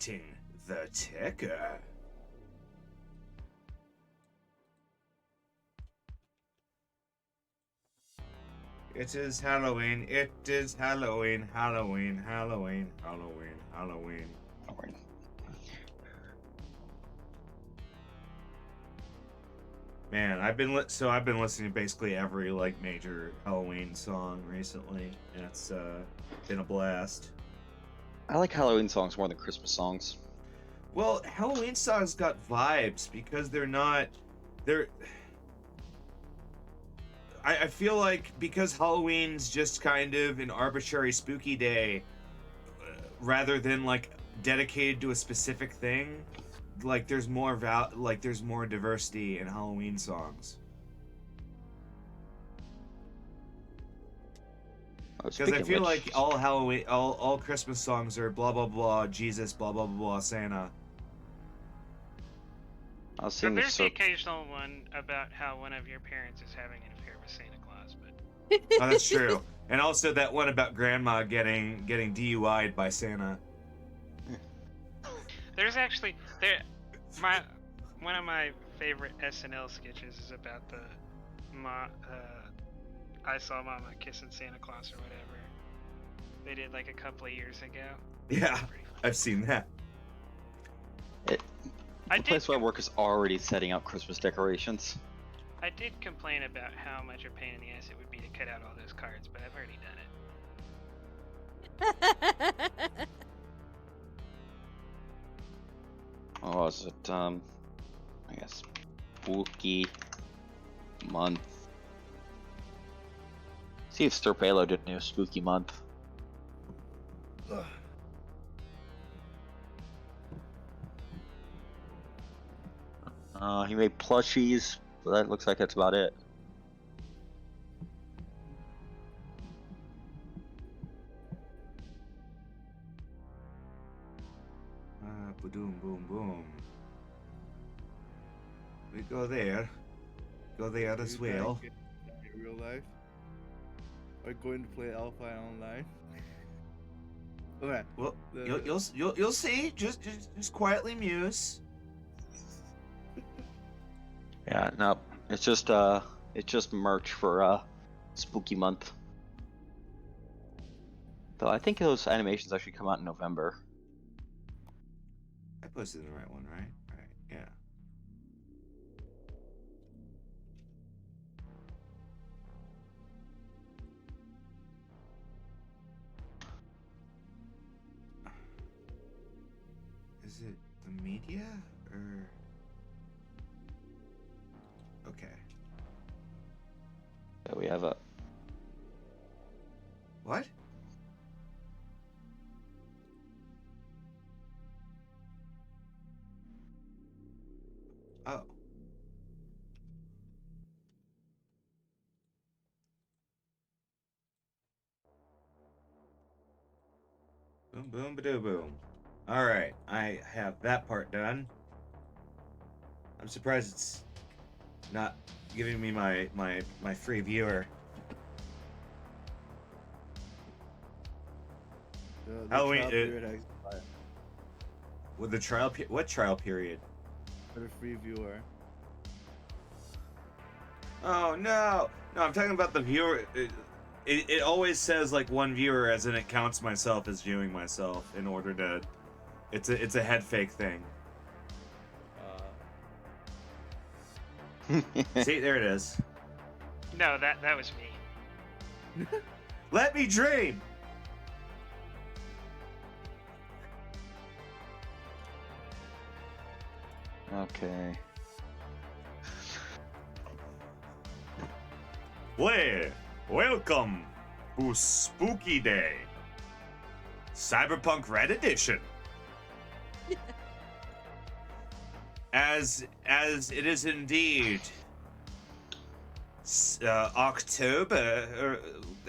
Ting the ticker. It is Halloween. It is Halloween. Halloween. Halloween. Halloween. Halloween. Man, I've been listening to basically every like major Halloween song recently, and it's been a blast. I like Halloween songs more than Christmas songs. Well, Halloween songs got vibes because they're. I feel like because Halloween's just kind of an arbitrary spooky day, rather than like dedicated to a specific thing, like there's more there's more diversity in Halloween songs. Because I feel like all Halloween, all Christmas songs are blah blah blah Jesus, blah blah blah Santa. But there's the occasional one about how one of your parents is having an affair with Santa Claus, but Oh, that's true. And also that one about grandma getting DUI'd by Santa. There's actually one of my favorite SNL sketches is about the I saw Mama kissing Santa Claus or whatever. They did like a couple of years ago. Yeah, I've seen that. The place where I work is already setting up Christmas decorations. I did complain about how much a pain in the ass it would be to cut out all those cards, but I've already done it. Oh, is it, I guess, spooky month. See if Stirpalo did a new spooky month. Ugh. He made plushies, but that looks like that's about it. Boom, boom, boom. We go there as well. In real life, are going to play Alpha Online? Okay. Well, you'll see. Just quietly muse. Yeah, no, it's just merch for spooky month. Though I think those animations actually come out in November. I posted the right one, right? Right, yeah. Is it the media or? Okay. Yeah, we have a. What? Oh. Boom, boom, ba-doo, boom. All right, I have that part done. I'm surprised it's not giving me my free viewer. Halloween. With the trial what trial period? For the free viewer. Oh no! No, I'm talking about the viewer. It always says like one viewer, as in it counts myself as viewing myself in order to. It's a head fake thing. See, there it is. No, that was me. Let me dream. Okay. Welcome to Spooky Day, Cyberpunk Red Edition. As it is indeed October, or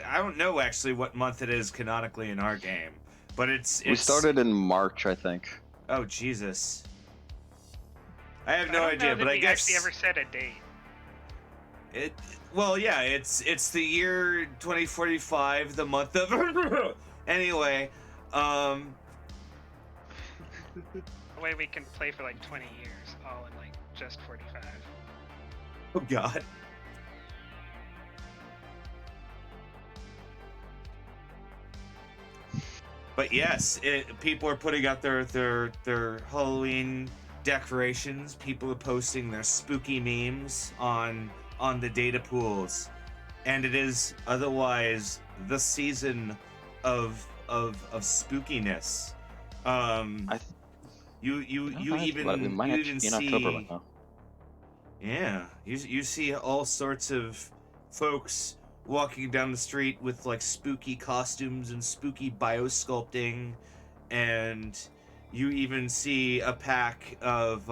I don't know actually what month it is canonically in our game, but it's we started in March, I think. Oh Jesus. I have no idea, but I guess actually ever set a date. Well, yeah, it's the year 2045, the month of anyway. A way we can play for like 20 years, all in like just 45. Oh God. But yes, people are putting out their Halloween decorations. People are posting their spooky memes on the data pools, and it is otherwise the season of spookiness. You even see, yeah, you see all sorts of folks walking down the street with like spooky costumes and spooky biosculpting, and you even see a pack of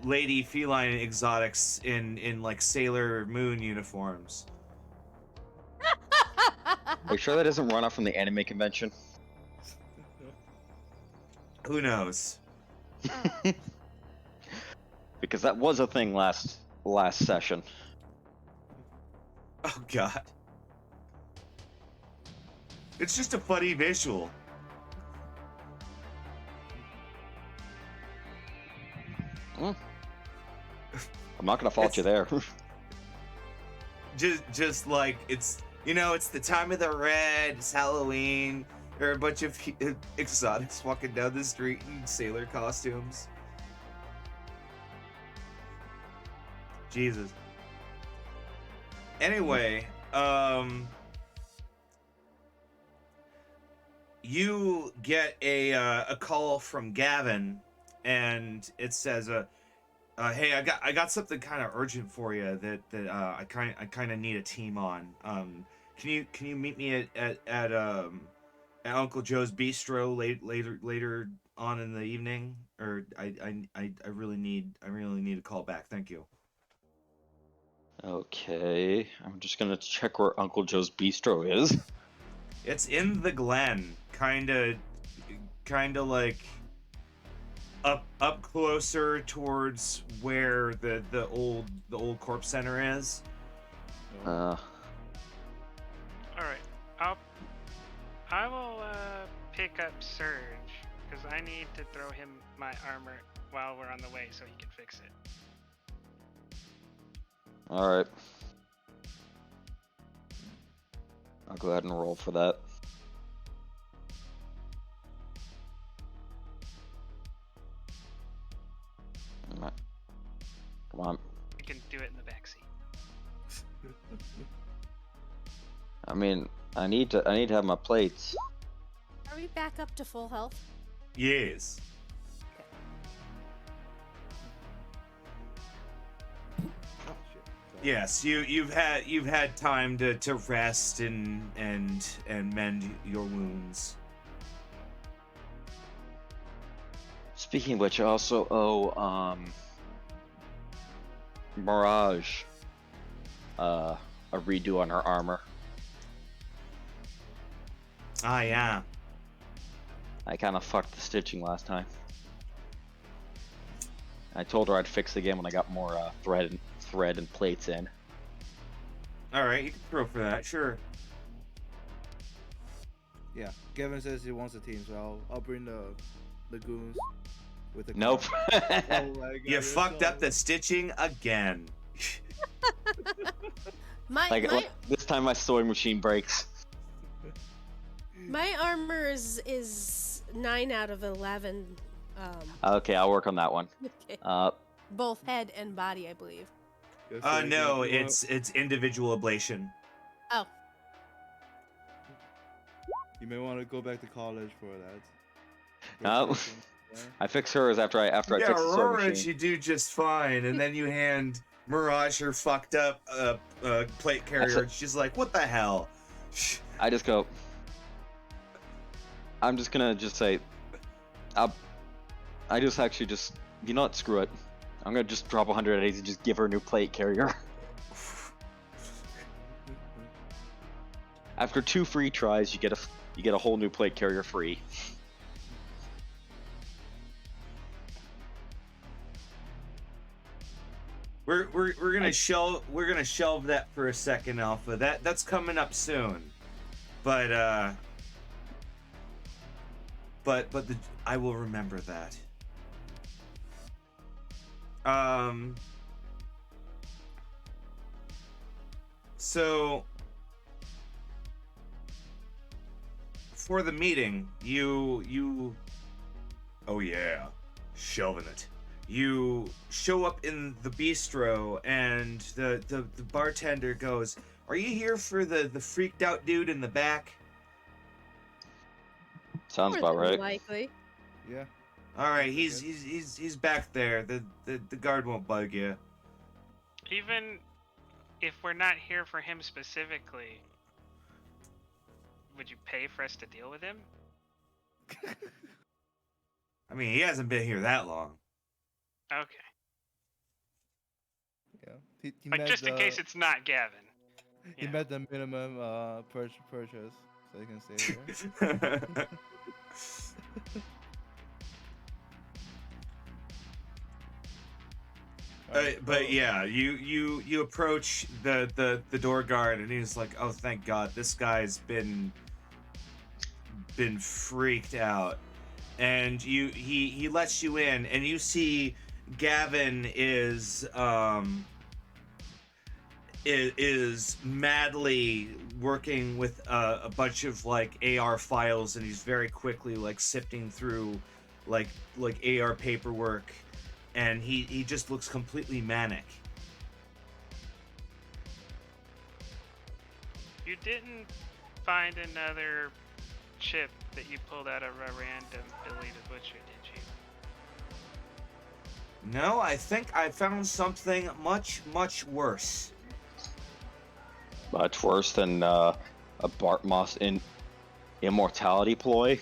lady feline exotics in like Sailor Moon uniforms. Are you sure that doesn't run off from the anime convention? Who knows? Because that was a thing last session. Oh God. It's just a funny visual. I'm not gonna fault you there. just like it's the time of the red. It's Halloween. There are a bunch of exotics walking down the street in sailor costumes. Jesus. Anyway, you get a call from Gavin, and it says, "Hey, I got something kind of urgent for you that I kind of need a team on. Can you meet me at Uncle Joe's Bistro later on in the evening? Or I really need a call back. Thank you." Okay, I'm just gonna check where Uncle Joe's Bistro is. It's in the Glen, kind of like up closer towards where the old corpse center is. All right, I will pick up Surge because I need to throw him my armor while we're on the way so he can fix it. Alright. I'll go ahead and roll for that. Alright. Come on. You can do it in the backseat. I mean, I need to have my plates. Are we back up to full health? Yes. Yes, you've had time to rest and mend your wounds. Speaking of which, I also owe Mirage a redo on her armor. Ah, yeah. I kind of fucked the stitching last time. I told her I'd fix it again when I got more thread and plates in. All right, you can throw for that, sure. Yeah, Gavin says he wants a team, so I'll bring the goons with the. Nope. Oh my God, You fucked up the stitching again. This time my sewing machine breaks. My armor is 9 out of 11. Okay, I'll work on that one. Okay. Both head and body, I believe. No, it's individual ablation. Oh. You may want to go back to college for that. No. I fix hers after I fix the sewing Aurora, machine. you do just fine, and then you hand Mirage her fucked up plate carrier, and she's like, "What the hell?" I just go. I'm just gonna say, I just actually just, you know what? Screw it. I'm gonna just drop 100 A's and just give her a new plate carrier. After 2 free tries, you get a whole new plate carrier free. We're gonna shelve that for a second, Alpha. That's coming up soon, but but I will remember that. So for the meeting, you oh yeah, shelving it. You show up in the bistro, and the bartender goes, "Are you here for the freaked out dude in the back?" Sounds More about than right. likely. Yeah. All right, Okay. he's back there. The guard won't bug you. Even if we're not here for him specifically, would you pay for us to deal with him? I mean, he hasn't been here that long. Okay. Yeah. He Like, met just in the, case it's not Gavin. he Yeah. met the minimum purchase, so he can stay there. But yeah, you approach the door guard, and he's like, "Oh, thank God, this guy's been freaked out." And he lets you in, and you see Gavin is madly working with a bunch of like AR files, and he's very quickly like sifting through like AR paperwork, and he just looks completely manic. You didn't find another chip that you pulled out of a random Billy the Butcher, did you? No, I think I found something much worse. Much worse than a Bart Moss immortality ploy.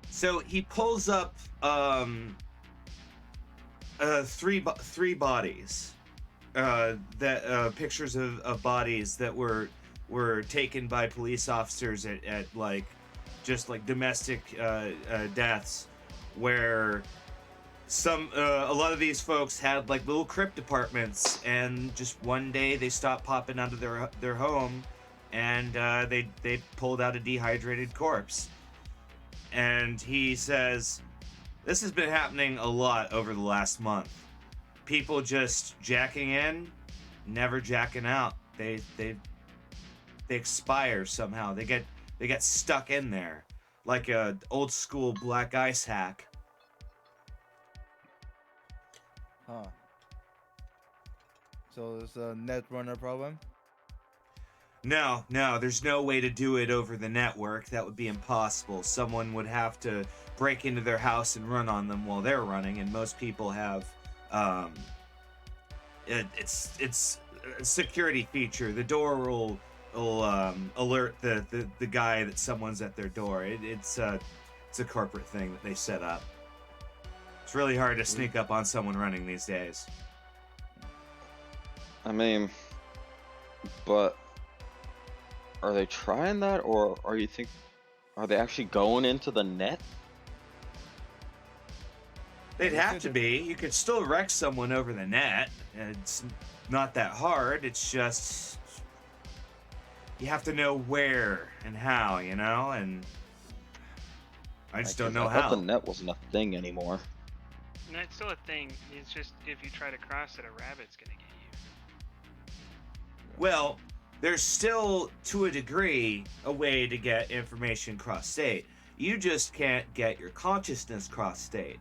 So he pulls up three bodies, that pictures of bodies that were taken by police officers at like just like domestic deaths, where a lot of these folks had like little crypt departments, and just one day they stopped popping out of their home, and they pulled out a dehydrated corpse. And he says, this has been happening a lot over the last month. People just jacking in, never jacking out. They expire somehow. They get stuck in there, like a old school black ice hack. Huh. So it's a net runner problem? No, there's no way to do it over the network. That would be impossible. Someone would have to break into their house and run on them while they're running, and most people have it's a security feature. The door will alert the guy that someone's at their door. It's a corporate thing that they set up. It's really hard to sneak up on someone running these days. I mean, but are they trying that, or are they actually going into the net? They'd have to be. You could still wreck someone over the net. It's not that hard. It's just you have to know where and how, you know? And I just don't know I thought how. the net wasn't a thing anymore. No, it's still a thing. It's just if you try to cross it, a rabbit's gonna get you. Well, there's still, to a degree, a way to get information cross-state. You just can't get your consciousness cross-state.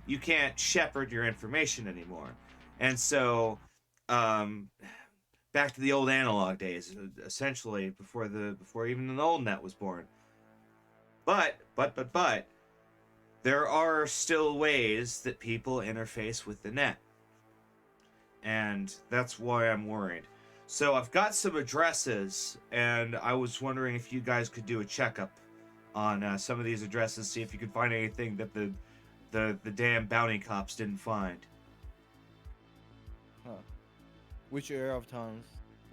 You can't shepherd your information anymore. And so, back to the old analog days, essentially, before even the old net was born. But, there are still ways that people interface with the net. And that's why I'm worried. So I've got some addresses, and I was wondering if you guys could do a checkup on some of these addresses, see if you could find anything that the damn bounty cops didn't find. Huh. Which area of towns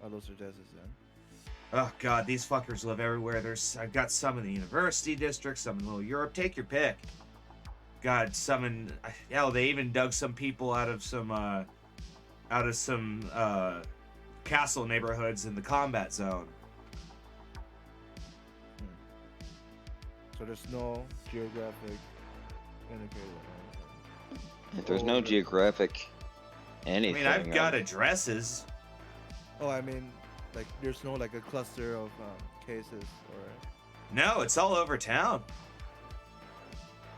are those addresses in? Oh god, these fuckers live everywhere. I've got some in the university district, some in Little Europe. Take your pick. God, some in hell, they even dug some people out of some castle neighborhoods in the combat zone. So there's no geographic indicator. If there's Oh, no the- geographic I anything. mean, I've got addresses. Oh, I mean, like there's no like a cluster of cases or. No, it's all over town.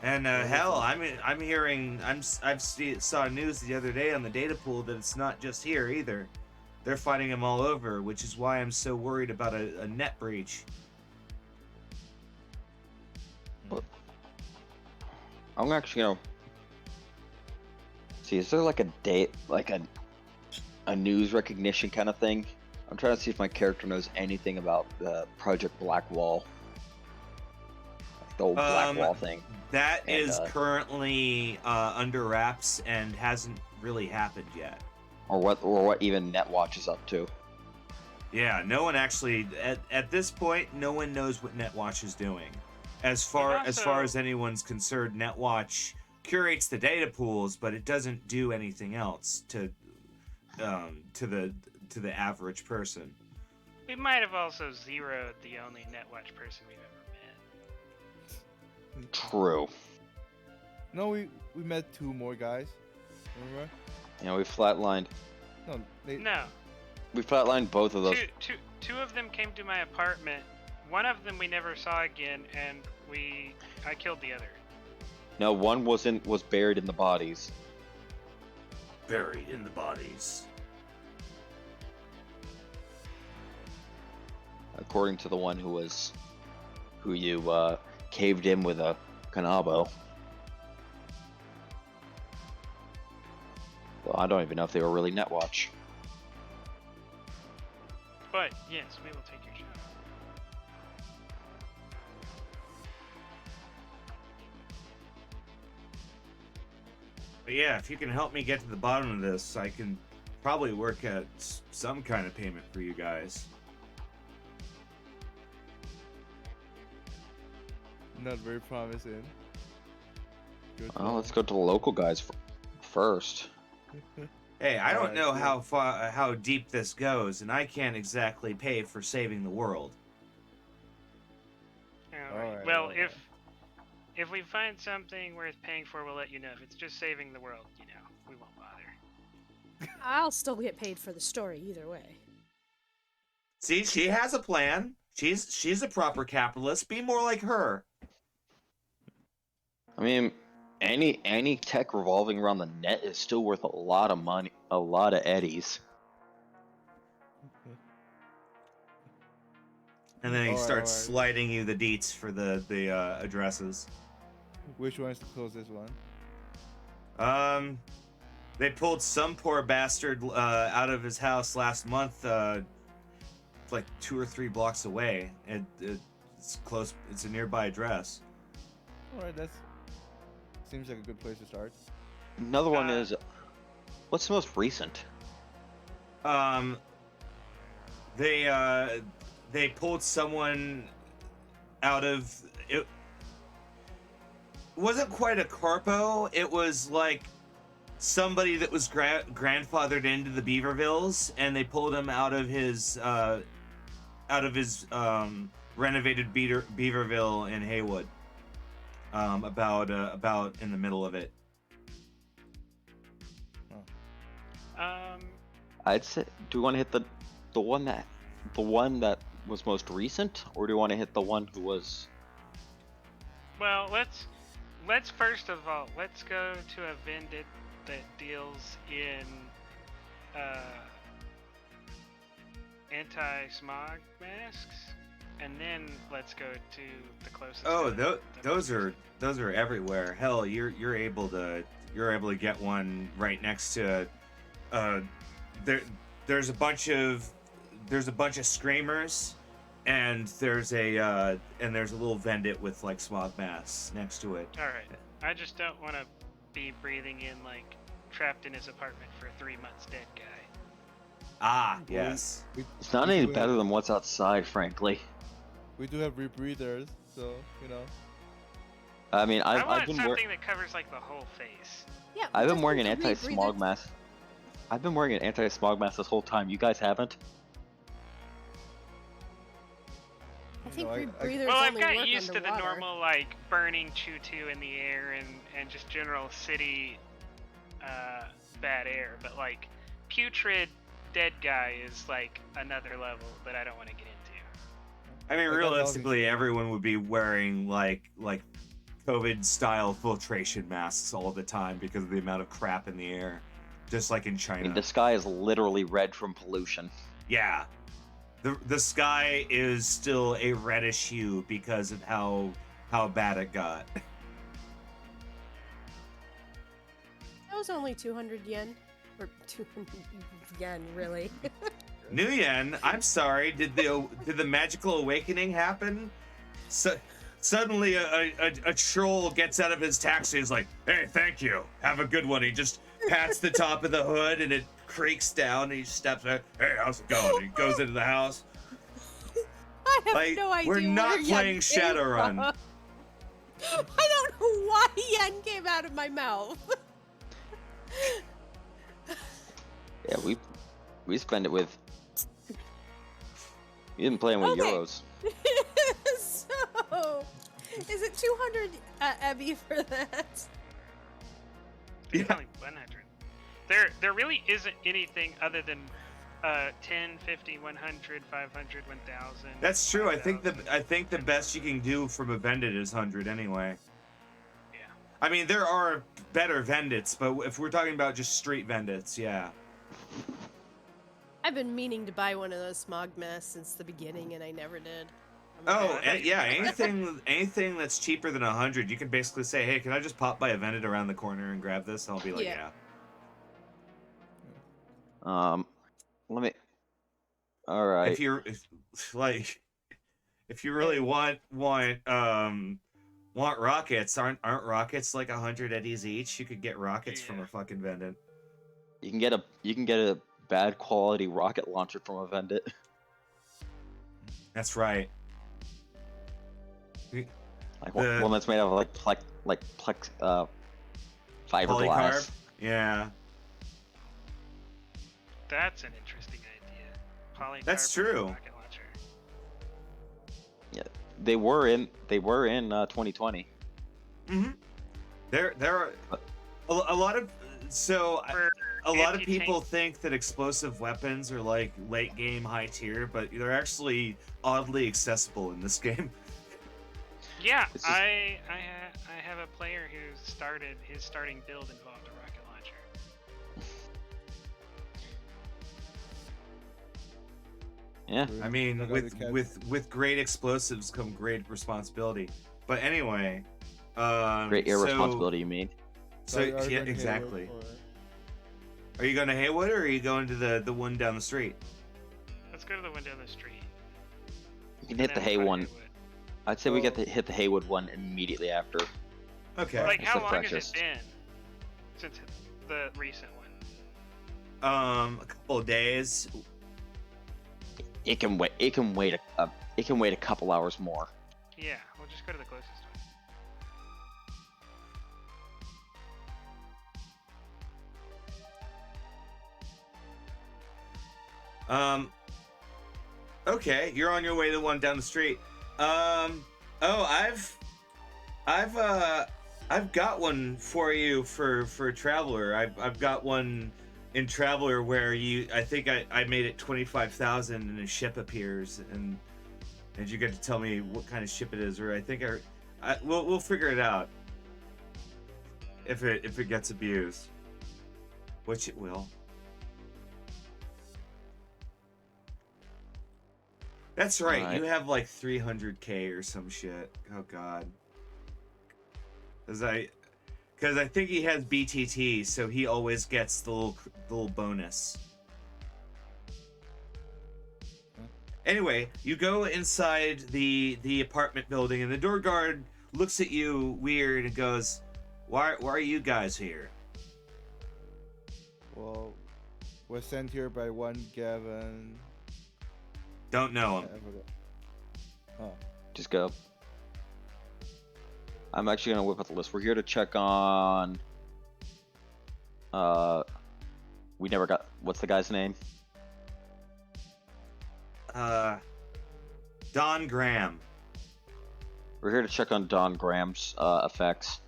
And hell, I'm hearing saw news the other day on the data pool that it's not just here either. They're fighting them all over, which is why I'm so worried about a net breach. I'm actually gonna see. Is there like a date, like a news recognition kind of thing? I'm trying to see if my character knows anything about the Project Black Wall, like the old Black Wall thing. That And, is currently under wraps and hasn't really happened yet. Or what even Netwatch is up to. Yeah, no one actually at this point, no one knows what Netwatch is doing. As far as anyone's concerned, Netwatch curates the data pools, but it doesn't do anything else to the average person. We might have also zeroed the only Netwatch person we've ever met. True. No, we met 2 more guys. Remember? You know, we flatlined. No, No, We flatlined both of those. two of them came to my apartment. One of them we never saw again, and I killed the other. No, one was buried in the bodies. Buried in the bodies. According to the one who you caved in with a Kanabo. Well, I don't even know if they were really Netwatch. But yes, we will take your shot. But yeah, if you can help me get to the bottom of this, I can probably work at some kind of payment for you guys. not very promising. Good Well, one. let's go to the local guys first. Hey, I don't Alright, know yeah. how deep this goes, and I can't exactly pay for saving the world. Alright, Well, alright. if we find something worth paying for, we'll let you know. If it's just saving the world, we won't bother. I'll still get paid for the story either way. See, she has a plan. She's a proper capitalist. Be more like her. I mean, any tech revolving around the net is still worth a lot of money, a lot of eddies. And then he Alright, starts alright. sliding you the deets for the addresses. Which one is the closest one? They pulled some poor bastard out of his house last month, like 2 or 3 blocks away. It's close. It's a nearby address. Alright, that seems like a good place to start. Another one is, what's the most recent? They pulled someone out of it. Wasn't quite a corpo. It was like somebody that was grandfathered into the Beavervilles, and they pulled him out of his renovated Beaverville in Haywood. About in the middle of it. I'd say, do we want to hit the one that was most recent, or do you want to hit the one who was? Well, let's first of all let's go to a vendor that deals in anti-smog masks, and then let's go to the closest. Oh, to those are everywhere. Hell, you're able to get one right next to. There's a bunch of screamers, and there's a little vendit with like smog masks next to it. All right. I just don't want to be breathing in like trapped in his apartment for 3 months dead guy. Ah, yes. It's not any better than what's outside, frankly. We do have rebreathers, so I mean, I I've want been something that covers like the whole face. Yeah, I've been just wearing an need to anti-smog rebreathe it. mask. I've been wearing an anti-smog mask this whole time. You guys haven't? think No, I- rebreathers Well, I've only got work used to the underwater. normal like burning choo-choo in the air and just general city bad air, but like putrid dead guy is like another level that I don't want to get into. I mean, got realistically, everyone would be wearing like COVID style filtration masks all the time because of the amount of crap in the air, just like in I China. mean, the sky is literally red from pollution. Yeah, the sky is still a reddish hue because of how bad it got. That was only 200 yen. Or 200 yen, really. New Yen, I'm sorry. Did the magical awakening happen? So, suddenly, a troll gets out of his taxi. And is like, "Hey, thank you. Have a good one." He just pats the top of the hood, and it creaks down. And he steps out. "Hey, how's it going?" And he goes into the house. I have Like, no idea. we're not where yen playing came Shadowrun. from. I don't know why yen came out of my mouth. Yeah, we spend it with. You didn't play with Okay. euros. So, is it 200 Ebby for that? It's Yeah. only 100. There really isn't anything other than 10, 50, 100, 500, 1000. That's true. I think 5000. the best you can do from a Vendit is 100 anyway. Yeah. I mean, there are better Vendits, but if we're talking about just street Vendits, yeah. I've been meaning to buy one of those smog masks since the beginning, and I never did. Oh, Yeah, yeah. Anything that's cheaper than 100, you can basically say, "Hey, can I just pop by a Vendit around the corner and grab this?" And I'll be like, Yeah. "Yeah." Let me. All right. If you really want rockets, aren't rockets like 100 eddies each? You could get rockets from Yeah. a fucking Vendit. You can get a bad quality rocket launcher from a Vendit. That's right. Like The- one that's made out of fiberglass. Polycarb. Yeah. That's an interesting idea. Polycarb That's true. rocket launcher. Yeah, they were in 2020. Mm-hmm. There are a lot of For a lot of anti-tank- people think that explosive weapons are like late game high tier, but they're actually oddly accessible in this game. Yeah, This is- I have a player who started his starting build involved a rocket launcher. Yeah. I mean, Check out the cat. with great explosives come great responsibility. But anyway, Great irresponsibility, you mean? So Are you yeah, going to Haywood exactly. or- Are you going to Haywood or are you going to the one down the street? Let's go to the one down the street. You can and hit the then Hay we'll go to one. Haywood. I'd say we get to hit the Haywood one immediately after. Okay. Like, It's how the long has freshest. it been since the recent one? A couple of days. It can wait. It can wait a couple hours more. Yeah, we'll just go to the closest one. Okay, you're on your way to the one down the street. Oh, I've got one for you for Traveler. I've got one in Traveler where I think I made it 25,000 and a ship appears and you get to tell me what kind of ship it is, or I think we'll figure it out if it gets abused, which it will. That's right. Alright. You have like 300k or some shit. Oh god. Cause I think he has BTT, so he always gets the little bonus. Anyway, you go inside the apartment building, and the door guard looks at you weird and goes, "Why are you guys here?" Well, we're sent here by one Gavin. Don't know I him. forgot. Oh, Just go. I'm actually gonna whip up the list. We're here to check on. We never got. What's the guy's name? Don Graham. We're here to check on Don Graham's effects.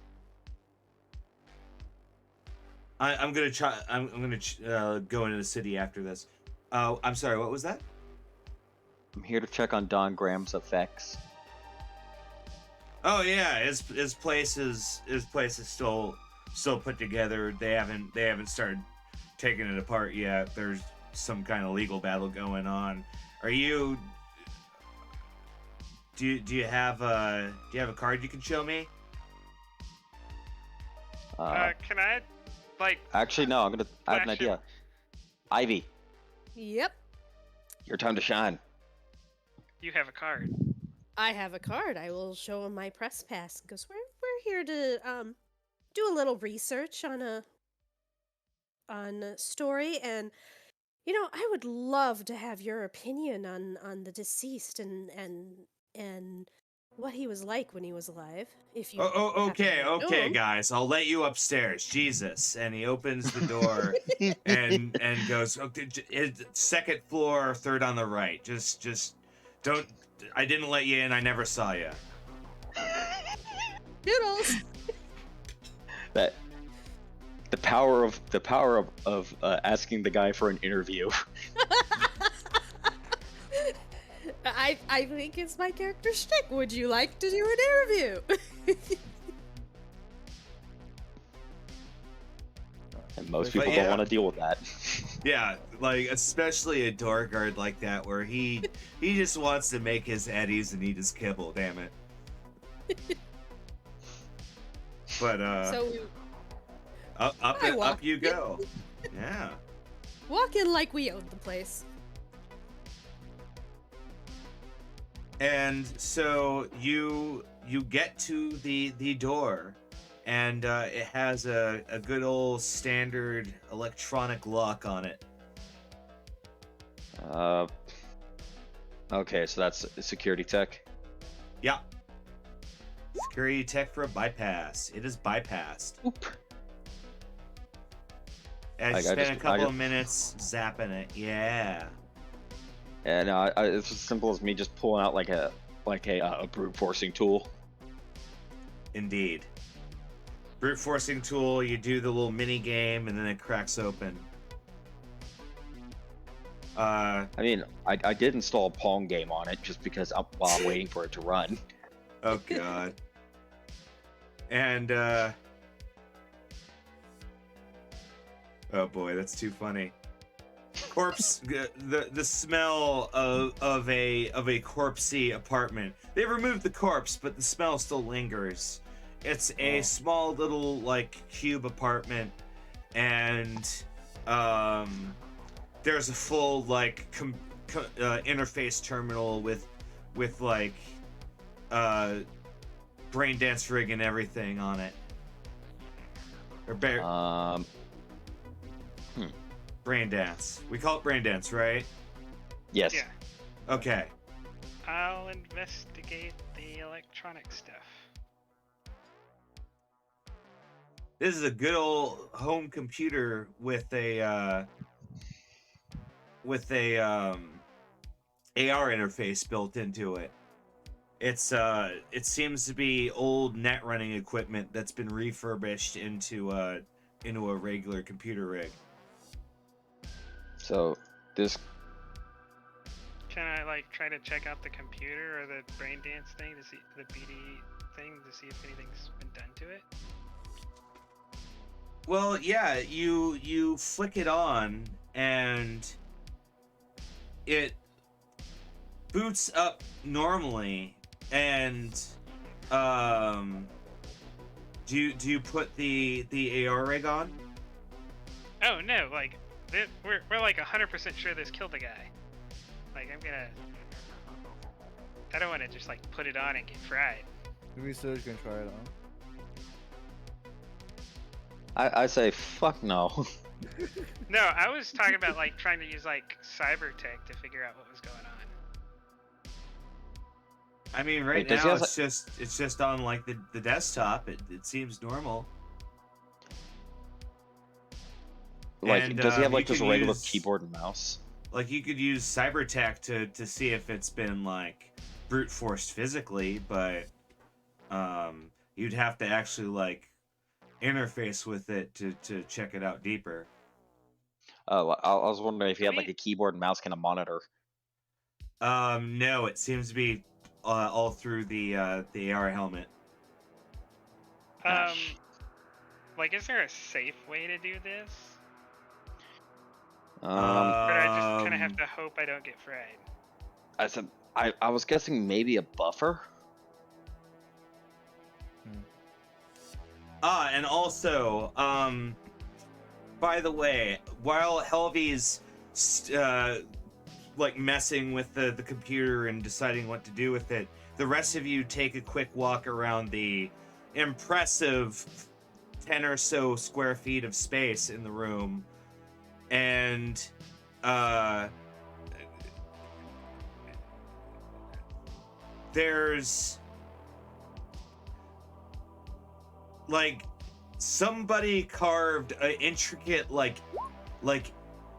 I'm gonna try. I'm gonna go into the city after this. I'm sorry. What was that? I'm here to check on Don Graham's effects. Oh yeah, his place is still put together. They haven't started taking it apart yet. There's some kind of legal battle going on. Are you? Do you have a card you can show me? Can I, like? Actually, no. I have an flash idea. Ivy, Yep, your time to shine. You have a card. I have a card. I will show him my press pass because we're here to do a little research on a story, and I would love to have your opinion on the deceased and what he was like when he was alive. If you Okay, happen to know him. guys. I'll let you upstairs. Jesus, and he opens the door and goes, okay, second floor, third on the right. Just don't. I didn't let you in. I never saw you. Doodles. That the power of asking the guy for an interview. I think it's my character's shtick. Would you like to do an interview? And most But people yeah. don't want to deal with that. Yeah, like especially a door guard like that, where he just wants to make his eddies and eat his kibble. Damn it. But So we up you go. Yeah. walk in like we owned the place. And so you get to the door, and it has a good old standard electronic lock on it. Okay, so that's security tech. Yeah. Security tech for a bypass. It is bypassed. Oop. And I you spend just- a couple of minutes zapping it. Yeah. And it's as simple as me just pulling out like a brute forcing tool. Indeed. Brute forcing tool, you do the little mini game, and then it cracks open. I mean, I did install a Pong game on it just because while I'm waiting for it to run. Oh god. And oh boy, that's too funny. Corpse, the smell of a corpsey apartment. They removed the corpse, but the smell still lingers. It's a small little like cube apartment, and there's a full like interface terminal with like brain dance rig and everything on it. Or brain dance. We call it brain dance, right? Yes. Yeah. Okay. I'll investigate the electronic stuff. This is a good old home computer with a AR interface built into it. It seems to be old net running equipment that's been refurbished into a regular computer rig. So this. Can I like try to check out the computer or the brain dance thing to see the BD thing to see if anything's been done to it? Well, yeah, you flick it on and it boots up normally, and do you put the AR rig on? Oh no, like we're like 100% sure this killed the guy. Like I don't want to just like put it on and get fried. Maybe Serge can try it on. I say fuck no. No, I was talking about like trying to use like Cybertech to figure out what was going on. I mean, right Wait, does he now have it's just on like the desktop. It seems normal. Like, And, does he have you like just a can regular use- keyboard and mouse? Like you could use Cybertech to see if it's been like brute forced physically, but you'd have to actually like interface with it to check it out deeper. Oh, I was wondering if you had like Maybe- a keyboard and mouse kind of monitor. No, it seems to be all through the AR helmet. Like, is there a safe way to do this? Um, But I just kind of have Um, to hope I don't get fried. I said I was guessing maybe a buffer. and also, by the way, while Helvy's like messing with the computer and deciding what to do with it, the rest of you take a quick walk around the impressive 10 or so square feet of space in the room, and there's like somebody carved an intricate like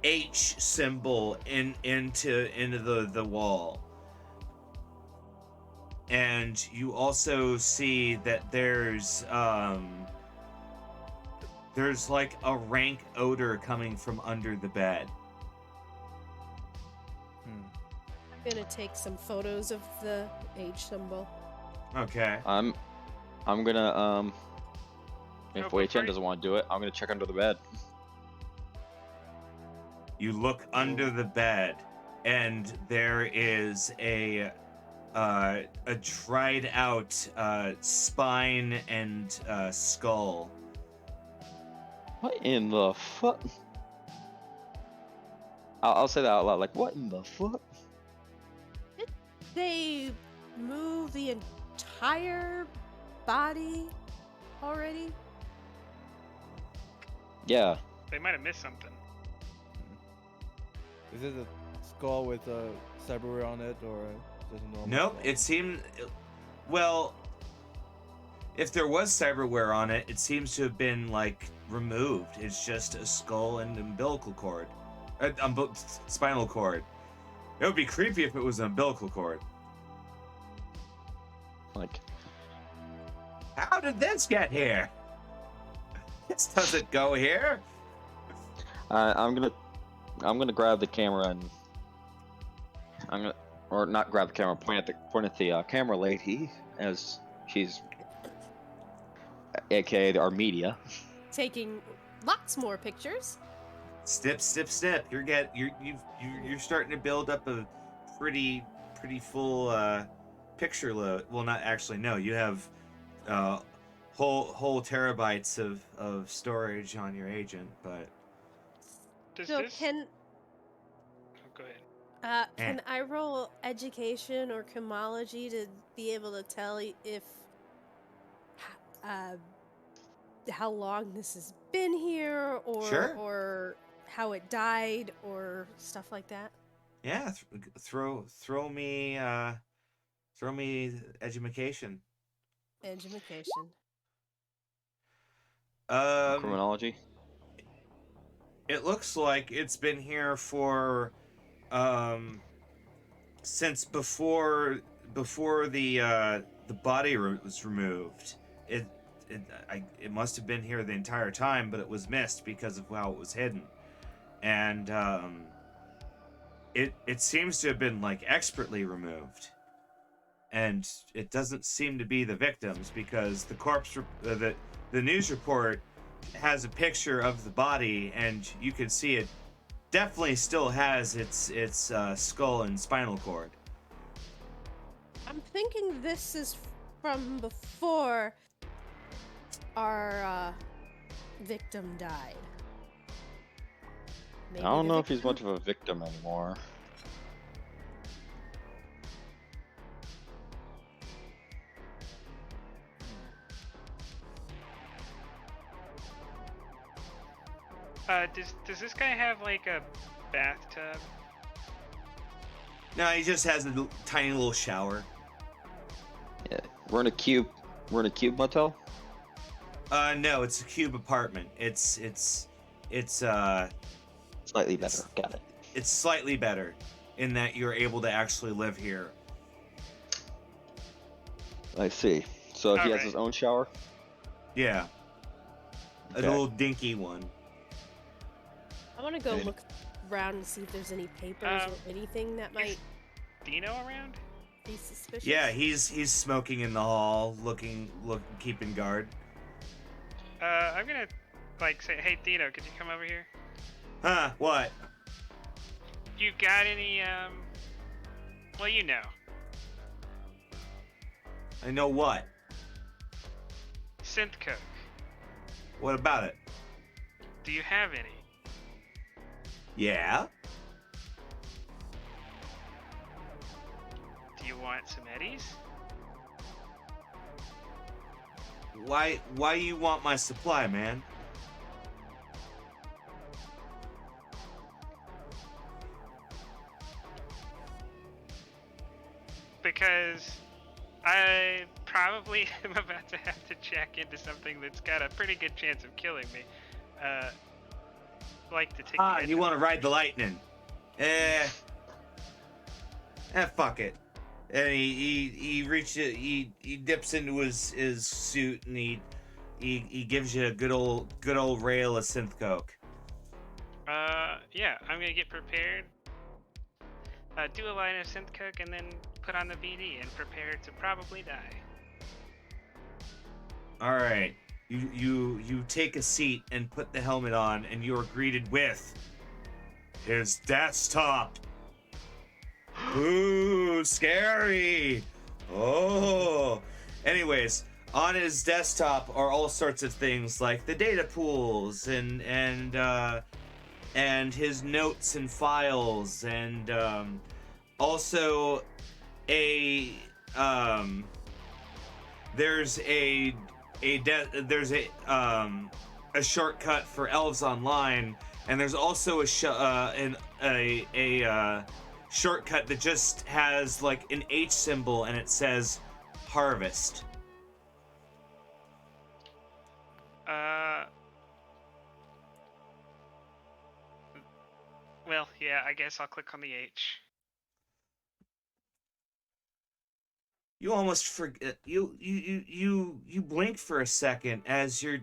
H symbol into the wall. And you also see that there's like a rank odor coming from under the bed. I'm gonna take some photos of the H symbol. Okay. I'm gonna if Oh, Wei before Chen you- doesn't want to do it, I'm gonna check under the bed. You look under the bed, and there is a dried out spine and skull. What in the fuck? I'll say that out loud. Like, what in the fuck? They move the entire body already? Yeah. They might have missed something. Is it a skull with a cyberware on it, or just a normal? Nope, skull? it seemed. Well, if there was cyberware on it, it seems to have been like removed. It's just a skull and umbilical cord, spinal cord. It would be creepy if it was an umbilical cord. Like, How did this get here? This doesn't go here. I'm gonna grab the camera and or not grab the camera, point at the camera lady as she's, aka our media. Taking lots more pictures. Snip, snip, snip. You're starting to build up a pretty full picture load. Well, not actually. No, you have whole terabytes of storage on your agent, but Does So this? can Oh, go ahead. can I roll education or chemology to be able to tell if how long this has been here, or Sure. or how it died, or stuff like that? yeah, throw me education. Education. Criminology. It looks like it's been here for since before the body was removed. It must have been here the entire time, but it was missed because of how it was hidden. And it seems to have been like expertly removed. And it doesn't seem to be the victims, because the the news report has a picture of the body, and you can see it definitely still has its skull and spinal cord. I'm thinking this is from before our victim died. I Maybe don't the know if he's victim- much of a victim anymore. Does this guy have like a bathtub? No, he just has a tiny little shower. Yeah, we're in a cube motel. No, it's a cube apartment. It's Slightly better. Got it. it's slightly better in that you're able to actually live here. I see. So he has Alright. his own shower? Yeah, a Okay. little dinky one. I want to go And- look around and see if there's any papers or anything that might Dino around? be suspicious. Yeah, he's smoking in the hall, keeping guard. I'm gonna like say, hey Dino, could you come over here? Huh? What? You got any well, you know, I know what. synth coke. What about it? Do you have any? Yeah. Do you want some eddies? Why you want my supply, man? Because I probably am about to have to check into something that's got a pretty good chance of killing me. Like to take the edge You off. want to ride the lightning? Fuck it. And he reaches, he dips into his suit and he gives you a good old rail of synth coke. Yeah, I'm gonna get prepared. Do a line of synth coke and then put on the BD and prepare to probably die. All right. You take a seat and put the helmet on, and you are greeted with his desktop. Ooh, scary. Oh. Anyways, on his desktop are all sorts of things like the data pools and his notes and files, and also there's a shortcut for Elves Online, and there's also a shortcut that just has like an H symbol and it says harvest. Well, yeah, I guess I'll click on the H. You almost forget. You blink for a second as you're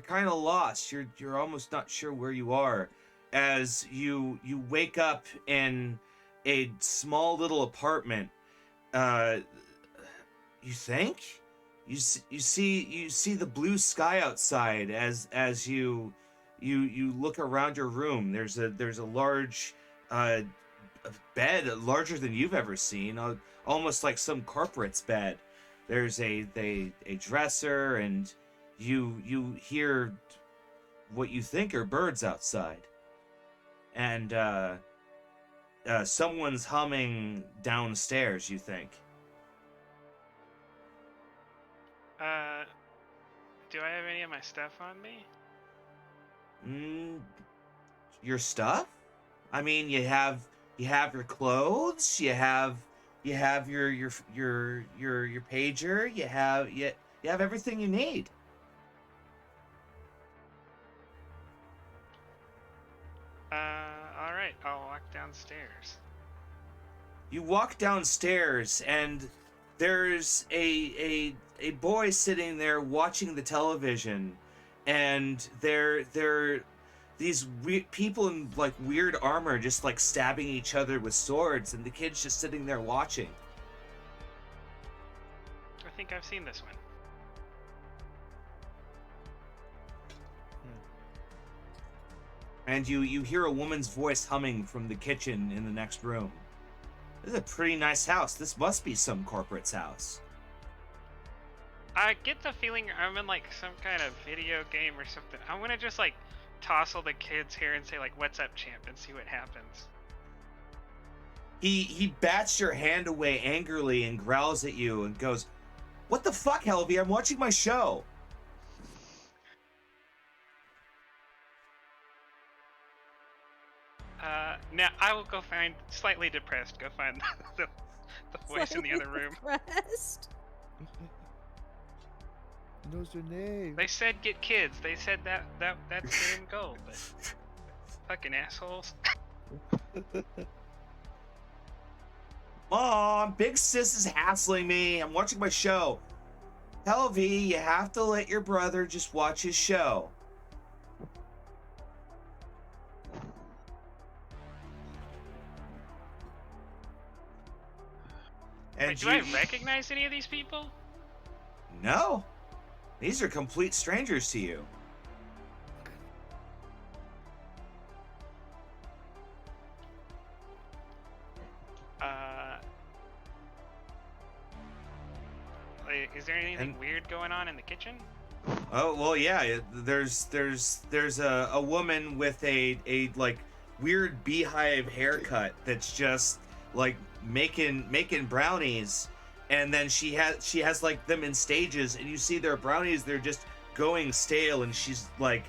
kind of lost. You're almost not sure where you are, as you wake up in a small little apartment. You think you see the blue sky outside as you look around your room. There's a large bed, larger than you've ever seen, almost like some corporate's bed. There's a dresser, and you hear what you think are birds outside, and someone's humming downstairs, you think. Do I have any of my stuff on me? Your stuff? I mean, you have your clothes, you have your pager, you have everything you need. All right, I'll walk downstairs. You walk downstairs, and there's a boy sitting there watching the television, and these people in like weird armor just like stabbing each other with swords, and the kid's just sitting there watching. I think I've seen this one. And you hear a woman's voice humming from the kitchen in the next room. This is a pretty nice house. This must be some corporate's house. I get the feeling I'm in like some kind of video game or something. I'm gonna just like toss all the kids here and say like, "What's up, champ?" and see what happens. He bats your hand away angrily and growls at you and goes, "What the fuck, Helvy? I'm watching my show." Now I will go find, slightly depressed, go find the voice in the other room. Depressed. Knows your name. They said get kids. They said that's the end goal, but fucking assholes. Mom, Big Sis is hassling me. I'm watching my show. Helvy, you have to let your brother just watch his show. And Wait, do I recognize any of these people? No. These are complete strangers to you. Is there anything And- weird going on in the kitchen? Oh well, yeah. There's a woman with a like weird beehive haircut that's just like making brownies, and then she has like them in stages, and you see their brownies, they're just going stale, and she's like,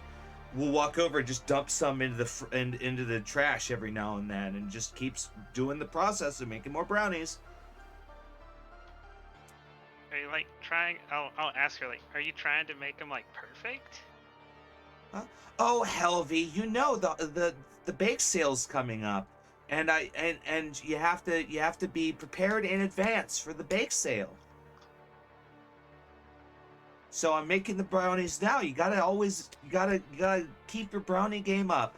will walk over and just dump some into the trash every now and then, and just keeps doing the process of making more brownies. Are you like trying? I'll ask her, like, are you trying to make them like perfect? Oh, Helvy, you know the bake sale's coming up, and you have to be prepared in advance for the bake sale. So I'm making the brownies now. You gotta keep your brownie game up.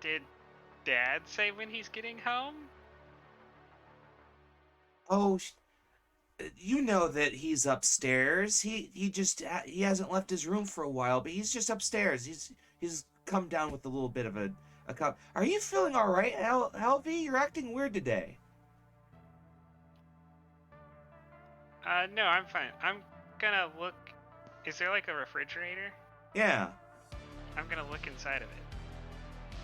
Did Dad say when he's getting home? Oh, you know that he's upstairs. He hasn't left his room for a while, but he's just upstairs. He's come down with a little bit of a cup. Are you feeling all right, Helvy? You're acting weird today. No, I'm fine. I'm gonna look. Is there like a refrigerator? Yeah. I'm gonna look inside of it.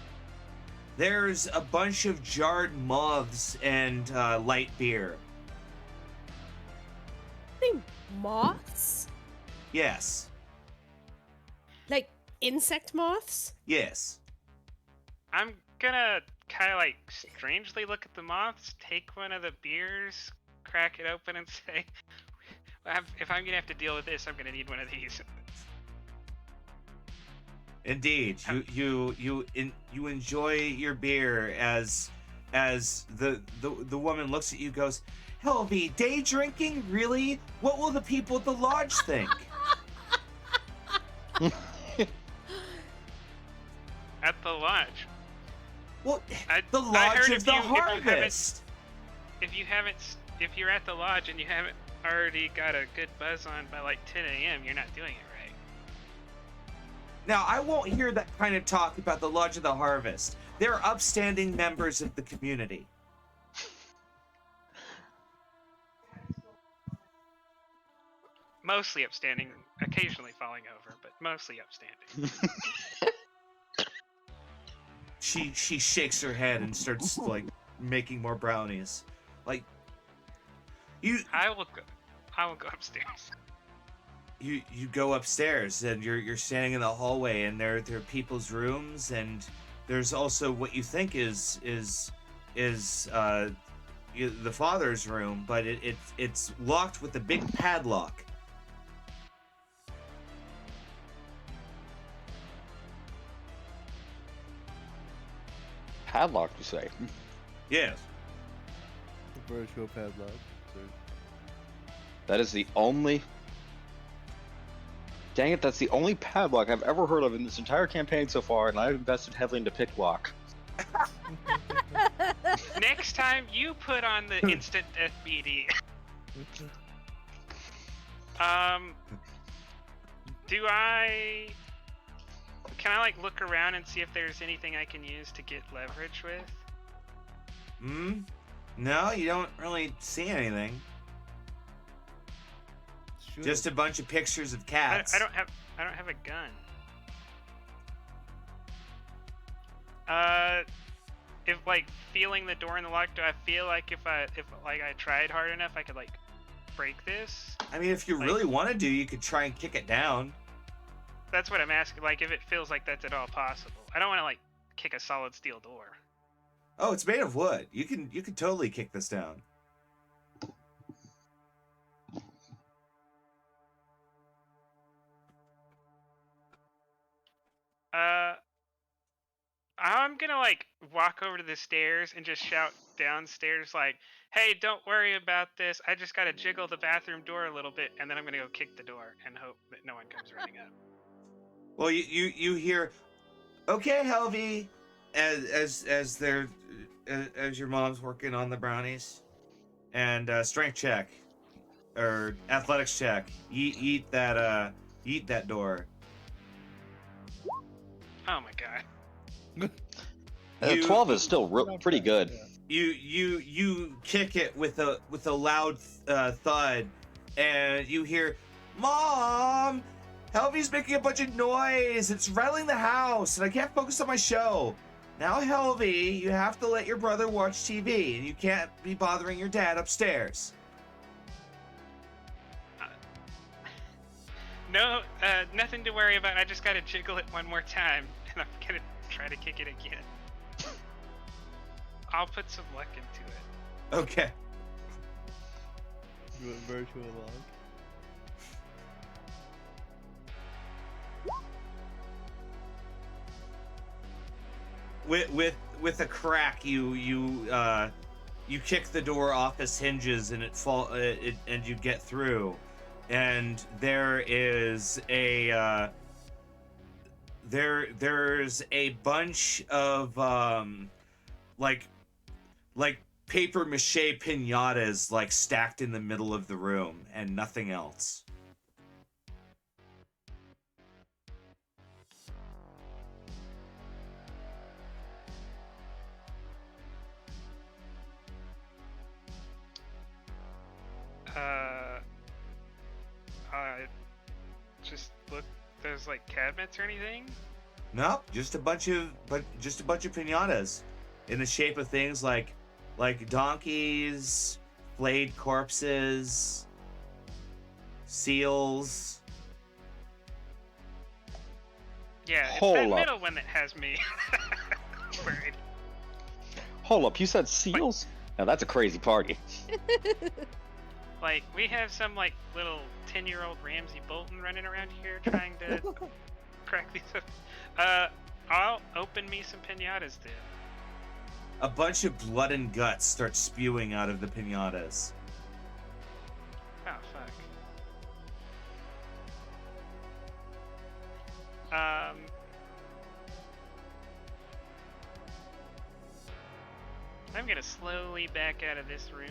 There's a bunch of jarred moths and light beer. They moths? Yes. Like insect moths? Yes. I'm gonna kind of like strangely look at the moths, take one of the beers, crack it open, and say, if I'm gonna have to deal with this, I'm gonna need one of these. Indeed, you enjoy your beer as the woman looks at you, goes, Helvy, day drinking? Really? What will the people at the lodge think? At the lodge. Well, I the heard lodge if of the you- if you haven't- harvest. If you're at the lodge and you haven't already got a good buzz on by like 10 a.m., you're not doing it right. Now, I won't hear that kind of talk about the lodge of the harvest. They're upstanding members of the community. Mostly upstanding, occasionally falling over, but mostly upstanding. She shakes her head and starts like making more brownies. Like I will go upstairs. you go upstairs and you're standing in the hallway, and there are people's rooms, and there's also what you think is the father's room, but it's locked with a big padlock. Padlock, you say? Yes. The virtual padlock. So That is the only. Dang it, that's the only padlock I've ever heard of in this entire campaign so far, and I've invested heavily into picklock. Next time, you put on the instant death BD. Can I like look around and see if there's anything I can use to get leverage with? No, you don't really see anything. Sure. Just a bunch of pictures of cats. I don't have a gun. If like feeling the door in the lock, do I feel like if I tried hard enough, I could like break this? I mean, if you like- really want to do, you could try and kick it down. That's what I'm asking. Like, if it feels like that's at all possible. I don't want to like kick a solid steel door. Oh, it's made of wood. You can totally kick this down. I'm gonna like walk over to the stairs and just shout downstairs like, "Hey, don't worry about this. I just gotta jiggle the bathroom door a little bit, and then I'm gonna go kick the door and hope that no one comes running up." Well, you hear, okay, Helvy, as they're as your mom's working on the brownies, and strength check or athletics check. Eat that door. Oh my god. 12 is still pretty good. You kick it with a loud thud, and you hear, Mom, Helvy's making a bunch of noise. It's rattling the house, and I can't focus on my show. Now, Helvy, you have to let your brother watch TV, and you can't be bothering your dad upstairs. No, nothing to worry about. I just gotta jiggle it one more time, and I'm gonna try to kick it again. I'll put some luck into it. Okay. Virtual log. With a crack, you kick the door off its hinges, and and you get through, and there is a there's a bunch of like paper mache piñatas like stacked in the middle of the room, and nothing else. Just look. There's like cabinets or anything. No, just a bunch of piñatas in the shape of things like donkeys, flayed corpses, seals. Yeah, it's Hold that up. middle one that has me worried. Hold up, you said seals? Now that's a crazy party. Like, we have some, like, little 10-year-old Ramsey Bolton running around here trying to crack these up. I'll open me some piñatas, then. A bunch of blood and guts start spewing out of the piñatas. Oh, fuck. I'm gonna slowly back out of this room.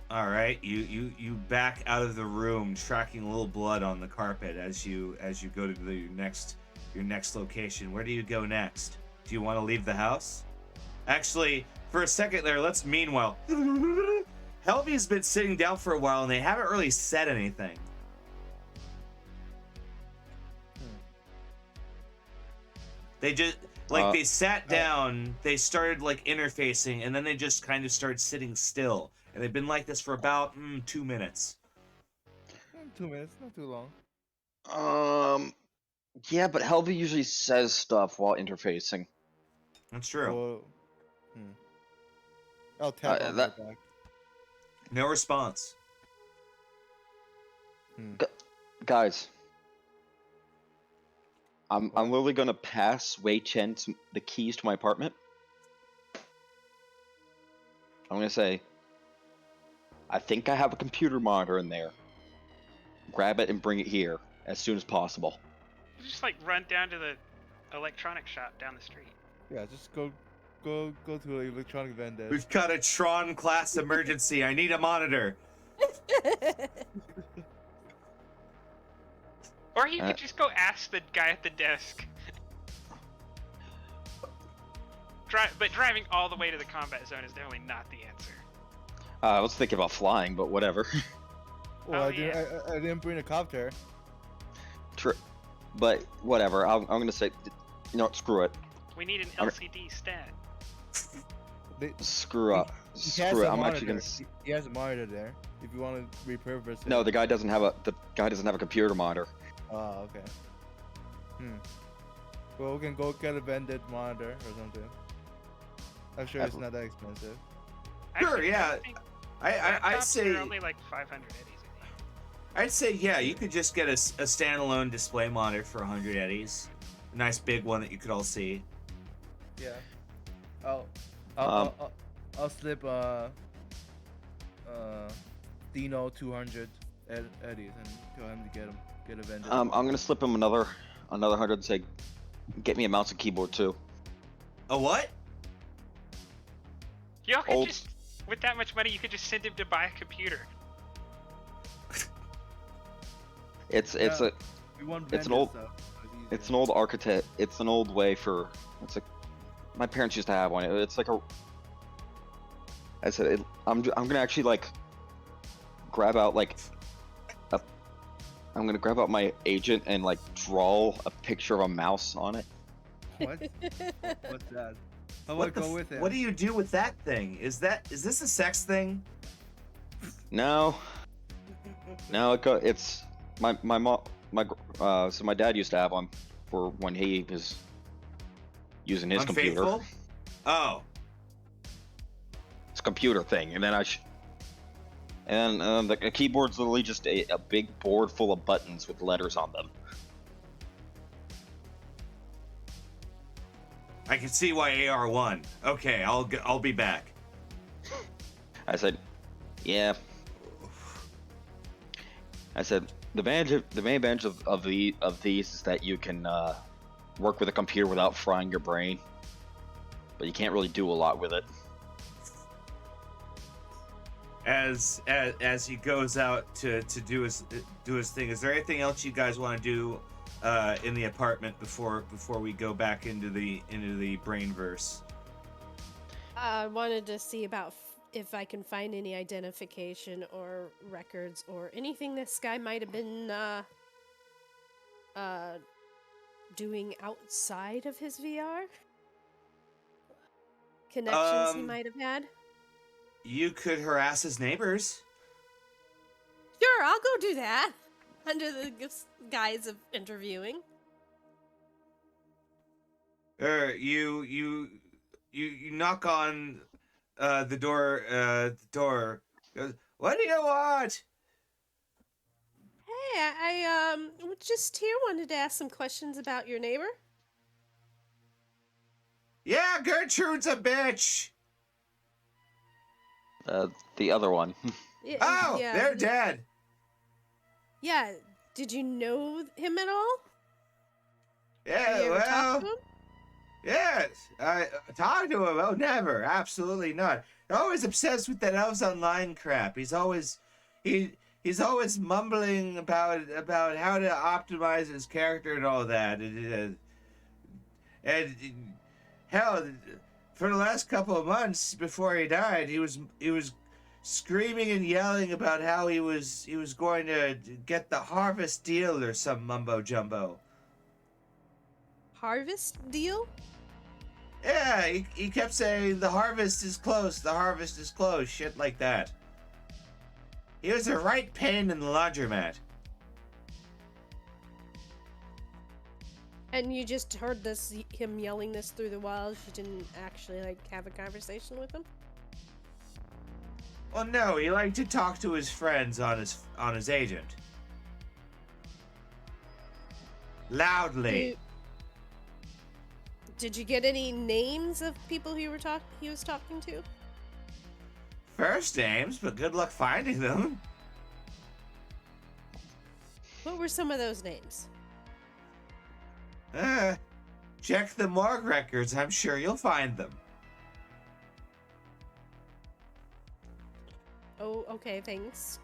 All right, you back out of the room, tracking a little blood on the carpet as you go to your next location. Where do you go next? Do you want to leave the house? Actually, for a second there, let's meanwhile. Helvy's been sitting down for a while, and they haven't really said anything. They just they sat down, they started like interfacing, and then they just kind of started sitting still. And they've been like this for about 2 minutes. 2 minutes, not too long. Yeah, but Helvy usually says stuff while interfacing. That's true. Well, I'll tap on that- her back. No response. Guys, I'm literally gonna pass Wei Chen the keys to my apartment. I'm gonna say, I think I have a computer monitor in there. Grab it and bring it here as soon as possible. Just, like, run down to the electronics shop down the street. Yeah, just go to an electronic vendor. We've got a Tron class emergency. I need a monitor. Or you could just go ask the guy at the desk. But driving all the way to the combat zone is definitely not the answer. I was thinking about flying, but whatever. Well, Oh, I didn't bring a copter. True, but whatever. I'm gonna say, screw it. We need an LCD stat. Screw up. He has Screw it. a I'm monitor. actually gonna. He has a monitor there. If you want to repurpose it. No, the guy doesn't have a computer monitor. Oh, okay. Well, we can go get a vended monitor or something. I'm sure it's not that expensive. Sure, Actually, yeah. I think I laptops say are only like 500 eddies, I think. I'd say yeah. You could just get a standalone display monitor for 100 eddies, nice big one that you could all see. Yeah. I'll slip Dino 200 Eddie's and tell him to get a vendor. I'm gonna slip him another 100 and say, get me a mouse and keyboard too. A what? Y'all could Old- just, with that much money, you could just send him to buy a computer. It's Yeah. We want it's an vendor old- stuff, so easier. It's an old architect. It's an old way for. It's like my parents used to have one. It's like a. I said I'm gonna actually like grab out like a. I'm gonna grab out my agent and like draw a picture of a mouse on it. What? What's that? How What about go with it? What do you do with that thing? Is this a sex thing? No, it's my mom. So my dad used to have one for when he was using his computer. Unfaithful? Oh. It's a computer thing, and then the keyboard's literally just a big board full of buttons with letters on them. I can see why AR won. Okay, I'll be back. I said, yeah. I said the main advantage of these is that you can work with a computer without frying your brain, but you can't really do a lot with it. As he goes out to do his thing, is there anything else you guys want to do in the apartment before we go back into the brainverse? I wanted to see about if I can find any identification or records or anything this guy might have been doing outside of his VR. Connections he might have had. You could harass his neighbors. Sure, I'll go do that. Under the guise of interviewing. You knock on the door. Goes, what do you want? Hey, I was just here, wanted to ask some questions about your neighbor. Yeah, Gertrude's a bitch. The other one. Oh, yeah, they're dead. Yeah, did you know him at all? Yeah, Have you ever talked to him? yes. I talk to him. Oh, never. Absolutely not. Always obsessed with that Elves Online crap. He's always mumbling about how to optimize his character and all that. And hell, for the last couple of months before he died, he was screaming and yelling about how he was going to get the harvest deal or some mumbo jumbo. Harvest deal? Yeah, he kept saying the harvest is close, shit like that. He was a right pain in the laundromat. And you just heard him yelling this through the walls. You didn't actually have a conversation with him? Well, no, he liked to talk to his friends on his agent. Loudly. Did you get any names of people he was talking to? First names, but good luck finding them. What were some of those names? Check the morgue records. I'm sure you'll find them. Oh, okay, thanks.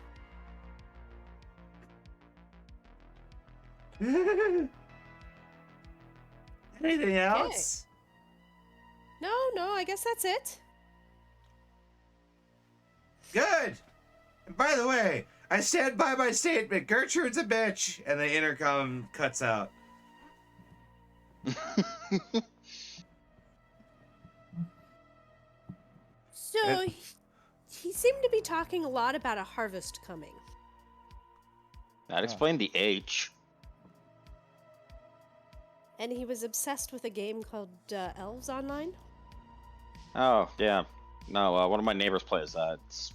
Anything else? No, I guess that's it. Good. And by the way, I stand by my statement. Gertrude's a bitch. And the intercom cuts out. So, he seemed to be talking a lot about a harvest coming. That explained the H. And he was obsessed with a game called Elves Online. Oh yeah, no. One of my neighbors plays that. It's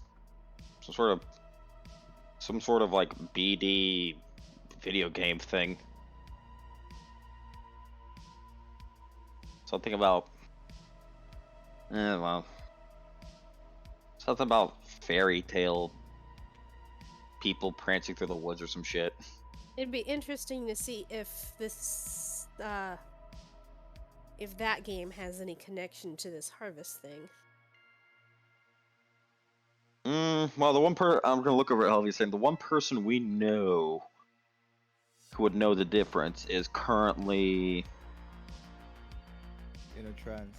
some sort of like BD video game thing. Something about. Well. Something about fairy tale people prancing through the woods or some shit. It'd be interesting to see if if that game has any connection to this harvest thing. Well, I'm gonna look over at Helvey saying the one person we know who would know the difference is currently In a trance.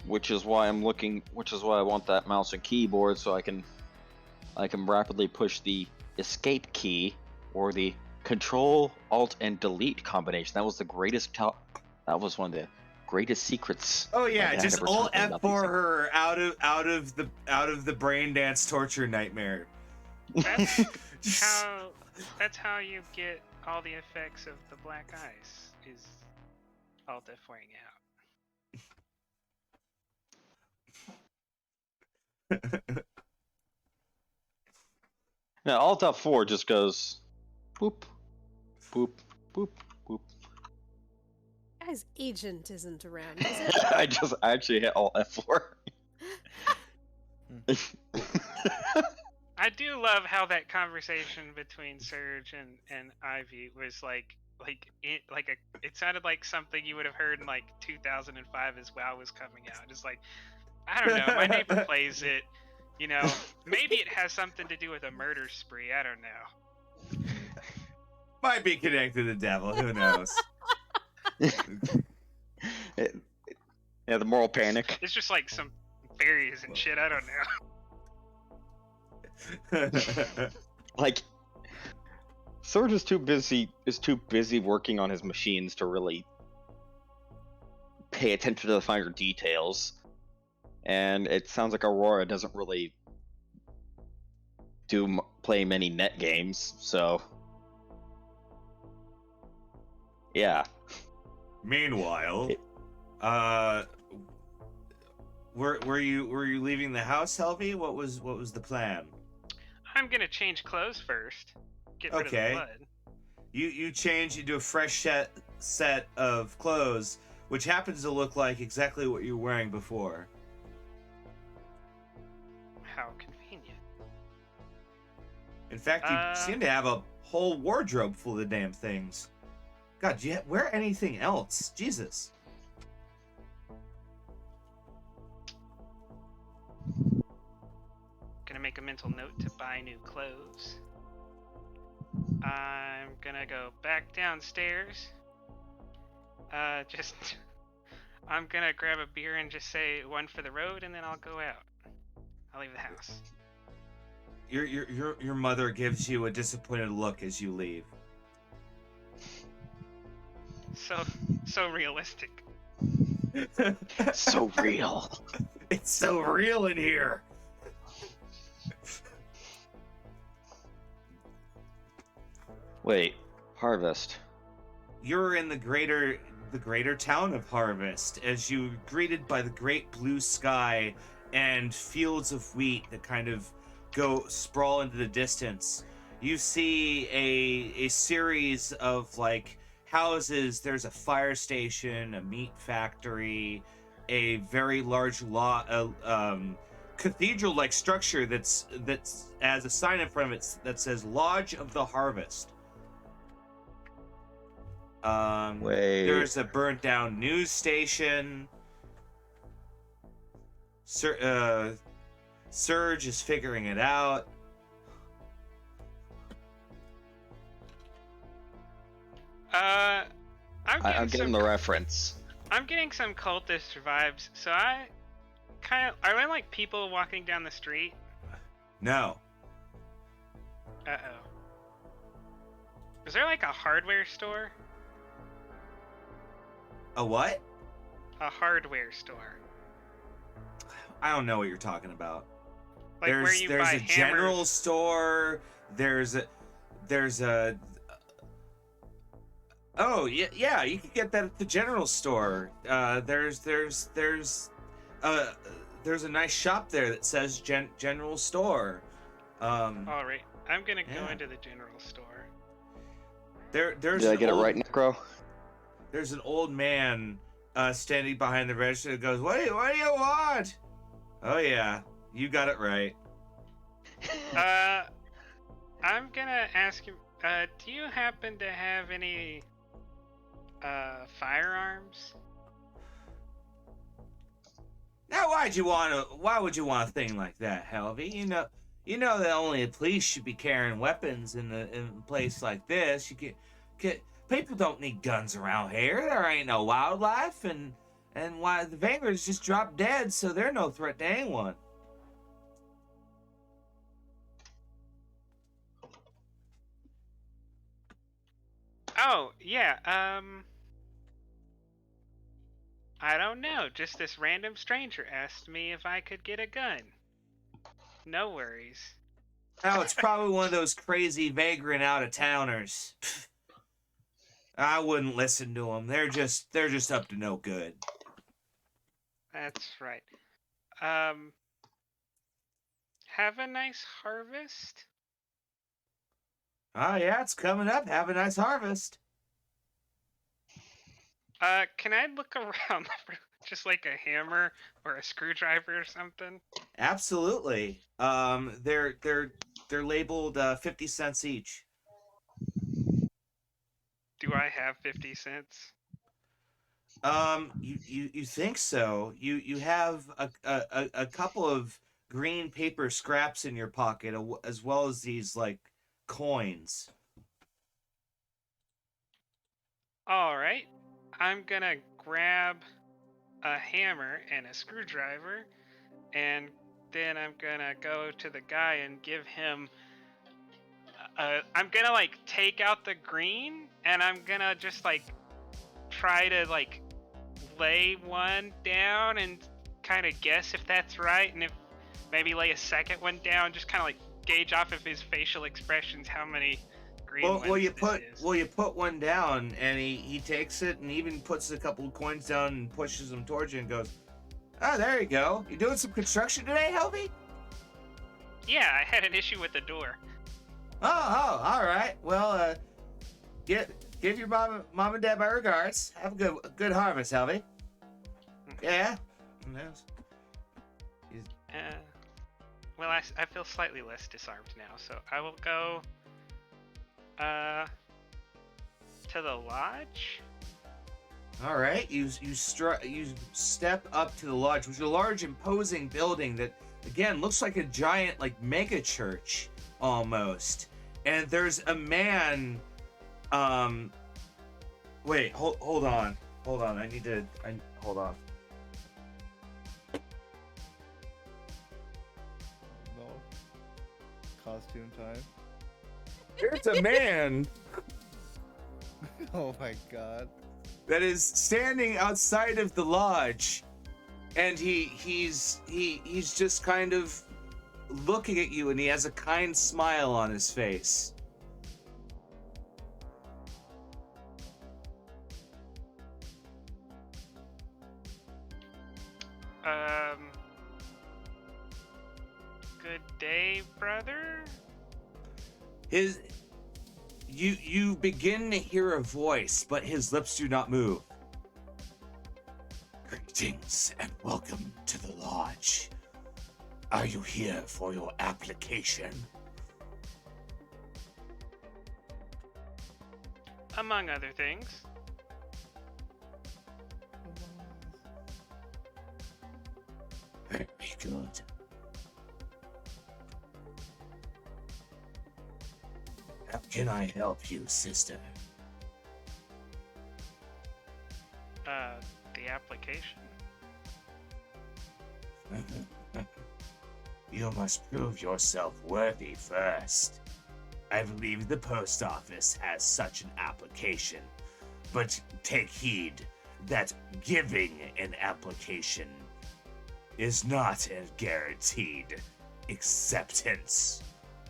which is why I want that mouse and keyboard so I can rapidly push the escape key or the Control Alt and Delete combination. That was that was one of the greatest secrets. Oh my yeah, dad just ever Alt taught me about F4 these her out of the brain dance torture nightmare. That's how you get all the effects of the black ice. Is Alt F4ing out. Now Alt F4 just goes boop, boop, boop, boop. Guy's agent isn't around, is it? I actually hit Alt F4. I do love how that conversation between Surge and Ivy was it sounded like something you would have heard in like 2005 as WoW was coming out. It's like, I don't know, my neighbor plays it, you know, maybe it has something to do with a murder spree, I don't know. Might be connected to the devil, who knows? Yeah, the moral panic. It's just like some fairies and shit, I don't know. Like, Surge is too busy working on his machines to really pay attention to the finer details. And it sounds like Aurora doesn't really play many net games, so yeah. Meanwhile, were you leaving the house, Helvey? What was the plan? I'm gonna change clothes first. Get rid of the blood. You change into a fresh set of clothes, which happens to look like exactly what you were wearing before. How convenient. In fact, you seem to have a whole wardrobe full of the damn things. God, do you wear anything else? Jesus. Gonna make a mental note to buy new clothes. I'm gonna go back downstairs. I'm gonna grab a beer and just say one for the road, and then I'll go out. I'll leave the house. Your mother gives you a disappointed look as you leave. So realistic. So real. It's so real in here. Wait, Harvest. You're in the greater town of Harvest as you're greeted by the great blue sky and fields of wheat that kind of sprawl into the distance. You see a series of like houses. There's a fire station, a meat factory, a very large cathedral-like structure that's has a sign in front of it that says Lodge of the Harvest. Wait. There's a burnt down news station. Surge is figuring it out. I'm getting the reference. I'm getting some cultist vibes, so are there like people walking down the street? No. Uh-oh. Is there like a hardware store? A what? A hardware store. I don't know what you're talking about. Like where you there's buy a hammers. general store. There's a oh yeah, you can get that at the general store. There's a nice shop there that says general store. All right. I'm gonna go Yeah. into the general store. There's Did I an get it old, right, Necro? There's an old man standing behind the register that goes, what do you want? Oh yeah, you got it right. I'm gonna ask you. Do you happen to have any firearms? Now, why would you want a thing like that, Helvy? You know that only the police should be carrying weapons in a place like this. People don't need guns around here. There ain't no wildlife, and why the Vanguards just dropped dead, so they're no threat to anyone. Oh, yeah. I don't know. Just this random stranger asked me if I could get a gun. No worries. Oh, it's probably one of those crazy vagrant out-of-towners. I wouldn't listen to them. They're just up to no good. That's right. Have a nice harvest. Oh yeah, it's coming up. Have a nice harvest. Can I look around for just like a hammer or a screwdriver or something? Absolutely. They're labeled 50 cents each. Do I have 50 cents? You think so? You have a couple of green paper scraps in your pocket, as well as these like coins. All right. I'm gonna grab a hammer and a screwdriver, and then I'm gonna go to the guy and give him. I'm gonna like take out the green, and I'm gonna just like try to like lay one down and kind of guess if that's right, and if maybe lay a second one down, just kind of like gauge off of his facial expressions how many green ones Well, you this is. you put one down, and he takes it and even puts a couple of coins down and pushes them towards you and goes, "Oh, there you go. You doing some construction today, Helvy?" Yeah, I had an issue with the door. Oh, all right. Well, give your mom and dad my regards. Have a good harvest, Helvy. Yeah. Yes. Well, I feel slightly less disarmed now, so I will go to the lodge. All right. You step up to the lodge, which is a large, imposing building that again looks like a giant like mega church almost. And there's a man. Wait. Hold on. Hold on. Hold on. No. Costume time. There's a man Oh my god. that is standing outside of the lodge, and he's just kind of looking at you, and he has a kind smile on his face. Good day, brother. You begin to hear a voice, but his lips do not move. Greetings and welcome to the lodge. Are you here for your application? Among other things. Very good. How can I help you, sister? The application. You must prove yourself worthy first. I believe the post office has such an application, but take heed that giving an application is not a guaranteed acceptance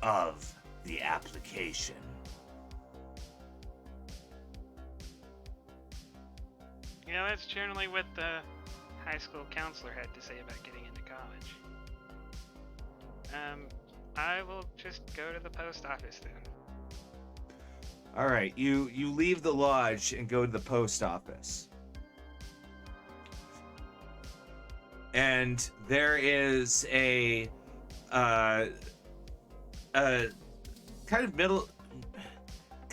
of the application. You know, that's generally what the high school counselor had to say about getting into college. I will just go to the post office then. All right, you leave the lodge and go to the post office. And there is a kind of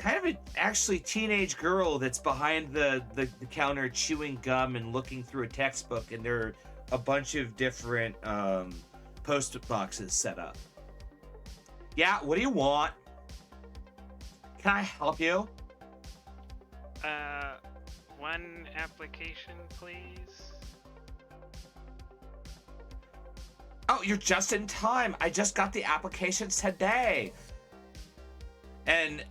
an actually teenage girl that's behind the counter chewing gum and looking through a textbook, and there are a bunch of different post boxes set up. Yeah, what do you want? Can I help you? One application, please. Oh, you're just in time. I just got the applications today. And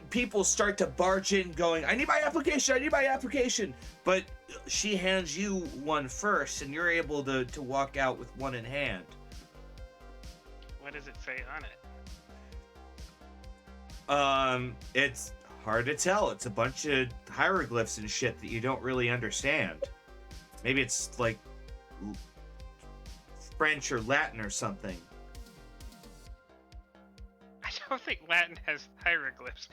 people start to barge in going, I need my application, I need my application. But she hands you one first, and you're able to walk out with one in hand. What does it say on it? It's hard to tell. It's a bunch of hieroglyphs and shit that you don't really understand. Maybe it's like French or Latin or something. I don't think Latin has hieroglyphs.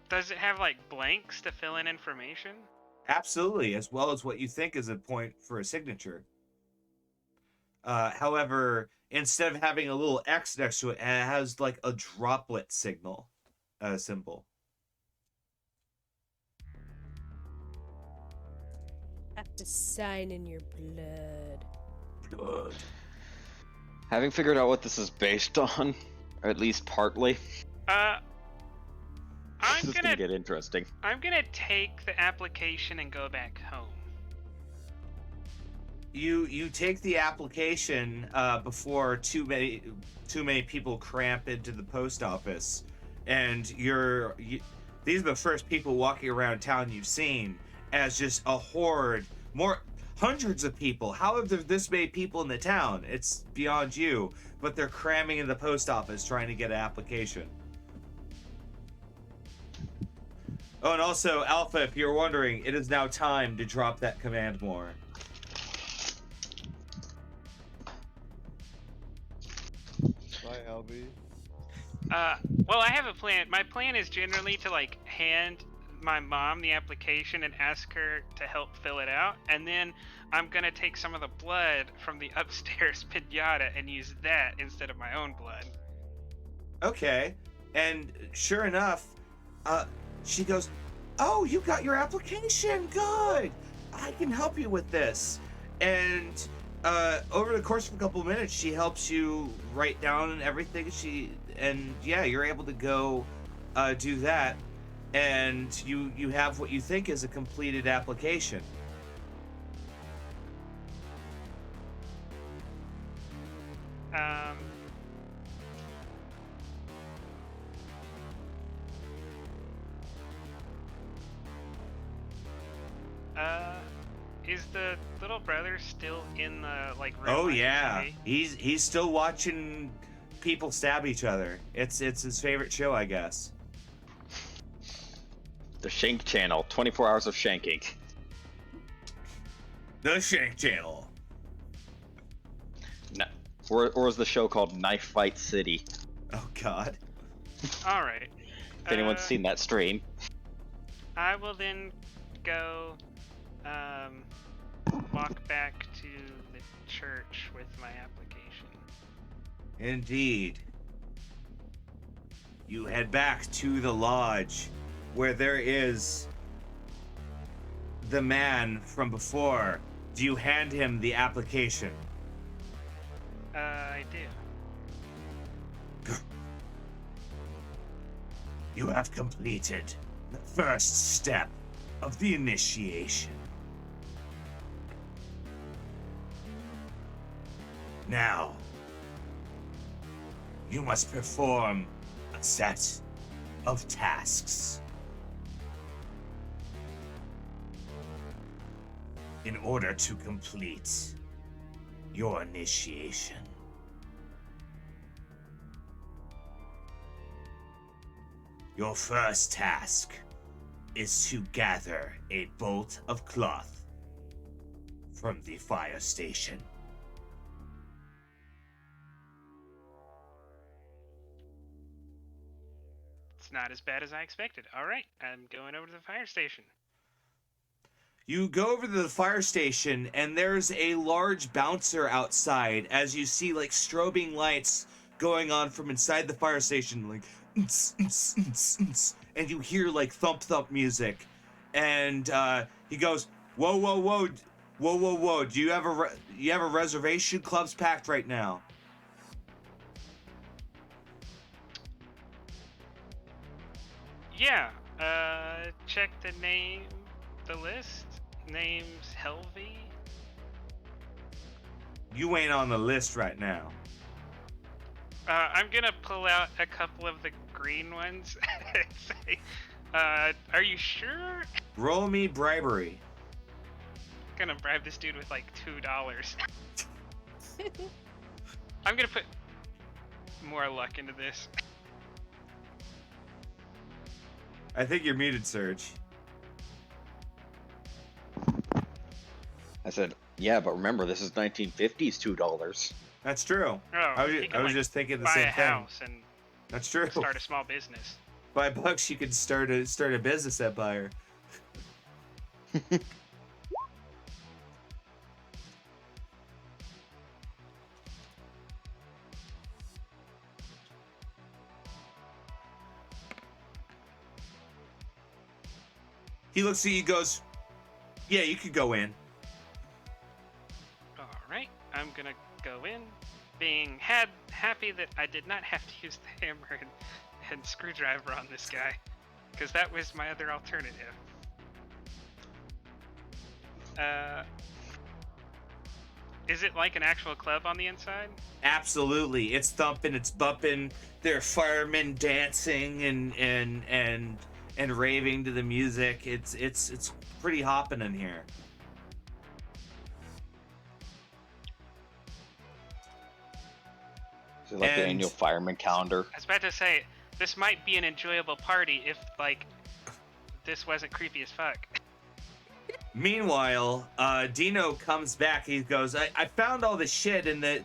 Does it have like blanks to fill in information? Absolutely, as well as what you think is a point for a signature. However, instead of having a little X next to it, it has like a droplet symbol. Have to sign in your blood. Good. Having figured out what this is based on, or at least partly, this is gonna get interesting. I'm gonna take the application and go back home. You take the application before too many people cramp into the post office, and these are the first people walking around town you've seen, as just a horde, hundreds of people. How have there this many people in the town? It's beyond you, but they're cramming in the post office trying to get an application. Oh, and also, Alpha, if you're wondering, it is now time to drop that command more. Bye, Albie. Well, I have a plan. My plan is generally to like hand my mom the application and ask her to help fill it out, and then I'm gonna take some of the blood from the upstairs pinata and use that instead of my own blood. Okay, and sure enough, she goes, oh, you got your application, good! I can help you with this. And over the course of a couple of minutes, she helps you write down everything you're able to go do that, and you have what you think is a completed application. Is the little brother still in the like room? Oh on yeah, TV? he's still watching people stab each other. It's his favorite show, I guess. The Shank Channel, 24 hours of shanking. The Shank Channel. No, or is the show called Knife Fight City? Oh God. All right. If anyone's seen that stream. I will then go walk back to the church with my application. Indeed. You head back to the lodge, where there is the man from before. Do you hand him the application? I do. You have completed the first step of the initiation. Now, you must perform a set of tasks in order to complete your initiation. Your first task is to gather a bolt of cloth from the fire station. It's not as bad as I expected. All right, I'm going over to the fire station. You go over to the fire station, and there's a large bouncer outside as you see like strobing lights going on from inside the fire station, like and you hear like thump thump music, and he goes, whoa whoa whoa whoa whoa whoa, do you have a reservation? Club's packed right now. Yeah, check the list. Name's Helvey. You ain't on the list right now. I'm gonna pull out a couple of the green ones and say, are you sure? Roll me bribery. Gonna bribe this dude with like $2. I'm gonna put more luck into this. I think you're muted, Serge. I said, yeah, but remember, this is 1950s $2. That's true. Oh, I was just thinking the buy same a thing. house and That's true. start a small business. $5 you can start a business empire. He looks at you, goes, yeah, you could go in. All right, I'm gonna go in, being happy that I did not have to use the hammer and screwdriver on this guy, because that was my other alternative. Is it like an actual club on the inside? Absolutely. It's thumping, it's bumping. There are firemen dancing and raving to the music. It's pretty hopping in here. Is it like the And- annual fireman calendar? I was about to say, this might be an enjoyable party if, like, this wasn't creepy as fuck. Meanwhile, Dino comes back. He goes, I found all the shit and I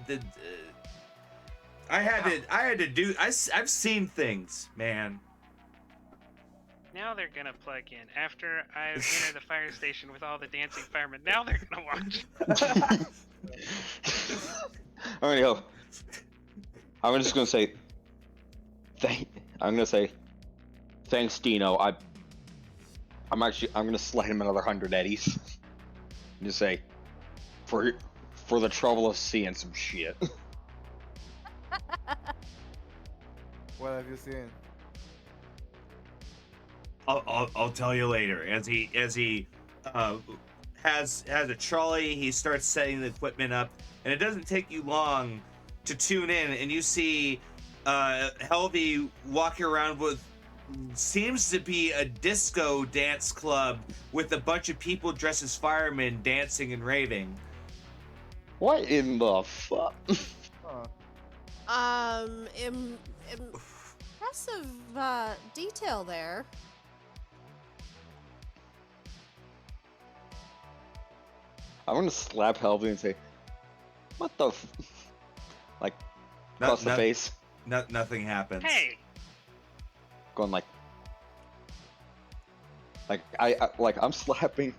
had to do. I've seen things, man. Now they're gonna plug in. After I enter the fire station with all the dancing firemen, now they're gonna watch. All right, yo. I'm just gonna say, thanks, Dino. I'm gonna slide him another 100 eddies. And just say, for the trouble of seeing some shit. What have you seen? I'll tell you later. As he has a trolley, he starts setting the equipment up, and it doesn't take you long to tune in, and you see Helvey walking around with seems to be a disco dance club with a bunch of people dressed as firemen dancing and raving. What in the fuck? Huh. Impressive detail there. I'm gonna slap Helvey and say, what the like, across the face. Nothing happens. Hey, Going I'm slapping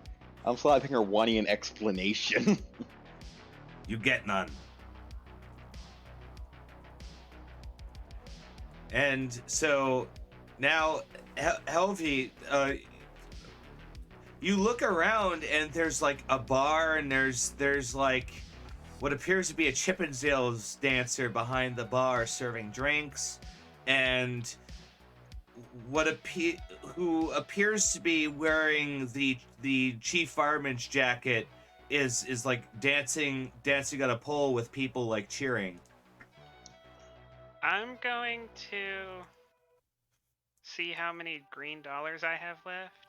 her wanting an explanation. You get none. And so now, Helvey, you look around and there's like a bar, and there's like what appears to be a Chippendales dancer behind the bar serving drinks, and who appears to be wearing the chief fireman's jacket is like dancing on a pole with people like cheering. I'm going to see how many green dollars I have left.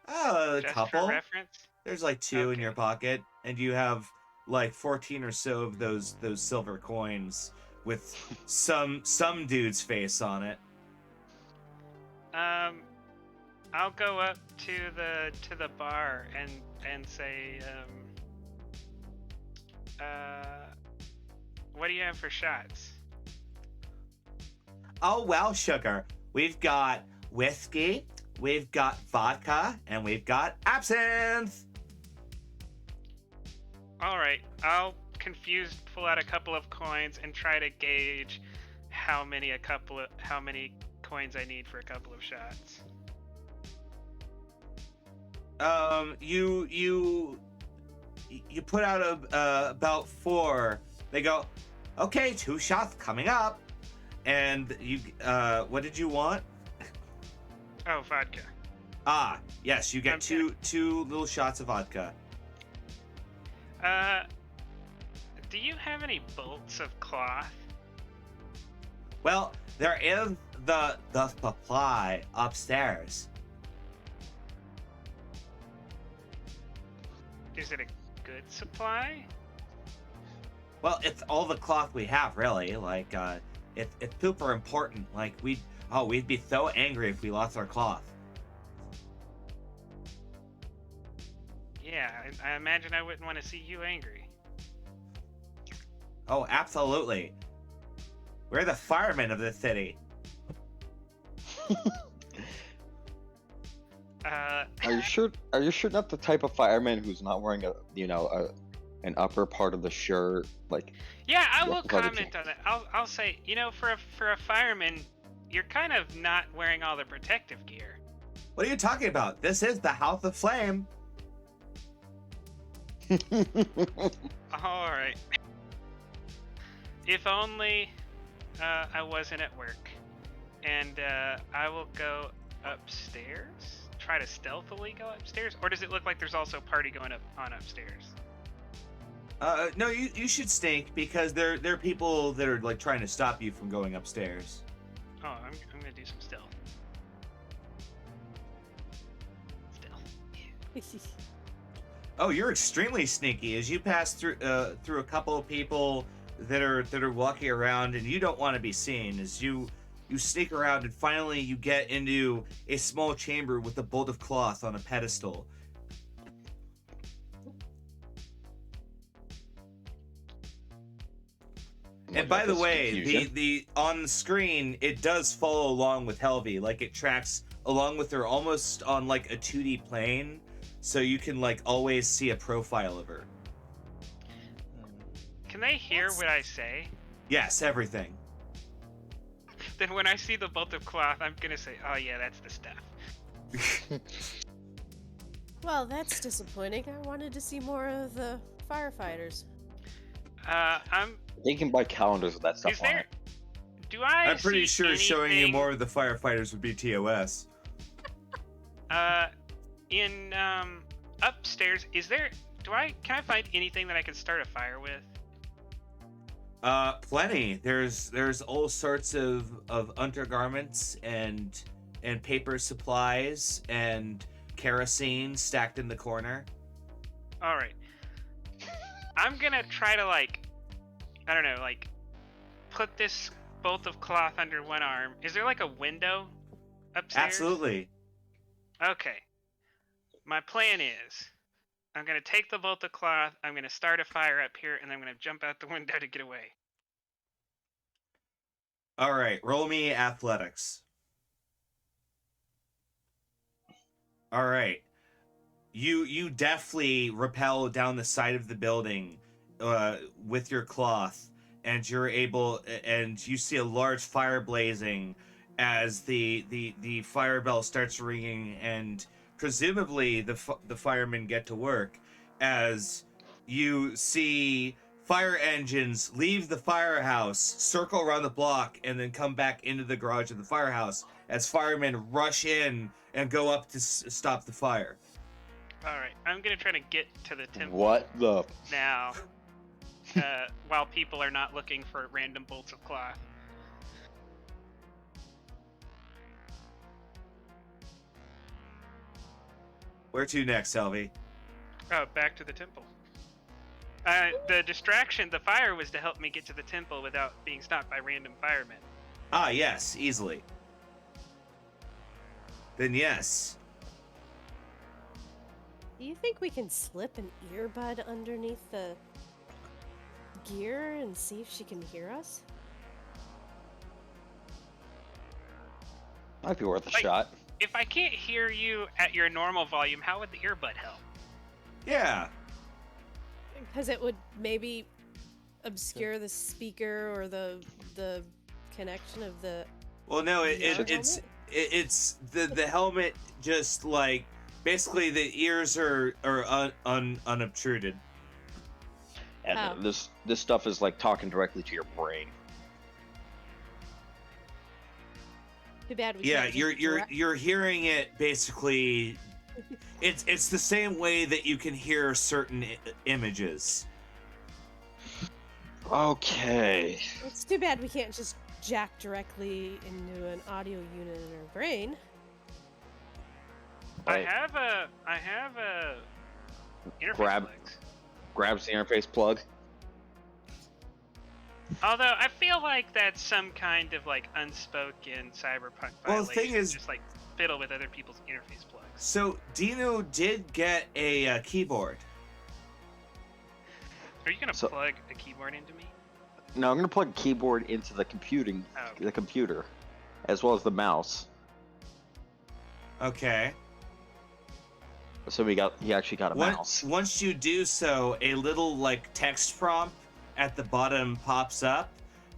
A Just couple. for reference. There's like 2 in Okay. your pocket, and you have like 14 or so of those silver coins with some dude's face on it. I'll go up to the bar and say, what do you have for shots? Oh, well, sugar. We've got whiskey, we've got vodka, and we've got absinthe. All right, I'll confused pull out a couple of coins and try to gauge how many coins I need for a couple of shots. You put out about 4. They go, okay, 2 shots coming up. And you, what did you want? Oh, vodka. Ah, yes, you get Okay. two little shots of vodka. Do you have any bolts of cloth? Well, there is the supply upstairs. Is it a good supply? Well, it's all the cloth we have, really. Like, it's super important. Like, we'd be so angry if we lost our cloth. Yeah, I imagine I wouldn't want to see you angry. Oh, absolutely. We're the firemen of the city. Are you sure? Are you sure not the type of fireman who's not wearing an upper part of the shirt, like? Yeah, I the will upper part of the comment on that. I'll say, for a fireman, you're kind of not wearing all the protective gear. What are you talking about? This is the House of Flame. All right. If only I wasn't at work. And I will go upstairs. Try to stealthily go upstairs. Or does it look like there's also a party going on upstairs? No, you should sneak because there are people that are like trying to stop you from going upstairs. Oh, I'm gonna do some stealth. Stealth. Oh, you're extremely sneaky as you pass through a couple of people that are walking around, and you don't want to be seen. As you sneak around, and finally you get into a small chamber with a bolt of cloth on a pedestal. And by the way, the on the screen it does follow along with Helvy, like it tracks along with her almost on like a 2D plane, so you can like always see a profile of her. Can they hear what I say? Yes, everything. Then when I see the bolt of cloth, I'm gonna say, "Oh yeah, that's the stuff." Well, that's disappointing. I wanted to see more of the firefighters. They can buy calendars with that stuff Is on there? it. Do I? I'm pretty see sure showing you anything, more of the firefighters would be TOS. In upstairs, is there? Can I find anything that I can start a fire with? Plenty. There's all sorts of undergarments and paper supplies and kerosene stacked in the corner. All right. I'm gonna try to put this bolt of cloth under one arm. Is there like a window upstairs? Absolutely. Okay. My plan is, I'm gonna take the bolt of cloth, I'm gonna start a fire up here, and I'm gonna jump out the window to get away. All right, roll me athletics. All right. You deftly rappel down the side of the building with your cloth, and you see a large fire blazing as the fire bell starts ringing, and presumably the firemen get to work as you see fire engines leave the firehouse, circle around the block, and then come back into the garage of the firehouse as firemen rush in and go up to stop the fire. Alright, I'm gonna try to get to the temple What the? now, while people are not looking for random bolts of cloth. Where to next, Selvy? Back to the temple. The distraction, the fire, was to help me get to the temple without being stopped by random firemen. Ah, yes, easily. Then yes, Do you think we can slip an earbud underneath the gear and see if she can hear us? Might be worth a Like- shot. If I can't hear you at your normal volume, how would the earbud help? Yeah. Because it would maybe obscure the speaker or the connection of the. Well, no, VR it's the helmet just like basically the ears are unobtruded. And Oh. this stuff is like talking directly to your brain. Too bad we Yeah, can't you're just you're direct- you're hearing it basically. It's the same way that you can hear certain images. Okay. It's too bad we can't just jack directly into an audio unit in our brain. Right. I have a interface Grab- plugs. Grabs the interface plug. Although I feel like that's some kind of like unspoken cyberpunk Well, the violation. thing is- just like fiddle with other people's interface plugs. So Dino did get a keyboard. Are you gonna So- plug a keyboard into me? No, I'm gonna plug a keyboard into the Oh. computer, as well as the mouse. Okay. So he actually got a mouse. Once you do so, a little like text prompt at the bottom pops up,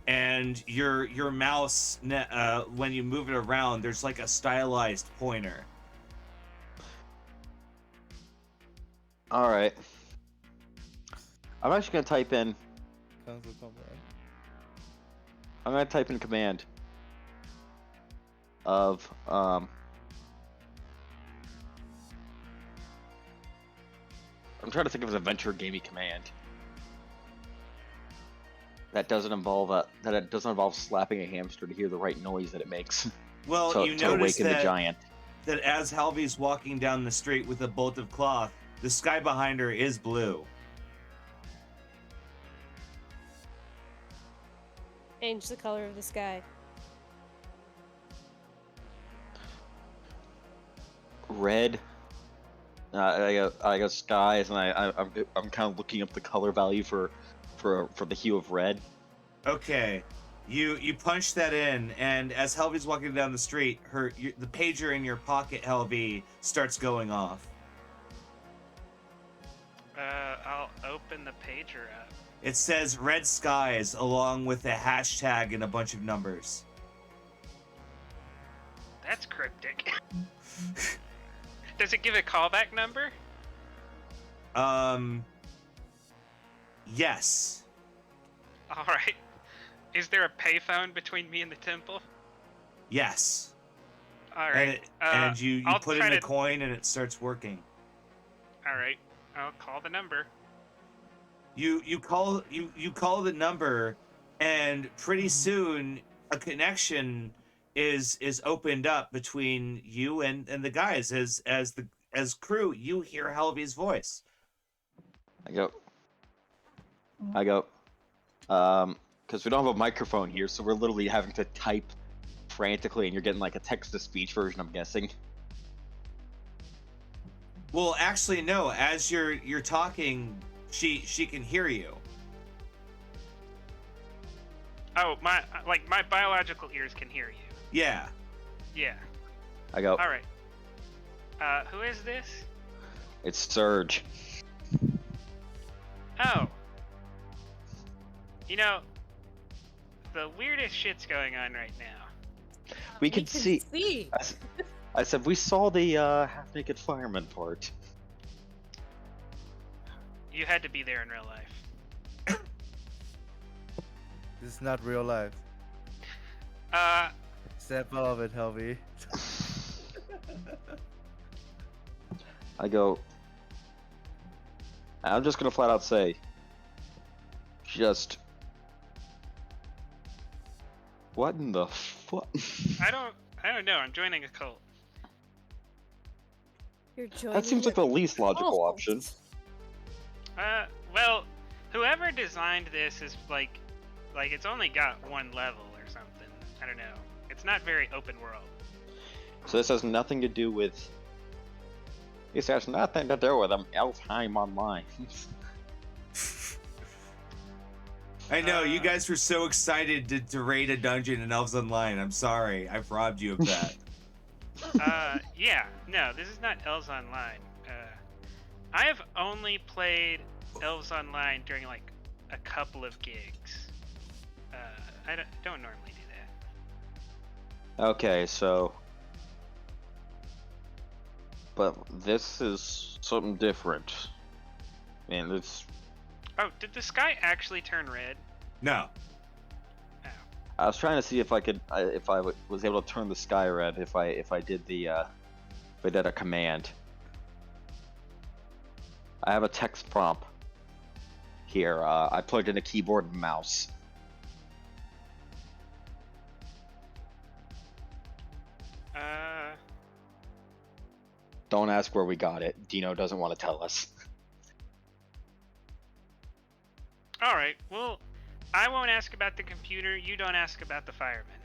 and your mouse when you move it around, there's like a stylized pointer. All right. I'm actually gonna type in. Console combat. I'm gonna type in command of I'm trying to think of an adventure gamey command that doesn't involve slapping a hamster to hear the right noise that it makes Well, to, you to notice awaken the that giant. that as Halvy's walking down the street with a bolt of cloth, the sky behind her is blue. Change the color of the sky. Red. I got skies, and I'm kind of looking up the color value for the hue of red. Okay, you punch that in, and as Helvy's walking down the street, the pager in your pocket, Helvy, starts going off. I'll open the pager up. It says red skies along with a hashtag and a bunch of numbers. That's cryptic. Does it give a callback number? Yes. All right. Is there a payphone between me and the temple? Yes. All right. And you I'll put try in a to- coin and it starts working. All right. I'll call the number. You call the number, and pretty soon a connection is opened up between you and the guys. As crew, you hear Helvy's voice. I go, because we don't have a microphone here, so we're literally having to type frantically, and you're getting like a text-to-speech version, I'm guessing. Well, actually, no. As you're talking, she can hear you. Oh, my biological ears can hear you. Yeah. Yeah. I go, All right. Who is this? it's Surge. Oh. You know, the weirdest shit's going on right now. We can see. I said we saw the half-naked fireman part. You had to be there in real life. This is not real life. Step out of it, Helvy. I go, I'm just gonna flat out say, what in the fuck? I don't know. I'm joining a cult. You're joining That seems like the least logical cult. option. Well, whoever designed this is like it's only got one level or something. I don't know. It's not very open world. So this has nothing to do with This has nothing to do with Elfheim Online. I know, you guys were so excited to raid a dungeon in Elves Online. I'm sorry, I've robbed you of that. Yeah, no, this is not Elves Online. I have only played Elves Online during like a couple of gigs. I don't normally do that. Okay, so... But this is something different. Man, it's... Oh, did the sky actually turn red? No. Oh. I was trying to see if I could, was able to turn the sky red if I did the, if I did a command. I have a text prompt here. I plugged in a keyboard and mouse. Don't ask where we got it. Dino doesn't want to tell us. Alright, well, I won't ask about the computer, you don't ask about the fireman.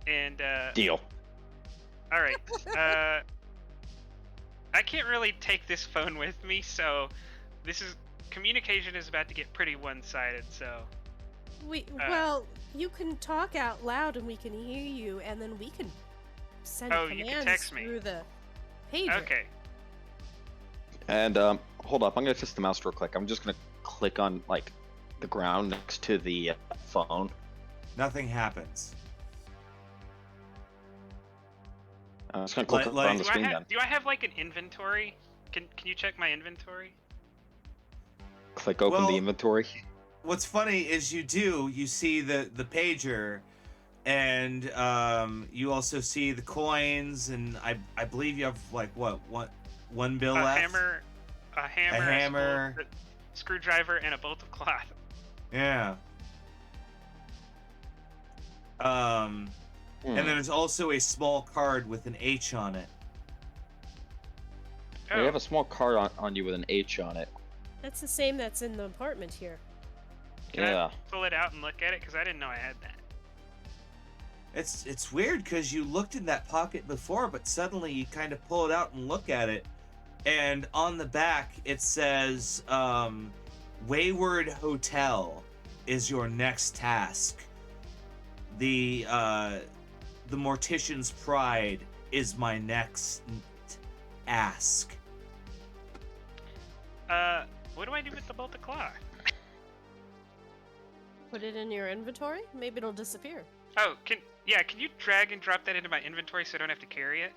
And, Deal. Alright, I can't really take this phone with me, so communication is about to get pretty one-sided, so... Well, you can talk out loud and we can hear you, and then we can send you can commands text me. through the pager. Okay. And, hold up, I'm gonna test the mouse real quick. I'm just gonna click on, like, the ground next to the phone. Nothing happens. I'm just gonna click on the screen then. Do I have like an inventory? Can you check my inventory? Click open the inventory. What's funny is you see the pager, and you also see the coins, and I believe you have like one bill left? A hammer, a screwdriver, and a bolt of cloth. Yeah. And there's also a small card with an H on it. Oh. We have a small card on you with an H on it. That's the same that's in the apartment here. Can I pull it out and look at it? Because I didn't know I had that. It's weird because you looked in that pocket before, but suddenly you kind of pull it out and look at it, and on the back it says, Wayward Hotel is your next task. The Mortician's Pride is my next ask. What do I do with the bolt of cloth? Put it in your inventory? Maybe it'll disappear. Oh, can you drag and drop that into my inventory so I don't have to carry it?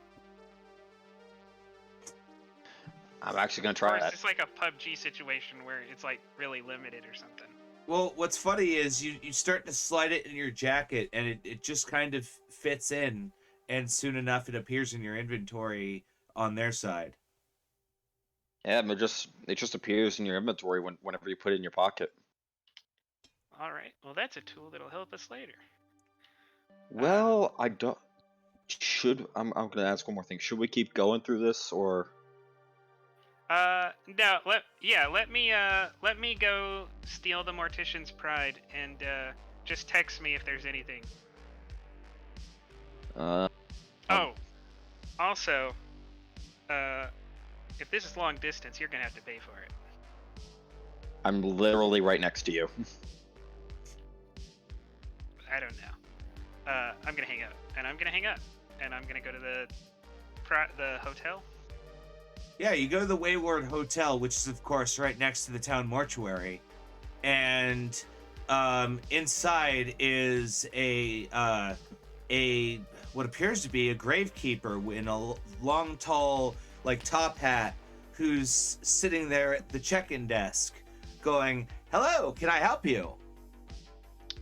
I'm actually gonna try it. Or that. is this like a PUBG situation where it's like really limited or something? Well, what's funny is you start to slide it in your jacket, and it just kind of fits in, and soon enough it appears in your inventory on their side. Yeah, it just appears in your inventory whenever you put it in your pocket. All right. Well, that's a tool that'll help us later. Well, I don't. I'm gonna ask one more thing. Should we keep going through this or? No. Let me go steal the Mortician's Pride and just text me if there's anything. Oh. Also, if this is long distance, you're gonna have to pay for it. I'm literally right next to you. I don't know. I'm gonna hang up, and I'm gonna hang up, and I'm gonna go to the hotel. Yeah, you go to the Wayward Hotel, which is of course right next to the town mortuary, and inside is a what appears to be a gravekeeper in a long, tall, like top hat, who's sitting there at the check-in desk, going, "Hello, can I help you?"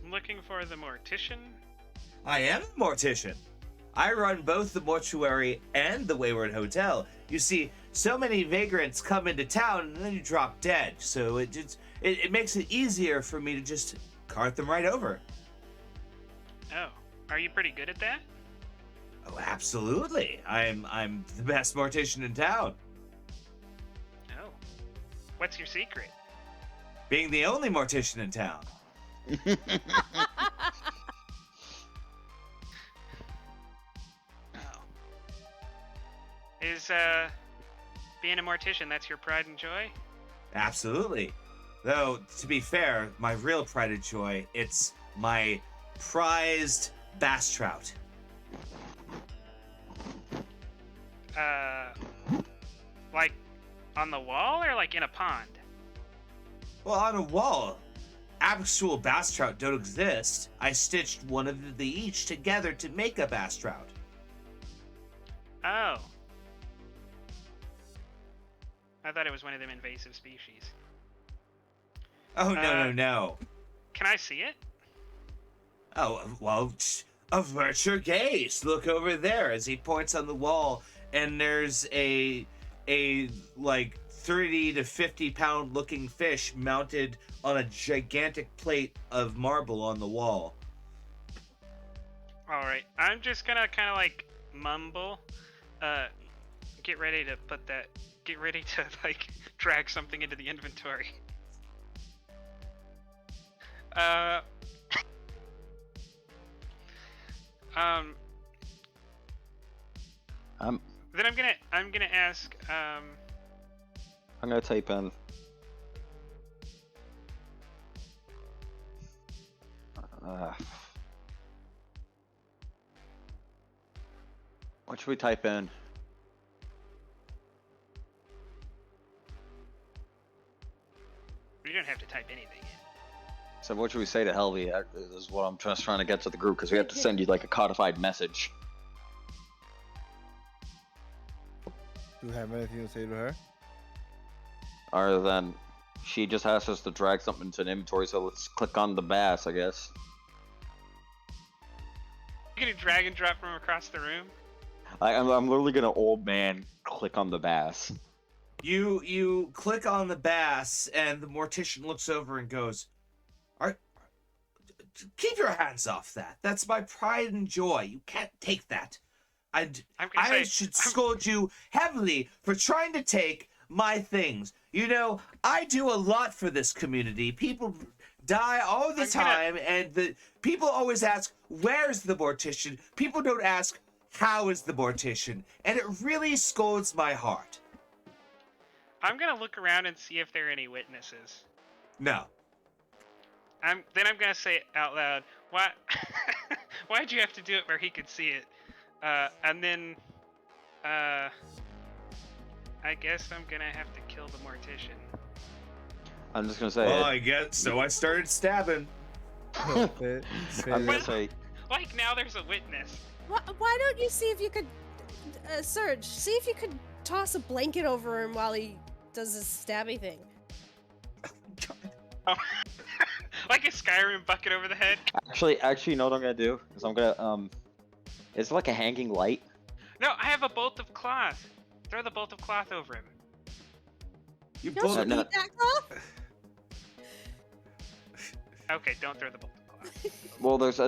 I'm looking for the Mortician. I am the Mortician. I run both the mortuary and the Wayward Hotel. You see, so many vagrants come into town and then you drop dead, so it makes it easier for me to just cart them right over. Oh, are you pretty good at that? Oh, absolutely. I'm the best mortician in town. Oh, what's your secret? Being the only mortician in town. Is being a mortician, that's your pride and joy? Absolutely. Though, to be fair, my real pride and joy, it's my prized bass trout. Like on the wall or like in a pond? Well, on a wall. Actual bass trout don't exist. I stitched one of the each together to make a bass trout. Oh. I thought it was one of them invasive species. Oh, no. Can I see it? Oh, well, avert your gaze. Look over there as he points on the wall, and there's a like 30 to 50 pound looking fish mounted on a gigantic plate of marble on the wall. All right. I'm just gonna kind of like mumble. Get ready to like drag something into the inventory. Then I'm gonna ask. I'm gonna type in. What should we type in? You don't have to type anything in. So what should we say to Helvy? That is what I'm just trying to get to the group, because we have to send you like a codified message. Do you have anything to say to her? Other than she just asked us to drag something into an inventory, so let's click on the bass, I guess. You gonna drag and drop from across the room? I'm literally gonna old man click on the bass. You click on the bass, and the mortician looks over and goes, keep your hands off that. That's my pride and joy. You can't take that. I should scold you heavily for trying to take my things. You know, I do a lot for this community. People die all the time, and the people always ask, where's the mortician? People don't ask, how is the mortician? And it really scolds my heart. I'm gonna look around and see if there are any witnesses. No. I'm gonna say it out loud. Why? Why'd you have to do it where he could see it? And then, I guess I'm gonna have to kill the mortician. I'm just gonna say. Well, I guess so. I started stabbing. I'm gonna say. Like now, there's a witness. Why don't you see if you could, Serge? See if you could toss a blanket over him while he does his stabby thing. Oh. Like a Skyrim bucket over the head. Actually, you know what I'm gonna do? Is I'm gonna It's like a hanging light. No, I have a bolt of cloth. Throw the bolt of cloth over him. You Don't need that cloth? Okay, don't throw the bolt of cloth. Well, there's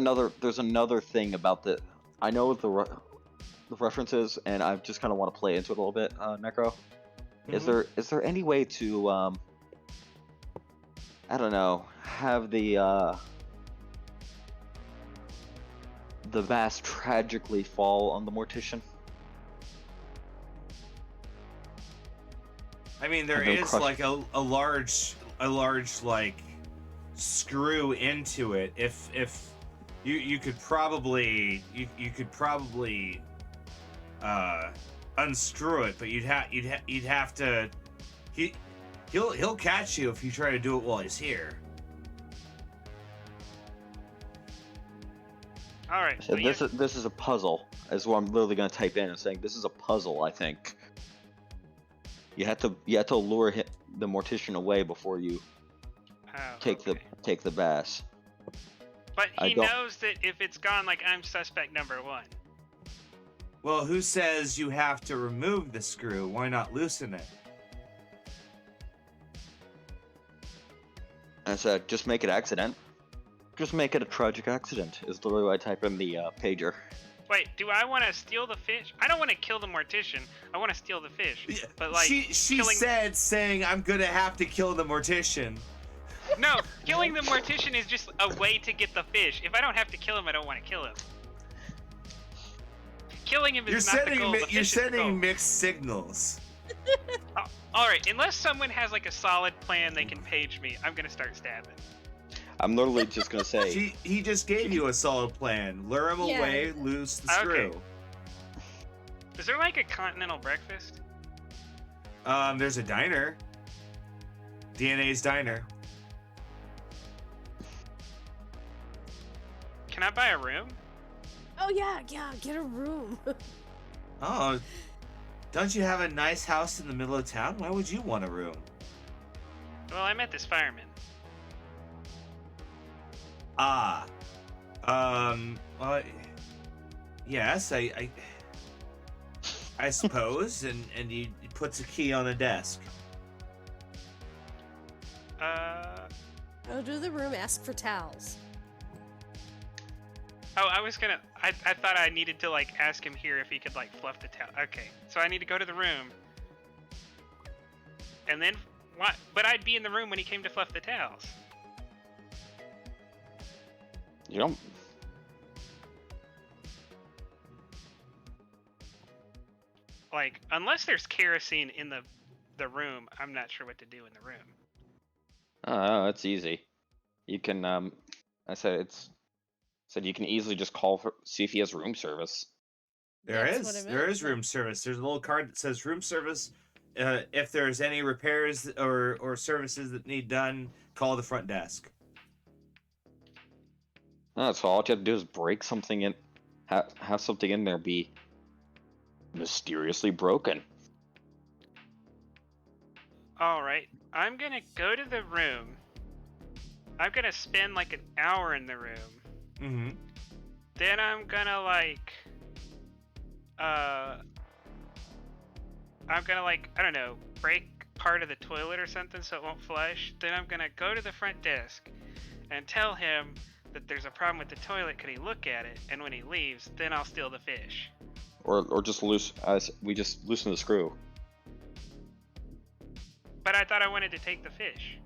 another thing about the. I know the references, and I just kind of want to play into it a little bit. Necro, Mm-hmm. is there any way to I don't know, have the bass tragically fall on the mortician? I mean, there is like a large like screw into it. If you could probably unscrew it, but you'd have to. He'll catch you if you try to do it while he's here. All right. So this is a puzzle. Is what I'm literally going to type in and saying this is a puzzle. I think you have to lure the mortician away before you take the bass. But he knows that if it's gone, like I'm suspect number one. Well, who says you have to remove the screw? Why not loosen it? I said, just make it accident. Just make it a tragic accident, is literally what I type in the pager. Wait, do I want to steal the fish? I don't want to kill the mortician. I want to steal the fish. Yeah, but like she killing... said, saying I'm gonna have to kill the mortician. No, killing the mortician is just a way to get the fish. If I don't have to kill him, I don't want to kill him. killing him is You're not the goal. The you're fish is the goal. sending mixed signals. All right, unless someone has like a solid plan, they can page me. I'm gonna start stabbing. I'm literally just gonna say. He just gave you a solid plan. Lure him Yeah. away, loose the screw. Okay. Is there like a continental breakfast? There's a diner. DNA's diner. Can I buy a room? Oh yeah, get a room. Oh, don't you have a nice house in the middle of town? Why would you want a room? Well, I met this fireman. Ah. Well, yes, I suppose, and he puts a key on the desk. Go to the room, ask for towels. Oh, I thought I needed to like ask him here if he could like fluff the towel. Okay, so I need to go to the room. And then what? But I'd be in the room when he came to fluff the towels. You don't. Like, unless there's kerosene in the room, I'm not sure what to do in the room. Oh, it's easy. You can. I said you can easily just call for see if he has room service. There That's what is. it There meant, is yeah. room service. There's a little card that says room service. If there's any repairs or services that need done, call the front desk. No, so all you have to do is break something in, have something in there be mysteriously broken. All right, I'm gonna go to the room. I'm gonna spend like an hour in the room. Mm-hmm. Then I'm gonna like, I'm gonna like, I don't know, break part of the toilet or something so it won't flush. Then I'm gonna go to the front desk and tell him that there's a problem with the toilet. Could he look at it? And when he leaves, then I'll steal the fish. Or just we just loosen the screw. But I thought I wanted to take the fish.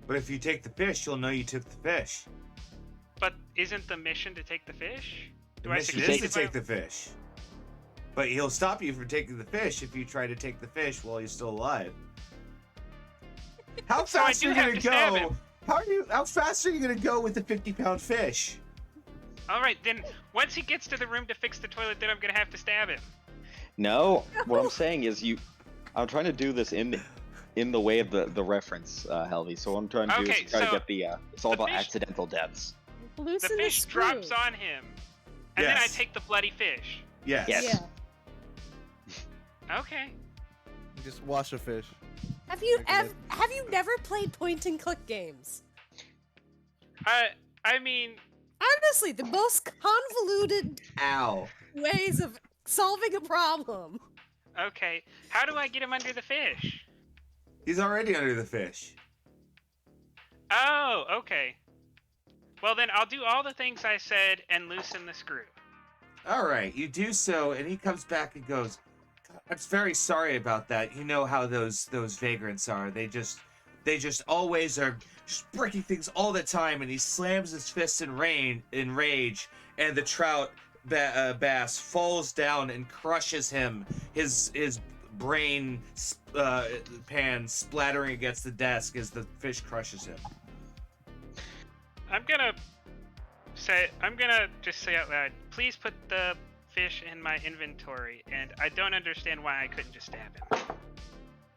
But if you take the fish, you'll know you took the fish. But isn't the mission to take the fish? The Do I mission succeed is to if I- take the fish. But he'll stop you from taking the fish if you try to take the fish while he's still alive. How So I fast do are you have gonna to stab him. go? How fast are you gonna go with the 50-pound fish? All right, then once he gets to the room to fix the toilet, then I'm gonna have to stab him. No, what I'm saying is I'm trying to do this in the way of the reference, Helvy. So what I'm trying to do Okay, is try to so get it's all the about fish- accidental deaths. Loosen The fish screw. drops on him, and then I Yes. take the bloody fish. Yes. Yes. Yeah. Okay. Just wash a fish. Have you Make it have you never played point and click games? I mean, Honestly, the most convoluted Ow. ways of solving a problem. okay. How do I get him under the fish? He's already under the fish. Oh, okay. Well, then I'll do all the things I said and loosen the screw. All right, you do so, and he comes back and goes, "I'm very sorry about that. You know how those vagrants are. They just always are just breaking things all the time." And he slams his fist in rage, and the trout bass falls down and crushes him. His brain pan splattering against the desk as the fish crushes him. I'm gonna just say out loud, please put the fish in my inventory, and I don't understand why I couldn't just stab him.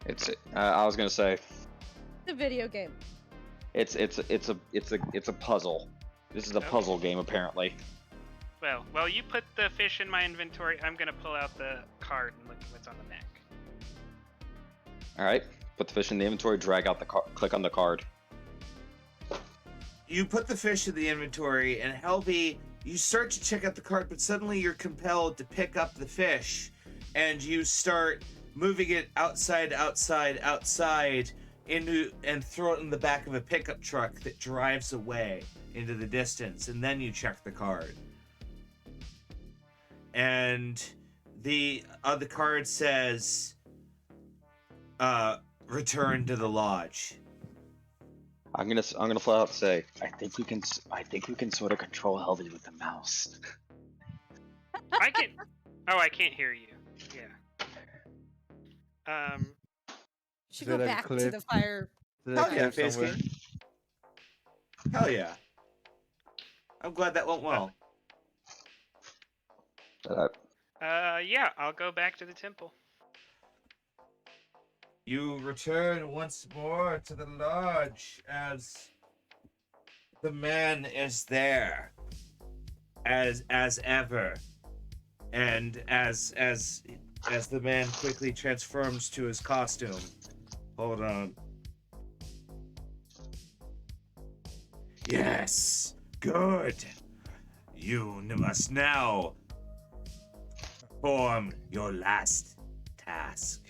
It's I was gonna say The video game. it's a puzzle. This is a Okay. puzzle game apparently. Well, you put the fish in my inventory, I'm gonna pull out the card and look at what's on the back. All right, put the fish in the inventory. Drag out the click on the card. You put the fish in the inventory, and Helvy, you start to check out the card, but suddenly you're compelled to pick up the fish, and you start moving it outside, into and throw it in the back of a pickup truck that drives away into the distance, and then you check the card. And the card says, return to the lodge. I'm gonna flat out say I think we can sort of control Helvy with the mouse. I can. Oh, I can't hear you. Yeah. Should Is there go like a back to cliff? the fire. Is there a Hell yeah, cliff Face somewhere? King. Hell yeah. I'm glad that went well. Yeah, I'll go back to the temple. You return once more to the lodge as the man is there, as ever, and as the man quickly transforms to his costume. Hold on. Yes, good. You must now perform your last task.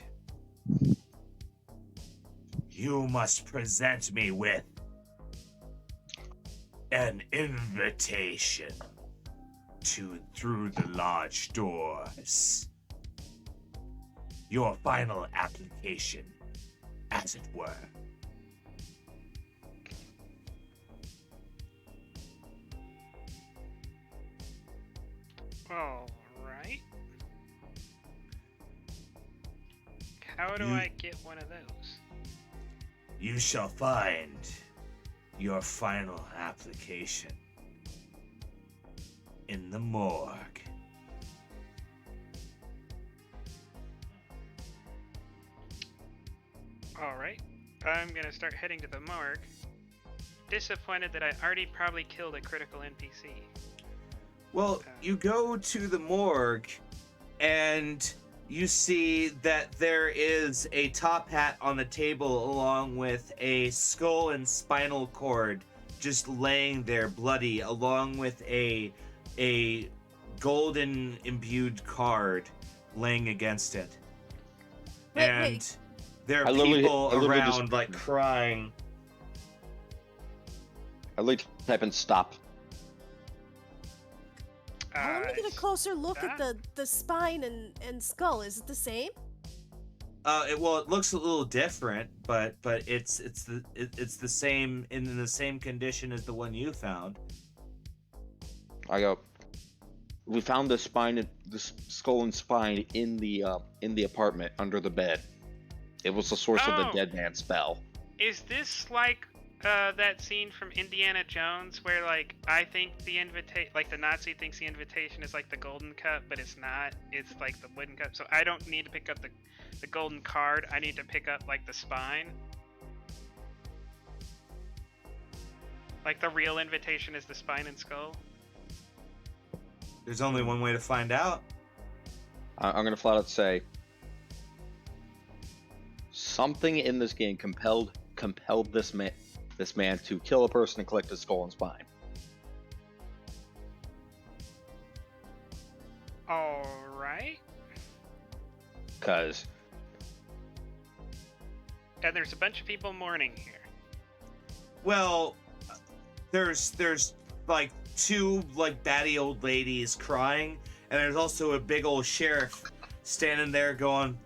You must present me with an invitation through the lodge doors. Your final application, as it were. All right. How do You- I get one of those? You shall find your final application in the morgue. All right. I'm gonna start heading to the morgue. Disappointed that I already probably killed a critical NPC. Well, you go to the morgue and you see that there is a top hat on the table along with a skull and spinal cord just laying there bloody, along with a golden imbued card laying against it. Wait, And wait. there I are literally- people I literally around just- like crying. I'd like to type in stop. Let me get a closer look at that? the spine and skull. Is it the same? It looks a little different, but it's the same, in the same condition as the one you found. I go. We found the spine, the skull and spine in the apartment under the bed. It was the source of the Oh. dead man spell. Is this like that scene from Indiana Jones where like I think the Nazi thinks the invitation is like the golden cup, but it's not. It's like the wooden cup. So I don't need to pick up the golden card. I need to pick up like the spine. Like the real invitation is the spine and skull. There's only one way to find out. I'm gonna flat out say something in this game compelled this man to kill a person and collect his skull and spine. All right. Cause And there's a bunch of people mourning here. Well, there's like two like batty old ladies crying, and there's also a big old sheriff standing there going,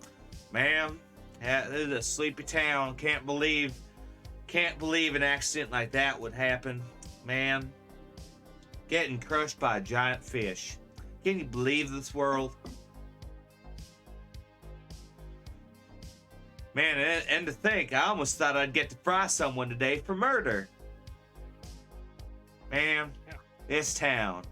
"Ma'am, this is a sleepy town. Can't believe an accident like that would happen, man. Getting crushed by a giant fish. Can you believe this world?" Man, and to think, I almost thought I'd get to fry someone today for murder. Man, Yeah. this town.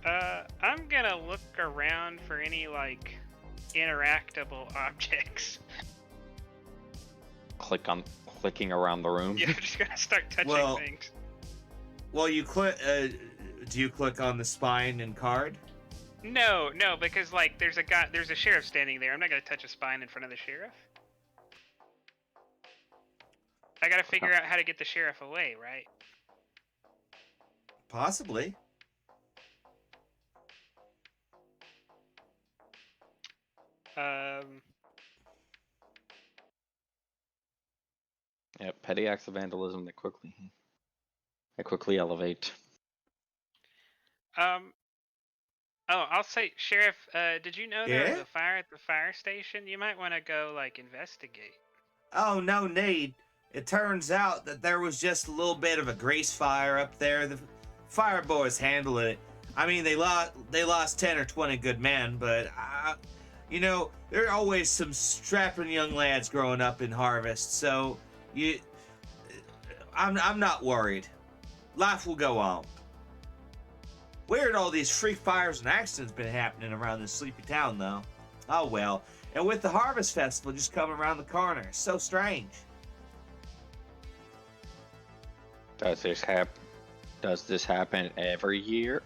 I'm gonna look around for any like interactable objects. clicking around the room. Yeah, I'm just gonna start touching Well- things. Well, you click. Do you click on the spine and card? No, because like there's a sheriff standing there. I'm not gonna touch a spine in front of the sheriff. I gotta figure out how to get the sheriff away, right? Possibly. Yeah, petty acts of vandalism that quickly elevate. Oh, I'll say, Sheriff, did you know there was Yeah? a fire at the fire station? You might want to go, like, investigate. Oh, no need. It turns out that there was just a little bit of a grease fire up there. The Fire Boys handling it. I mean, they lost 10 or 20 good men, but you know, there are always some strapping young lads growing up in Harvest. So I'm not worried. Life will go on. Weird, all these freak fires and accidents been happening around this sleepy town, though. Oh well. And with the Harvest Festival just coming around the corner, so strange. Does this happen every year?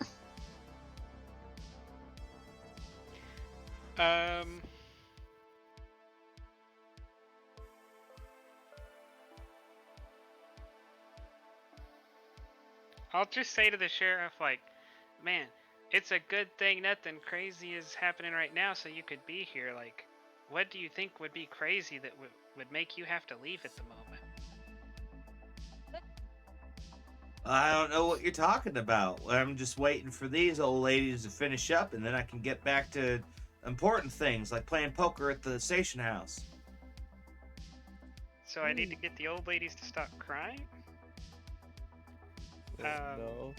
I'll just say to the sheriff, like, man, it's a good thing nothing crazy is happening right now, so you could be here. Like, what do you think would be crazy that would make you have to leave at the moment? I don't know what you're talking about. I'm just waiting for these old ladies to finish up, and then I can get back to important things like playing poker at the station house. So I need to get the old ladies to stop crying? No.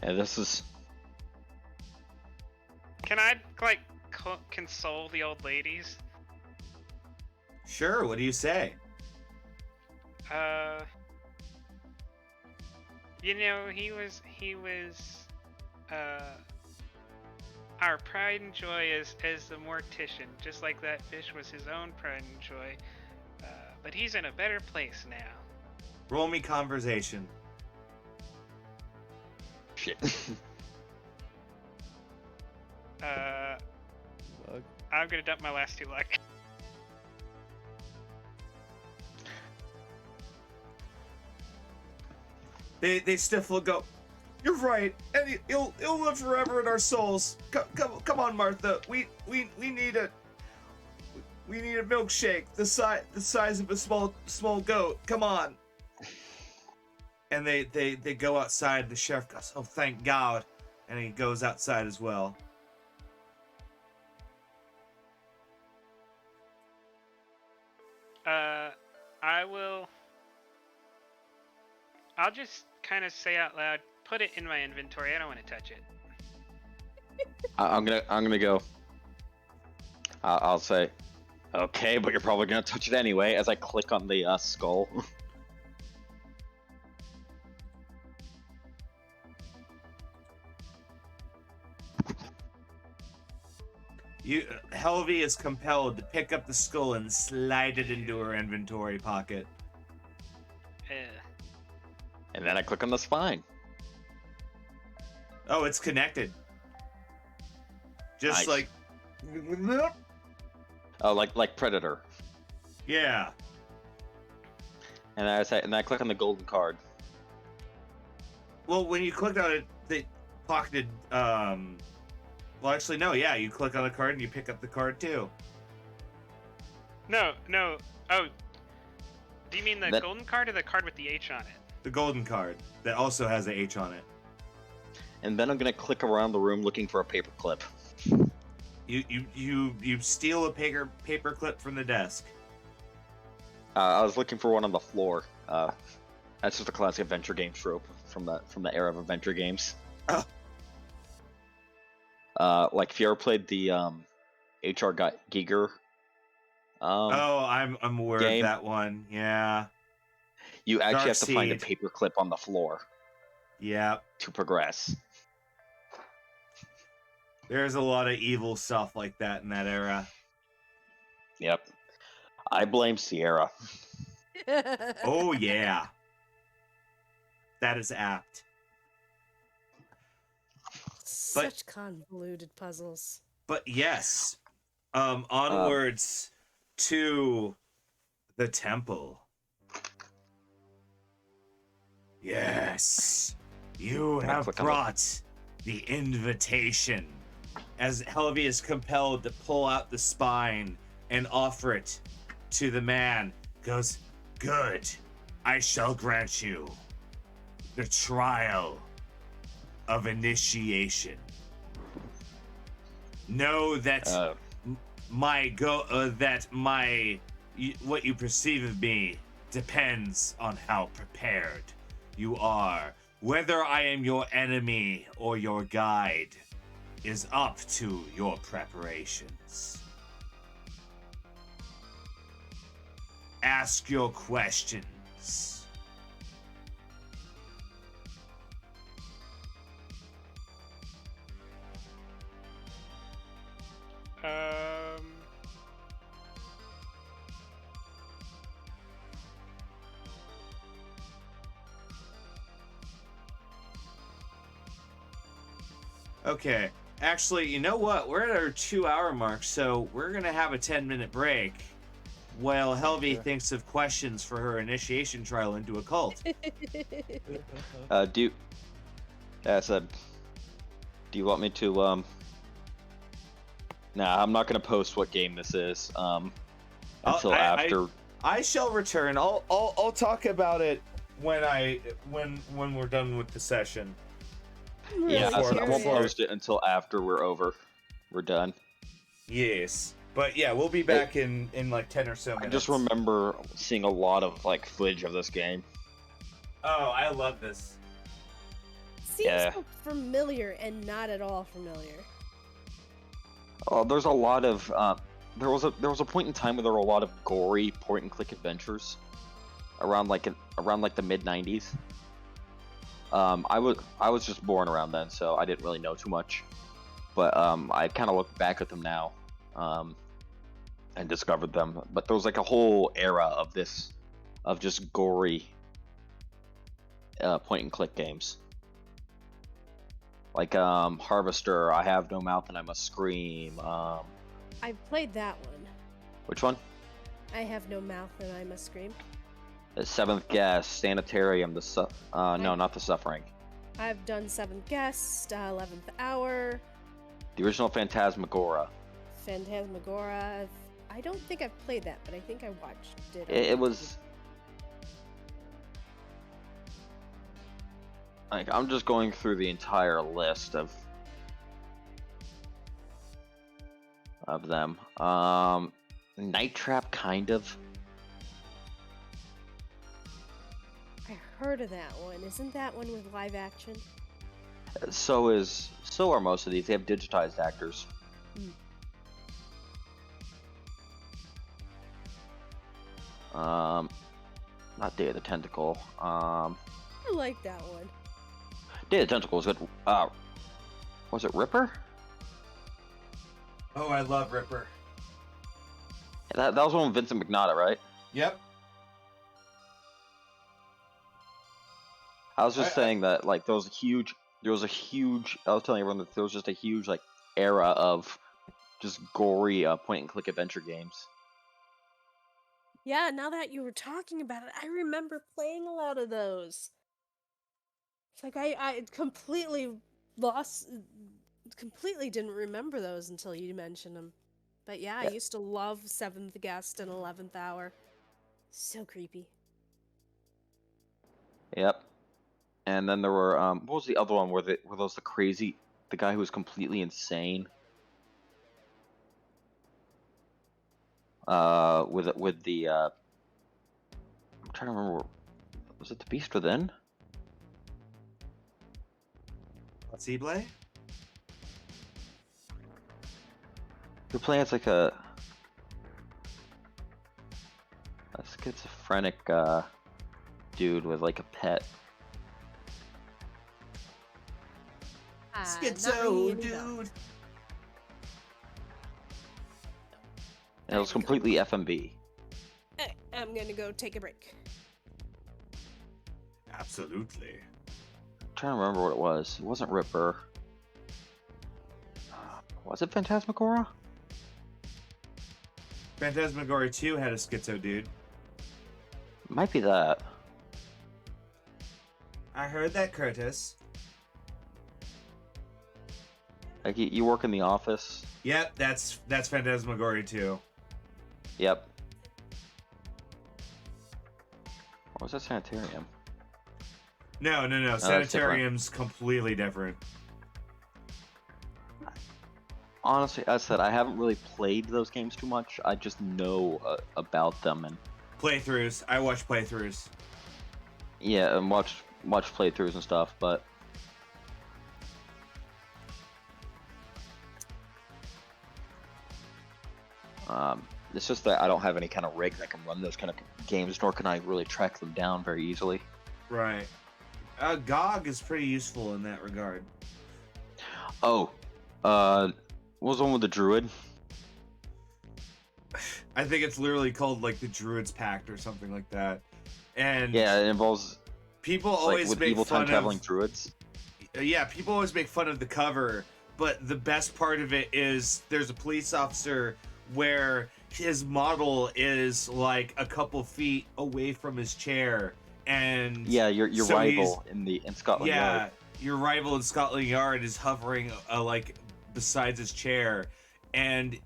Yeah, this is. Can I, like, console the old ladies? Sure, what do you say? You know, he was, our pride and joy as the mortician, just like that fish was his own pride and joy. But he's in a better place now. Roll me conversation. Shit. Fuck. I'm gonna dump my last 2 luck. They stiffly go, "You're right, and he'll live forever in our souls. Come on, Martha. We need a milkshake the size of a small goat. Come on." And they go outside. The sheriff goes, "Oh, thank God," and he goes outside as well. I'll just kind of say out loud, put it in my inventory. I don't want to touch it. I'm gonna go. I'll say, okay, but you're probably gonna touch it anyway. As I click on the skull. Helvy is compelled to pick up the skull and slide it into her inventory pocket. And then I click on the spine. Oh, it's connected. Just Nice. like, Oh, like Predator. yeah. And I click on the golden card. Well, when you clicked on it, they pocketed. Well, actually, no. Yeah, you click on the card and you pick up the card too. No. Oh, do you mean the That- golden card or the card with the H on it? The golden card that also has a H on it. And then I'm gonna click around the room looking for a paper clip. You steal a paper clip from the desk. I was looking for one on the floor. That's just a classic adventure game trope from the era of adventure games. Oh. Like if you ever played the HR Giger. Oh, I'm aware game. of that one. Yeah. You actually Dark have to find a Seed. paper clip on the floor Yeah. to progress. There's a lot of evil stuff like that in that era. Yep. I blame Sierra. Oh yeah. That is apt. Such convoluted puzzles. But yes, onwards to the temple. Yes, you have click on brought the invitation. As Helvy is compelled to pull out the spine and offer it to the man, goes, "Good, I shall grant you the trial of initiation. Know that what you perceive of me depends on how prepared you are Whether I am your enemy or your guide is up to your preparations. Ask your questions. Okay. Actually, you know what? We're at our 2-hour mark, so we're gonna have a 10-minute break while Helvy Okay. thinks of questions for her initiation trial into a cult. Do you, I said, do you want me to, nah, I'm not gonna post what game this is, until after. I shall return. I'll talk about it when we're done with the session. I'm really Yeah, I said I won't curious. post it until after we're done. Yes. But yeah, we'll be back in like 10 or so minutes. I just remember seeing a lot of, like, footage of this game. Oh, I love this. Seems Yeah. so familiar and not at all familiar. Oh, there's a lot of, there was a point in time where there were a lot of gory point-and-click adventures around like the mid-90s. I was just born around then, so I didn't really know too much. But I kind of look back at them now, and discovered them. But there was like a whole era of this, of just gory point-and-click games. Like Harvester, I Have No Mouth and I Must Scream. I've played that one. Which one? I Have No Mouth and I Must Scream. The Seventh Guest, Sanitarium, no, not The Suffering. I've done Seventh Guest, 11th Hour, The original Phantasmagoria. Phantasmagoria. I don't think I've played that, but I think I watched it. It was like, I'm just going through the entire list of them. Night Trap, kind of. I heard of that one. Isn't that one with live action? So are most of these. They have digitized actors. Not Day of the Tentacle. I like that one. Day of the Tentacle was good. Was it Ripper? Oh, I love Ripper. That was one with Vincent McNaughton, right? Yep. I was just saying that, like, I was telling everyone that there was just a huge, like, era of just gory point-and-click adventure games. Yeah, now that you were talking about it, I remember playing a lot of those. It's like I completely didn't remember those until you mentioned them. But yeah, I used to love 7th Guest and 11th Hour. So creepy. Yep. And then there were, what was the other one where those the guy who was completely insane? With the, I'm trying to remember, was it The Beast Within? Sible? You're playing as like a schizophrenic dude with like a pet. Schizo, dude. And it was completely FMV. Hey, I'm gonna go take a break. Absolutely. I'm trying to remember what it was. It wasn't Ripper. Was it Phantasmagoria? Phantasmagoria 2 had a schizo dude. Might be that. I heard that, Curtis. Like you work in the office. Yep, that's Phantasmagoria 2. Yep. Or was that Sanitarium? No. different. Sanitarium's completely different. Honestly, as I said, I haven't really played those games too much. I just know about them and Playthroughs. I watch playthroughs. yeah, and watch watch playthroughs and stuff, but it's just that I don't have any kind of rig that can run those kind of games, nor can I really track them down very easily. Right. GOG is pretty useful in that regard. Oh, what was the one with the druid? I think it's literally called like the Druid's Pact or something like that. And Yeah, it involves people like always with make evil time fun traveling of druids. yeah, people always make fun of the cover, but the best part of it is there's a police officer where his model is like a couple feet away from his chair, and Yeah, your so rival in Scotland Yard. your rival in Scotland Yard is hovering like besides his chair, and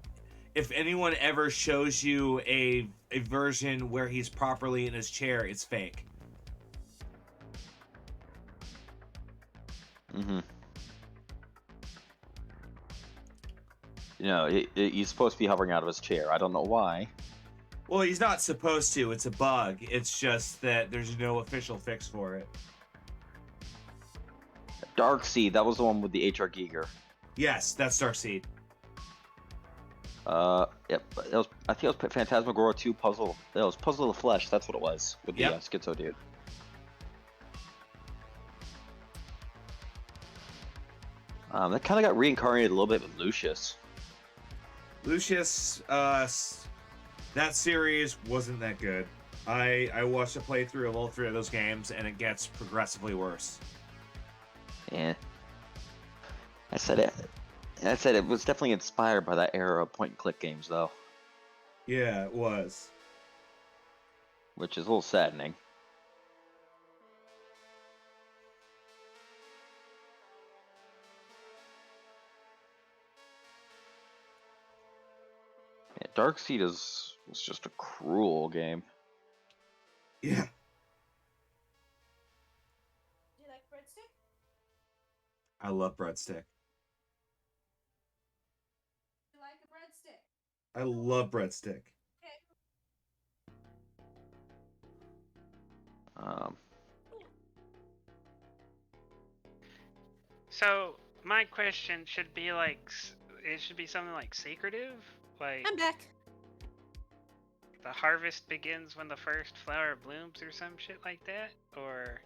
if anyone ever shows you a version where he's properly in his chair, it's fake. Mm-hmm. You know, he's supposed to be hovering out of his chair. I don't know why. Well, he's not supposed to. It's a bug. It's just that there's no official fix for it. Darkseid, that was the one with the HR Giger. Yes, that's Darkseid. Yep. I think it was Phantasmagoria 2 Puzzle. It was Puzzle of the Flesh. That's what it was with the Yep. Schizo dude. That kind of got reincarnated a little bit with Lucius. Lucius, that series wasn't that good. I watched a playthrough of all three of those games, and it gets progressively worse. Yeah. I said it was definitely inspired by that era of point-and-click games, though, Yeah, it was. which is a little saddening. Yeah, Darkseid was just a cruel game. Yeah. Do you like breadstick? I love breadstick. Do you like a breadstick? I love breadstick. Um, So my question should be like, it should be something like secretive, like I'm back. the harvest begins when the first flower blooms or some shit like that, or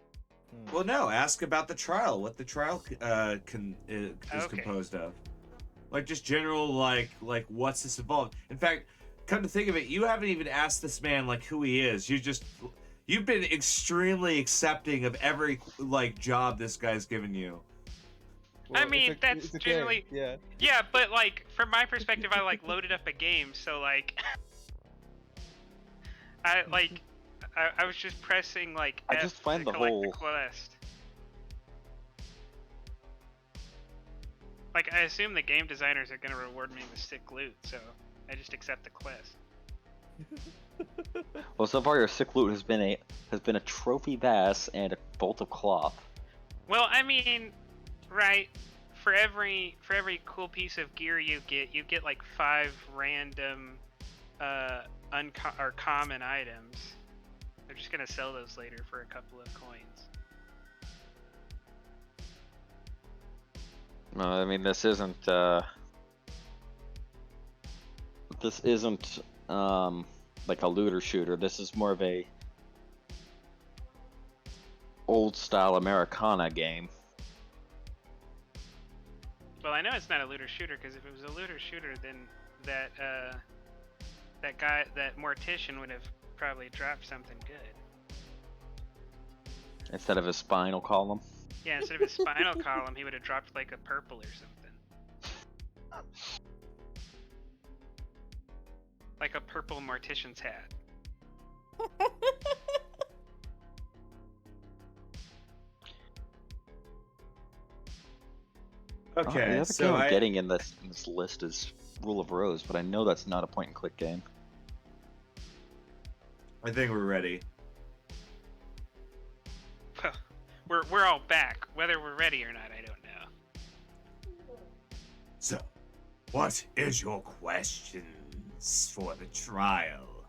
Well, no. Ask about the trial. What the trial is Okay. composed of. Like just general like what's this involved? In fact, come to think of it, you haven't even asked this man like who he is. You've been extremely accepting of every like job this guy's given you. I mean, that's it's a generally- game, yeah. yeah, but like from my perspective, I like loaded up a game, so like I was just pressing like I F just find to the collect whole- the quest. Like I assume the game designers are gonna reward me with sick loot, so I just accept the quest. well, so far your sick loot has been a trophy bass and a bolt of cloth. Well, I mean, right? For every cool piece of gear you get like 5 random or common items. They're just gonna sell those later for a couple of coins. I mean, this isn't like a looter shooter. This is more of a old style Americana game. Well, I know it's not a looter shooter because if it was a looter shooter, then that mortician would have probably dropped something good. Instead of a spinal column. Yeah, instead of a spinal column, he would have dropped like a purple or something. Like a purple mortician's hat. Okay, the other so game I'm getting in this list is Rule of Rose, but I know that's not a point and click game. I think we're ready. We're all back. Whether we're ready or not, I don't know. So, what is your questions for the trial?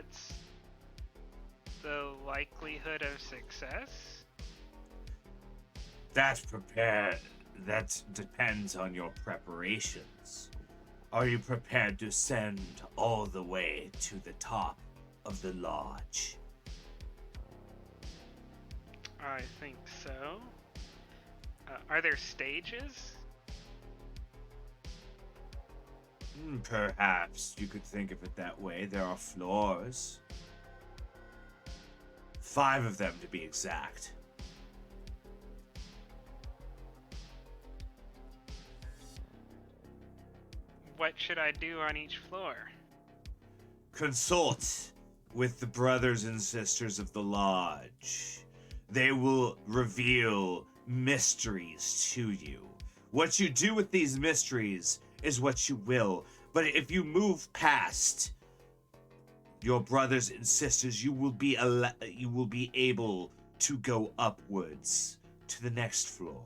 what's the likelihood of success? That depends on your preparations. Are you prepared to send all the way to the top of the lodge? I think so. Are there stages? Perhaps you could think of it that way. There are floors. 5 of them to be exact. What should I do on each floor? Consult with the brothers and sisters of the lodge. They will reveal mysteries to you. What you do with these mysteries is what you will. But if you move past your brothers and sisters, you will be able to go upwards to the next floor.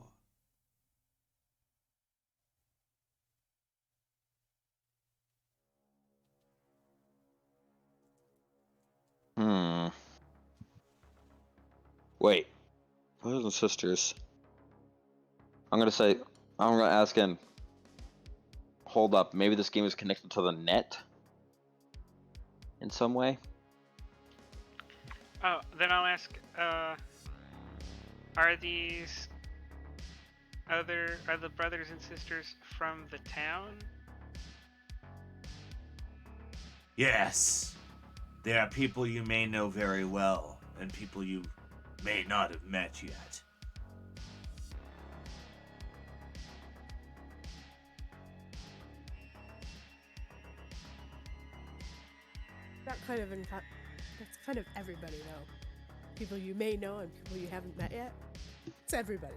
Wait. Brothers and sisters. I'm gonna ask him. Hold up, maybe this game is connected to the net? In some way? Oh, then I'll ask, are the brothers and sisters from the town? Yes. They are people you may know very well, and people you may not have met yet. That's kind of everybody, though. People you may know and people you haven't met yet. It's everybody.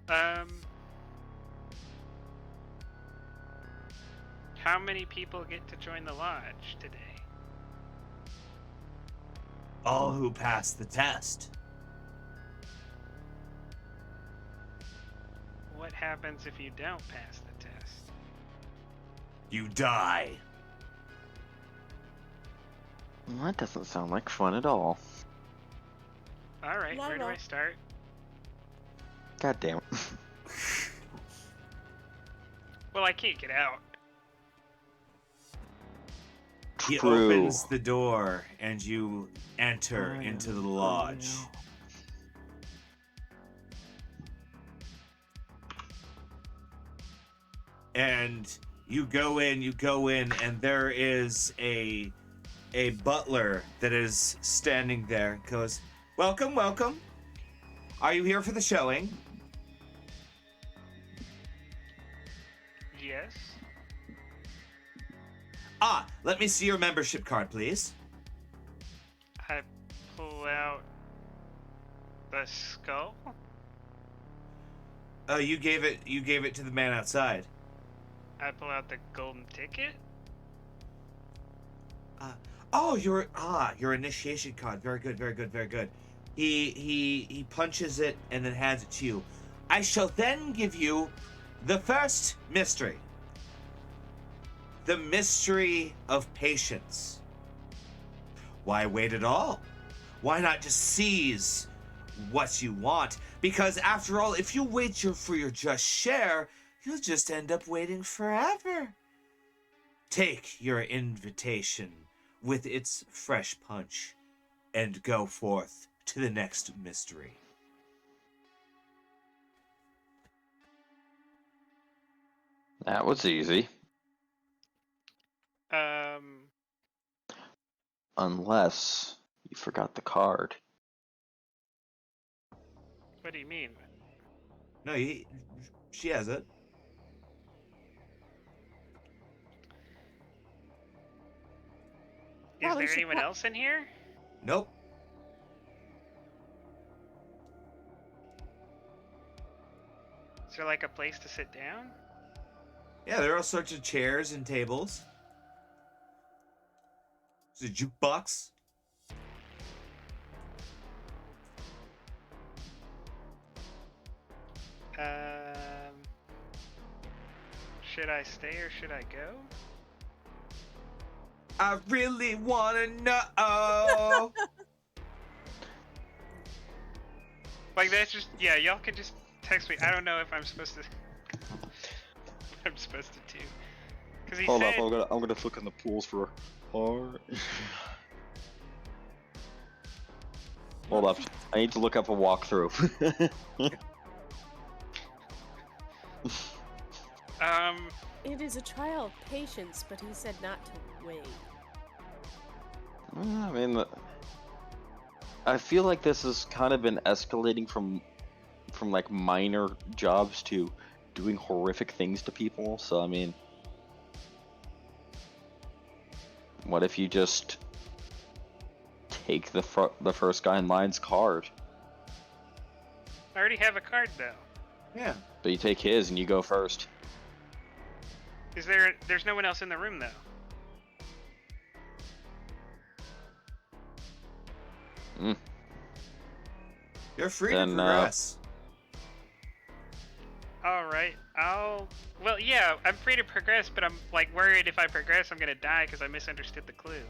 How many people get to join the lodge today? All who pass the test. What happens if you don't pass the test? You die. Well, that doesn't sound like fun at all. Alright, Not where at do all. I start? God damn it. Well, I can't get out. He True. opens the door and you enter into the lodge. And you go in, and there is a butler that is standing there. Goes, welcome, welcome. Are you here for the showing? Yes. Ah, let me see your membership card, please. I pull out the skull. You gave it to the man outside. I pull out the golden ticket. Your initiation card. Very good, very good, very good. He punches it and then hands it to you. I shall then give you the first mystery. The mystery of patience. Why wait at all? Why not just seize what you want? Because after all, if you wait for your just share, you'll just end up waiting forever. Take your invitation with its fresh punch and go forth to the next mystery. That was easy. Unless you forgot the card. What do you mean? No, she has it. Is Probably there should anyone else in here? Nope. Is there like a place to sit down? Yeah, there are all sorts of chairs and tables. There's a jukebox. Should I stay or should I go? I really wanna know. Like that's just y'all can just text me. I don't know if I'm supposed to. I'm supposed to too. Cause he Hold said. up, I'm gonna look in the pools for heart. Hold up, I need to look up a walkthrough. It is a trial of patience, but he said not to wait. I mean, I feel like this has kind of been escalating from like minor jobs to doing horrific things to people. So I mean, what if you just take the first guy in line's card? I already have a card though. Yeah. But you take his and you go first. Is there? There's no one else in the room though. You're free Then, to progress. All right. Well, yeah, I'm free to progress, but I'm like worried if I progress, I'm gonna die because I misunderstood the clue.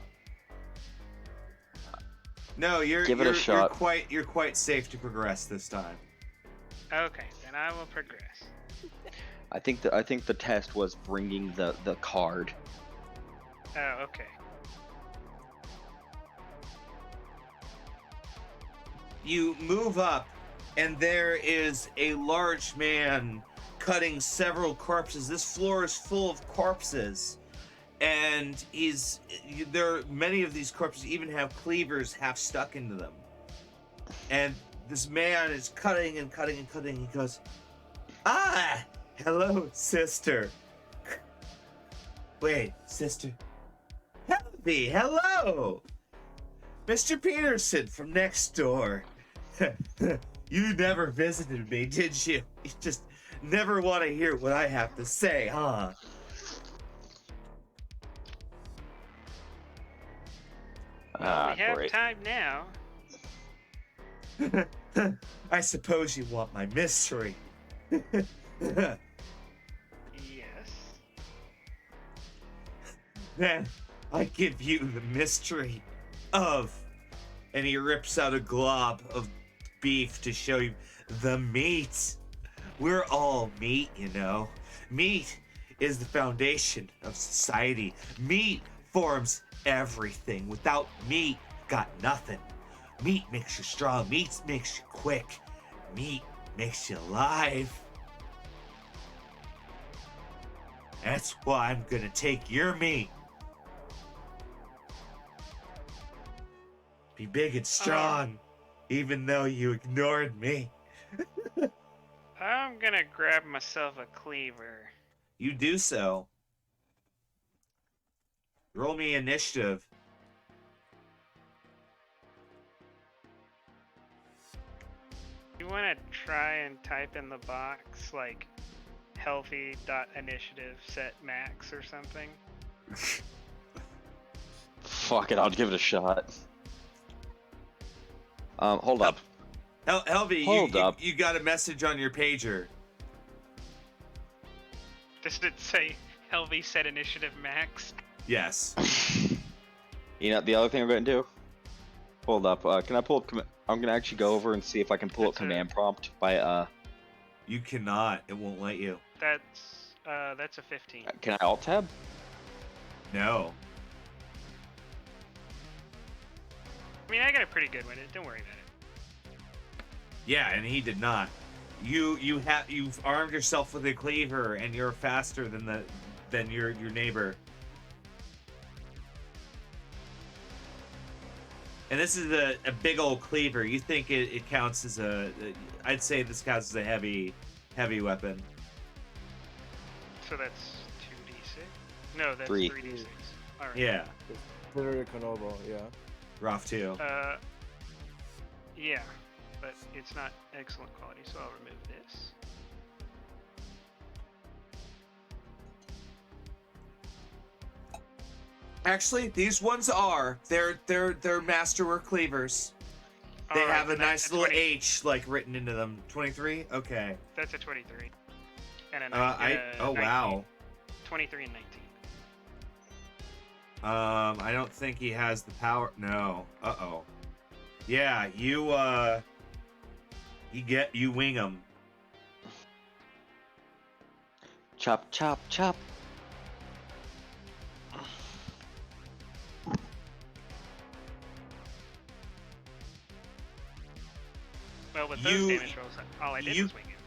No, you're Give it a shot. You're quite safe to progress this time. Okay, then I will progress. I think the test was bringing the card. Oh, okay. You move up, and there is a large man cutting several corpses. This floor is full of corpses, and many of these corpses even have cleavers half stuck into them. And this man is cutting and cutting and cutting. He goes, "Ah, hello, sister. Wait, sister. Healthy, hello. Mr. Peterson from next door. You never visited me, did you? You just never want to hear what I have to say, huh?" We have Great. time now. I suppose you want my mystery. Yes. Then I give you the mystery of... And he rips out a glob of beef to show you the meat. We're all meat, you know. Meat is the foundation of society. Meat forms everything. Without meat, got nothing. Meat makes you strong. Meat makes you quick. Meat makes you alive. That's why I'm gonna take your meat. Be big and strong, even though you ignored me. I'm gonna grab myself a cleaver. You do so. Roll me initiative. You wanna try and type in the box like healthy.initiative set max or something? Fuck it, I'll give it a shot. Hold up. Helvy, Hold up. you got a message on your pager. Does it say Helvy set initiative max? Yes. You know the other thing I'm going to do? Hold up. Can I pull up? I'm going to actually go over and see if I can pull up command prompt by You cannot. It won't let you. That's a 15. Can I alt tab? No. I mean, I got a pretty good one. Don't worry about it. Yeah, and he did not. You've armed yourself with a cleaver, and you're faster than your neighbor. And this is a big old cleaver. You think it counts as I'd say this counts as a heavy weapon. So that's 2d6? No, that's 3. 3d6. Alright. Yeah. Very Konobo, yeah. Rough too. Yeah, but it's not excellent quality, so I'll remove this. Actually, these ones are. They're masterwork cleavers. They Alright, have a then that's nice little 20 H like written into them. 23? Okay. That's a 23. And a Oh 19. wow. 23 and 19. I don't think he has the power. No. Uh-oh. Yeah, you wing him. Chop, chop, chop. Well, with those damage rolls, all I did was wing him.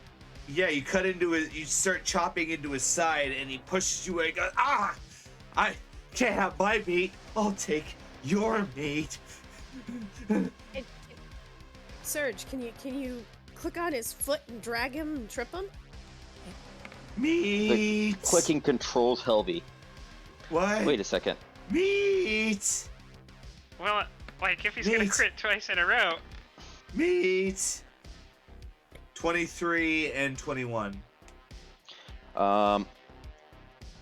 Yeah, you cut into his. You start chopping into his side, and he pushes you away. Goes, ah! I can't have my meat. I'll take your meat. Surge, can you click on his foot and drag him and trip him? Meat. The clicking controls Helvy. What? Wait a second. Meat. Well, like if he's gonna crit twice in a row. Meat. 23 and 21. I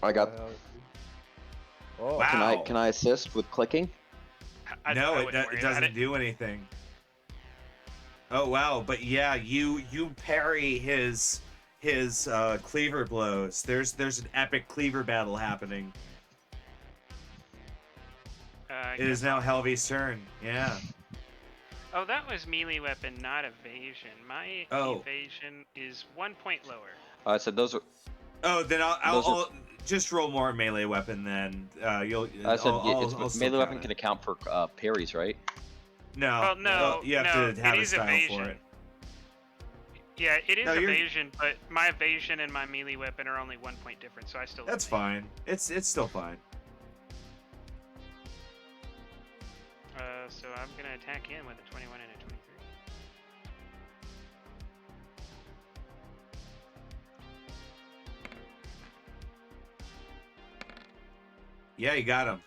got. Oh, Wow. Can I assist with clicking? No, I it doesn't do anything. Oh wow! But yeah, you parry his cleaver blows. There's an epic cleaver battle happening. It is now Helvy's turn. Yeah. Oh, that was melee weapon, not evasion. My evasion is 1 point lower. I said those are. Oh, then I'll just roll more melee weapon then. I said I'll melee weapon can account for parries, right? No. Well, no, you have to have a style evasion. for it. Yeah, it is No, you're- evasion, but my evasion and my melee weapon are only 1 point different, so I still. That's fine. It's still fine. So I'm gonna attack him with a 21 and a 23. Yeah, you got him.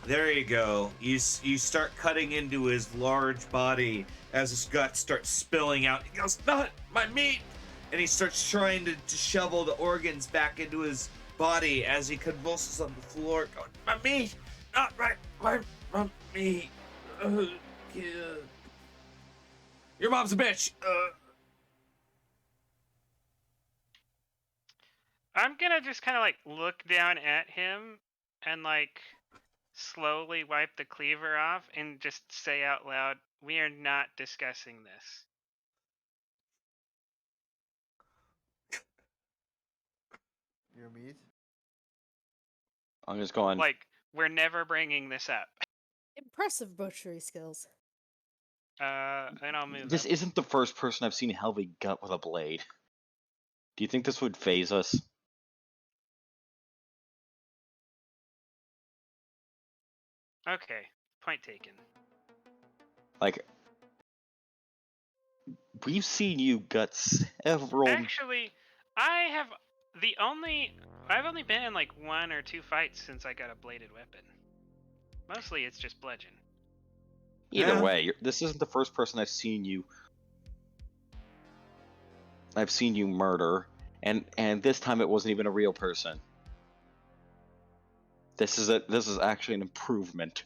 There you go. You start cutting into his large body as his guts start spilling out. He goes, "Not my meat!" And he starts trying to shovel the organs back into his body as he convulses on the floor, going, "My meat! Not my meat! Kid. Your mom's a bitch!" I'm gonna just kind of like look down at him and like slowly wipe the cleaver off and just say out loud, "We are not discussing this." your meat. I'm just going. Like, we're never bringing this up. Impressive butchery skills. And I'll move. This up. isn't the first person I've seen Helvy gut with a blade. Do you think this would phase us? Okay, point taken. Like, we've seen you gut several. Actually, I've only been in like 1 or 2 fights since I got a bladed weapon. Mostly it's just bludgeon. Either Yeah. way, this isn't the first person I've seen you. I've seen you murder, and this time it wasn't even a real person. This is actually an improvement.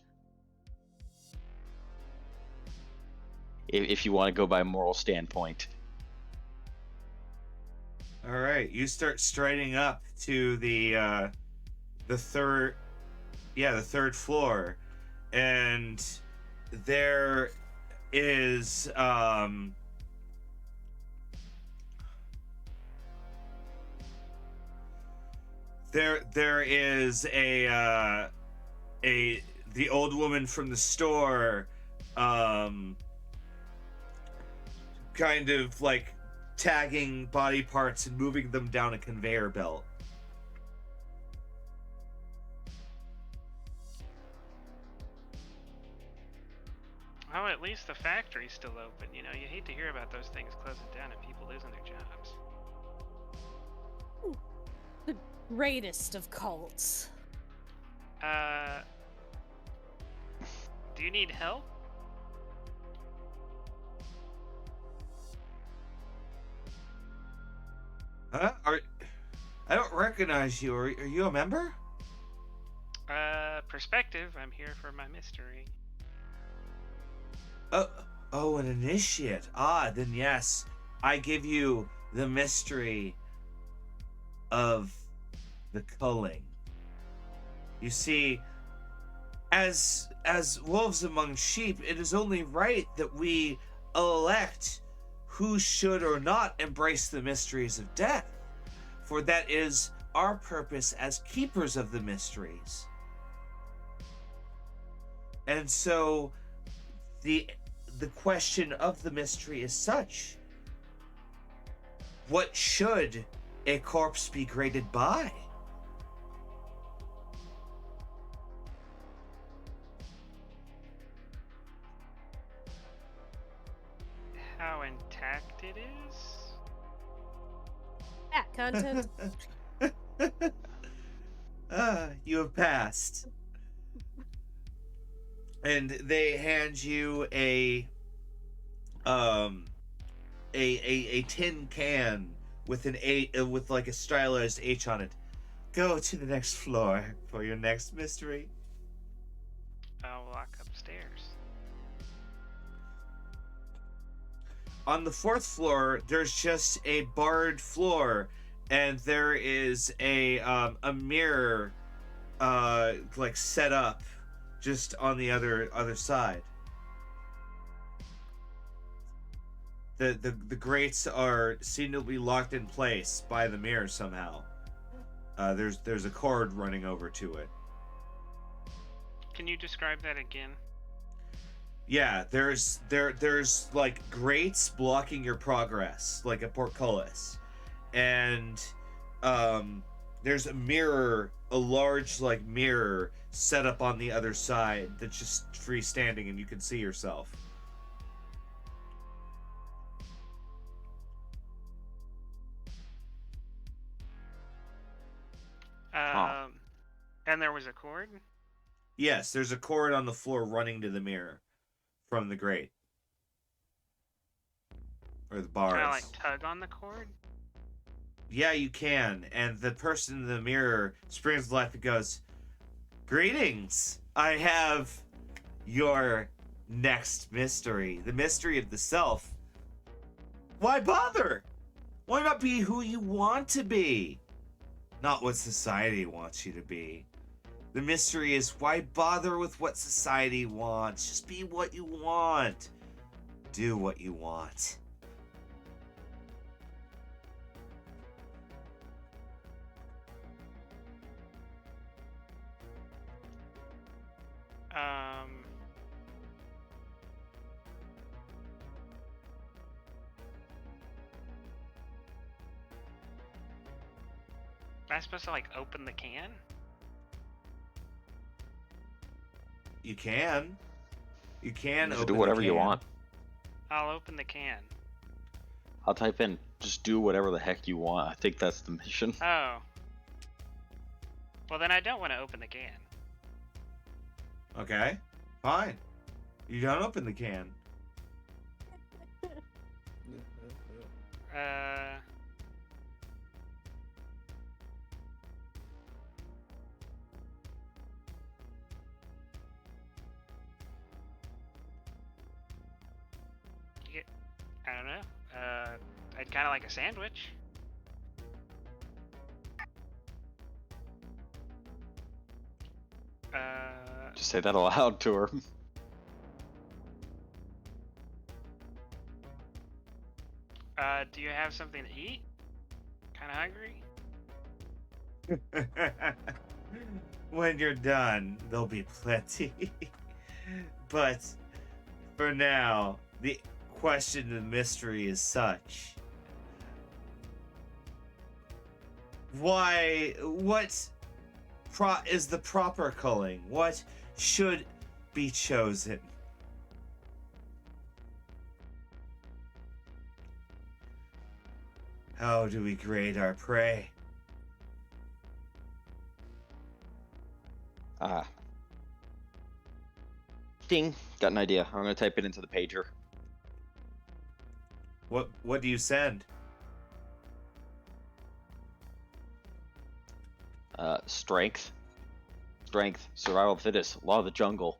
If you want to go by a moral standpoint. All right, you start striding up to the third floor, and there is there is the old woman from the store, kind of like tagging body parts and moving them down a conveyor belt. Oh, at least the factory's still open. You know, you hate to hear about those things closing down and people losing their jobs. The greatest of cults. Do you need help? Huh? I don't recognize you. Are you a member? Perspective. I'm here for my mystery. Oh, an initiate. Ah, then yes. I give you the mystery of the culling. You see, as wolves among sheep, it is only right that we elect who should or not embrace the mysteries of death, for that is our purpose as keepers of the mysteries. And so the question of the mystery is such: what should a corpse be graded by? How intact it is? Yeah, content. You have passed. And they hand you a tin can with an with like a stylized H on it. Go to the next floor for your next mystery. I'll walk upstairs. On the 4th floor, there's just a barred floor, and there is a mirror like set up just on the other side. The grates seem to be locked in place by the mirror somehow. There's a cord running over to it. Can you describe that again? Yeah, there's like grates blocking your progress, like a portcullis, and there's a mirror, a large like mirror set up on the other side that's just freestanding, and you can see yourself. And there was a cord? Yes, there's a cord on the floor running to the mirror from the grate. Or the bars. Can I, like, tug on the cord? Yeah, you can. And the person in the mirror springs to life and goes, "Greetings! I have your next mystery. The mystery of the self. Why bother? Why not be who you want to be? Not what society wants you to be. The mystery is, why bother with what society wants? Just be what you want. Do what you want." Am I supposed to, like, open the can? You can. You can You open do whatever the you can. want. I'll open the can. I'll type in, just do whatever the heck you want. I think that's the mission. Oh. Well, then I don't want to open the can. Okay, fine. You don't open the can. I don't know. I'd kind of like a sandwich. Just say that aloud to her. Do you have something to eat? Kind of hungry? When you're done, there'll be plenty. But for now, the question of the mystery is such: what is the proper culling? What should be chosen? How do we grade our prey? Ding. Got an idea. I'm gonna type it into the pager. What do you send? Strength. Strength. Survival of the fittest. Law of the jungle.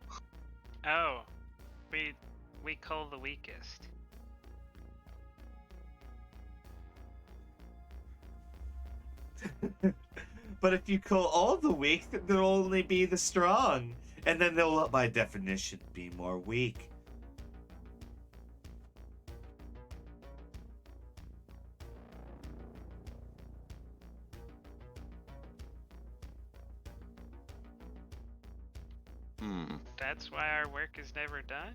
Oh, we cull the weakest. But if you kill all the weak, then there'll only be the strong. And then they'll, by definition, be more weak. That's why our work is never done?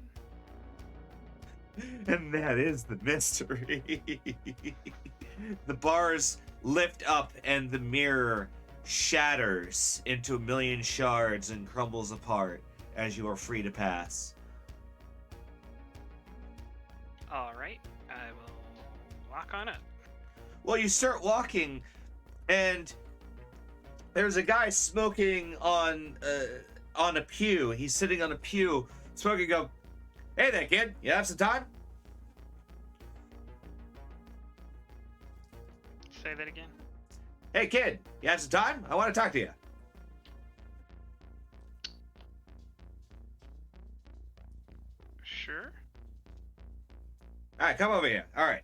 And that is the mystery. The bars lift up and the mirror shatters into a million shards and crumbles apart as you are free to pass. Alright, I will walk on up. Well, you start walking, and there's a guy smoking on a pew. He's sitting on a pew, smoking. Go, hey there, kid. You have some time? Say that again. Hey, kid. You have some time? I want to talk to you. Sure. All right, come over here. All right.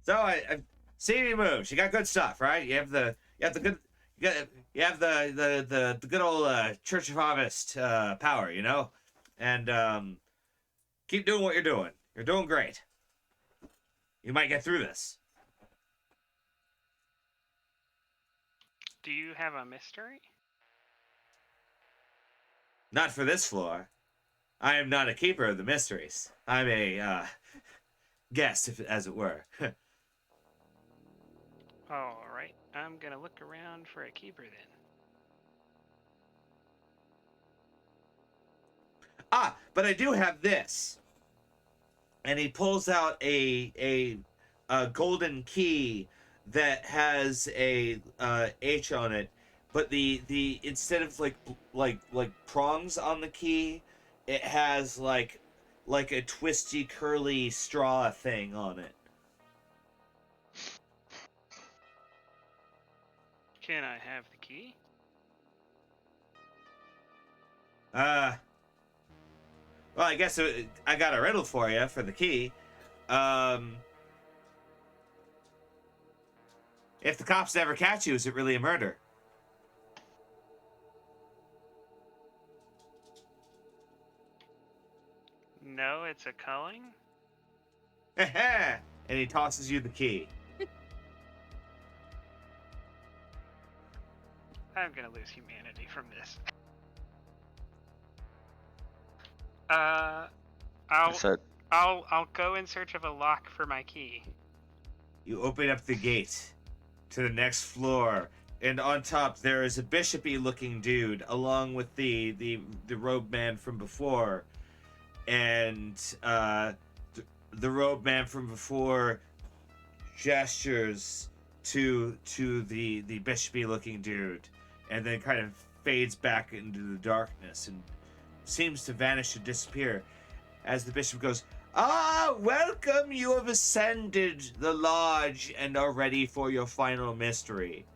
So I've seen you moves. You got good stuff, right? You have the good. You have the good old Church of Harvest power, you know, and keep doing what you're doing. You're doing great. You might get through this. Do you have a mystery? Not for this floor. I am not a keeper of the mysteries. I'm a guest, as it were. Alright, I'm gonna look around for a keeper then. Ah, but I do have this. And he pulls out a golden key that has a H on it, but the instead of like prongs on the key, it has like a twisty curly straw thing on it. Can I have the key? Well, I guess I got a riddle for you for the key. If the cops never catch you, is it really a murder? No, it's a culling? And he tosses you the key. I'm gonna lose humanity from this. I'll go in search of a lock for my key. You open up the gate to the next floor, and on top there is a bishopy looking dude along with the robe man from before. And the robe man from before gestures to the bishopy looking dude, and then kind of fades back into the darkness and seems to vanish and disappear as the bishop goes, "Ah, welcome, you have ascended the lodge and are ready for your final mystery.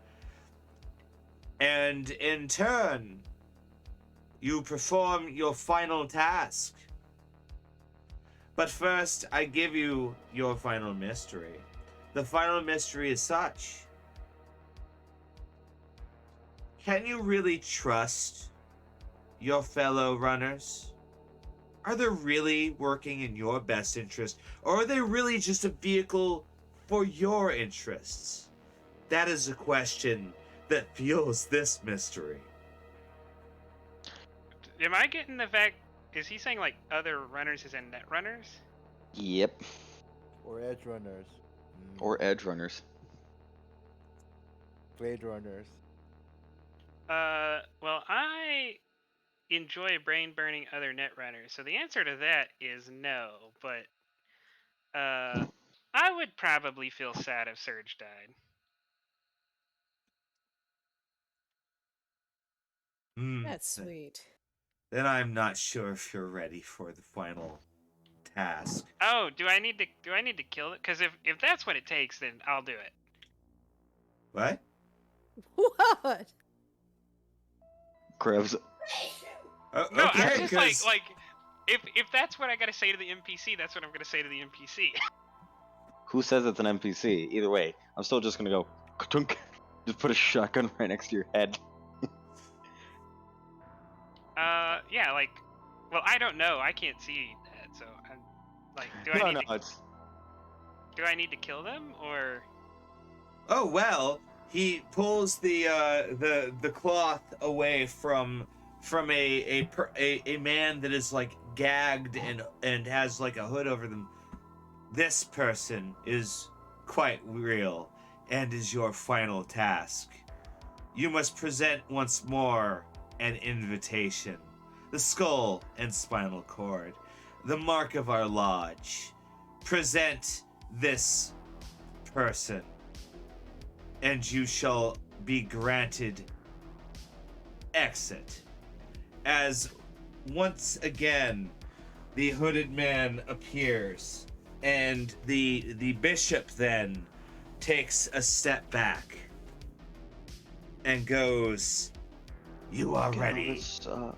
And in turn, you perform your final task. But first, I give you your final mystery. The final mystery is such. Can you really trust your fellow runners? Are they really working in your best interest, or are they really just a vehicle for your interests? That is a question that fuels this mystery. Am I getting the fact? Is he saying like other runners is in net runners? Yep. Or edge runners. Or edge runners. Blade runners. Well, I enjoy brain burning other net runners, so the answer to that is no. But I would probably feel sad if Surge died. That's sweet. Then I'm not sure if you're ready for the final task. Oh, do I need to kill it? Because if that's what it takes, then I'll do it. What? What? Krebs. Oh, No, okay, I'm just 'cause- like if that's what I gotta say to the NPC, that's what I'm gonna say to the NPC. Who says it's an NPC? Either way, I'm still just gonna go ka-tunk. Just put a shotgun right next to your head. Yeah, like, well, I don't know. I can't see that, so I'm like, do I need to kill them or? Oh well, he pulls the cloth away from a man that is like gagged and has like a hood over them. This person is quite real and is your final task. You must present once more an invitation. The skull and spinal cord, the mark of our lodge. Present this person, and you shall be granted exit. As once again, the hooded man appears, and the bishop then takes a step back and goes, "You are ready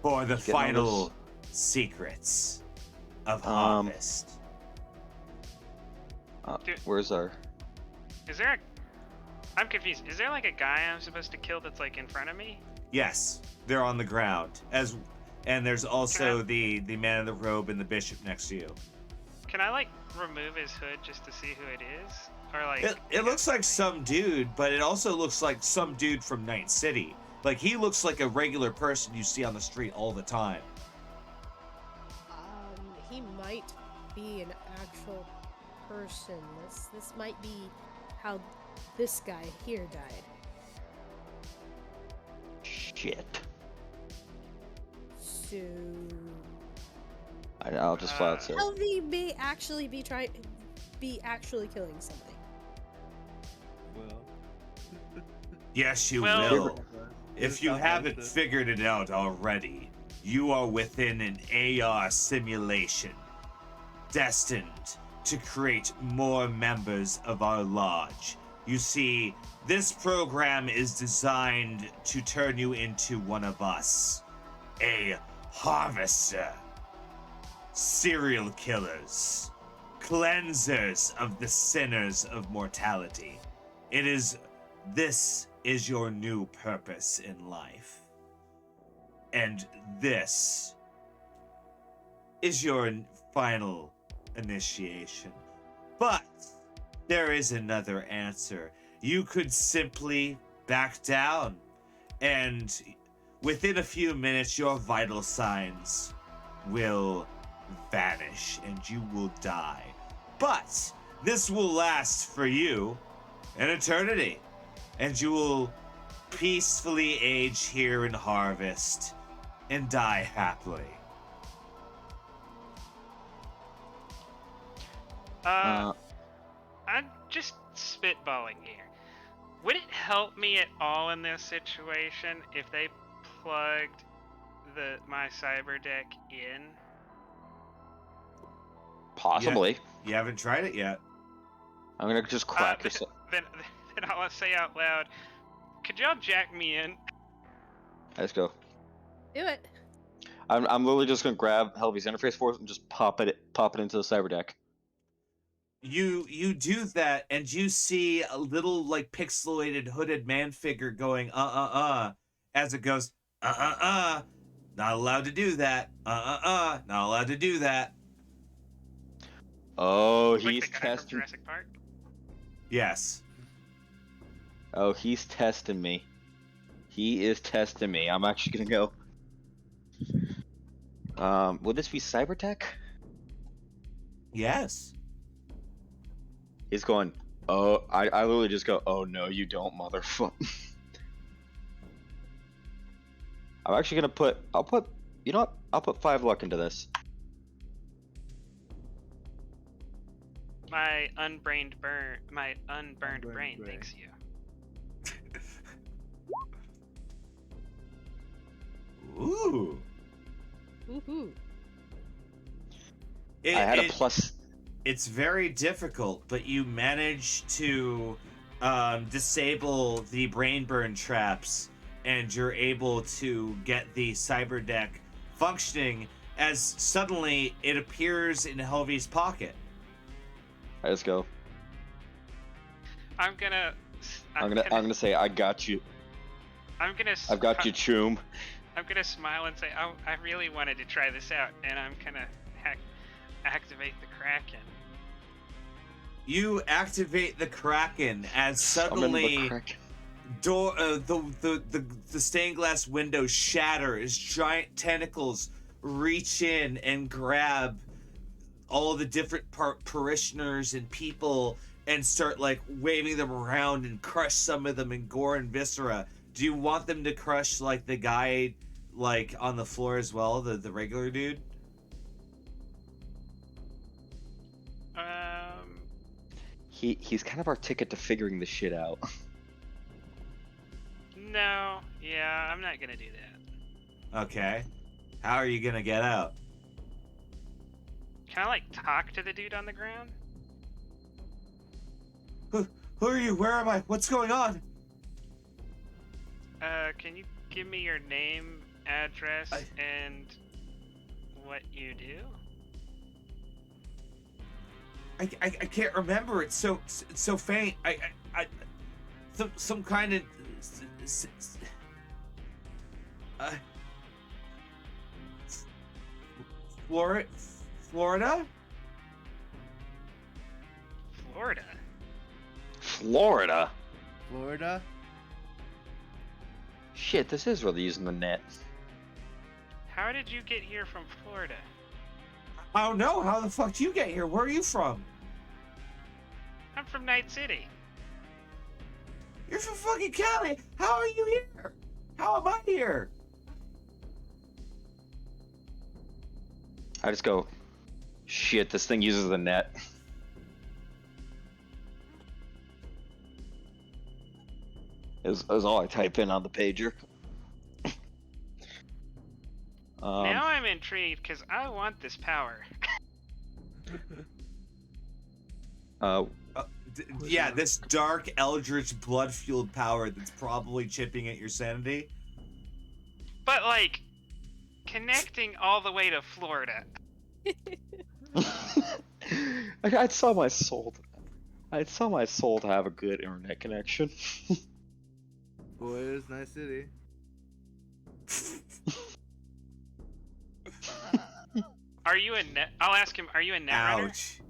for the final secrets of harvest." Where's our... Is there a? I'm confused. Is there like a guy I'm supposed to kill that's like in front of me? Yes, they're on the ground. And there's also the man in the robe and the bishop next to you. Can I like remove his hood just to see who it is? Or like It looks like some dude, but it also looks like some dude from Night City. Like he looks like a regular person you see on the street all the time. He might be an actual person. This might be how this guy here died. Shit. So I'll just flat out say. Helvy may actually be actually killing somebody. Well. Yes, you Well- will. If you haven't figured it out already, you are within an AR simulation, destined to create more members of our lodge. You see, this program is designed to turn you into one of us, a harvester, serial killers, cleansers of the sinners of mortality. This is your new purpose in life. And this is your final initiation. But there is another answer. You could simply back down, and within a few minutes, your vital signs will vanish and you will die. But this will last for you an eternity, and you will peacefully age here in Harvest and die happily. I'm just spitballing here. Would it help me at all in this situation if they plugged my cyber deck in? Possibly. You haven't tried it yet. I'm gonna just crack yourself. Then I'll say out loud, could y'all jack me in? Let's go. Do it. I'm literally just gonna grab Helvy's interface force and just pop it into the cyber deck. You do that, and you see a little like pixelated hooded man figure going as it goes not allowed to do that, not allowed to do that. Oh, Like he's the guy from testing. Jurassic Park? Yes. Oh, he's testing me. He is testing me. I'm actually gonna go. Would this be Cybertech? Yes. He's going. Oh, I literally just go. Oh no, you don't, motherfucker. I'm actually gonna put. You know what? I'll put 5 luck into this. My unburned brain thanks you. Ooh. Woohoo. I had a plus. It's very difficult, but you manage to disable the brain burn traps, and you're able to get the cyber deck functioning as suddenly it appears in Helvy's pocket. Let's go. I'm gonna I'm gonna say I got you. I'm gonna. I've got you, Choom. I'm gonna smile and say, "Oh, I really wanted to try this out," and I'm gonna activate the Kraken. You activate the Kraken as Summon the suddenly Kraken. the stained glass window shatters. Giant tentacles reach in and grab all the different parishioners and people and start like waving them around and crush some of them in gore and viscera. Do you want them to crush like the guy like on the floor as well, the regular dude? He's kind of our ticket to figuring this shit out. No, yeah, I'm not gonna do that. Okay. How are you gonna get out? Can I like talk to the dude on the ground? Who are you? Where am I? What's going on? Can you give me your name, address, and what you do? I can't remember. It's so faint. Some kind of Florida. Florida? Florida. Florida? Shit, this is really using the net. How did you get here from Florida? I don't know. How the fuck did you get here? Where are you from? I'm from Night City. You're from fucking Cali. How are you here? How am I here? I just go, shit, this thing uses the net. Is all I type in on the pager. Now I'm intrigued because I want this power. Yeah, this dark, eldritch, blood-fueled power that's probably chipping at your sanity. But like, connecting all the way to Florida. I'd sell my soul. I'd sell my soul to have a good internet connection. Florida's nice city. Are you a net? I'll ask him. Are you a net runner? Ouch.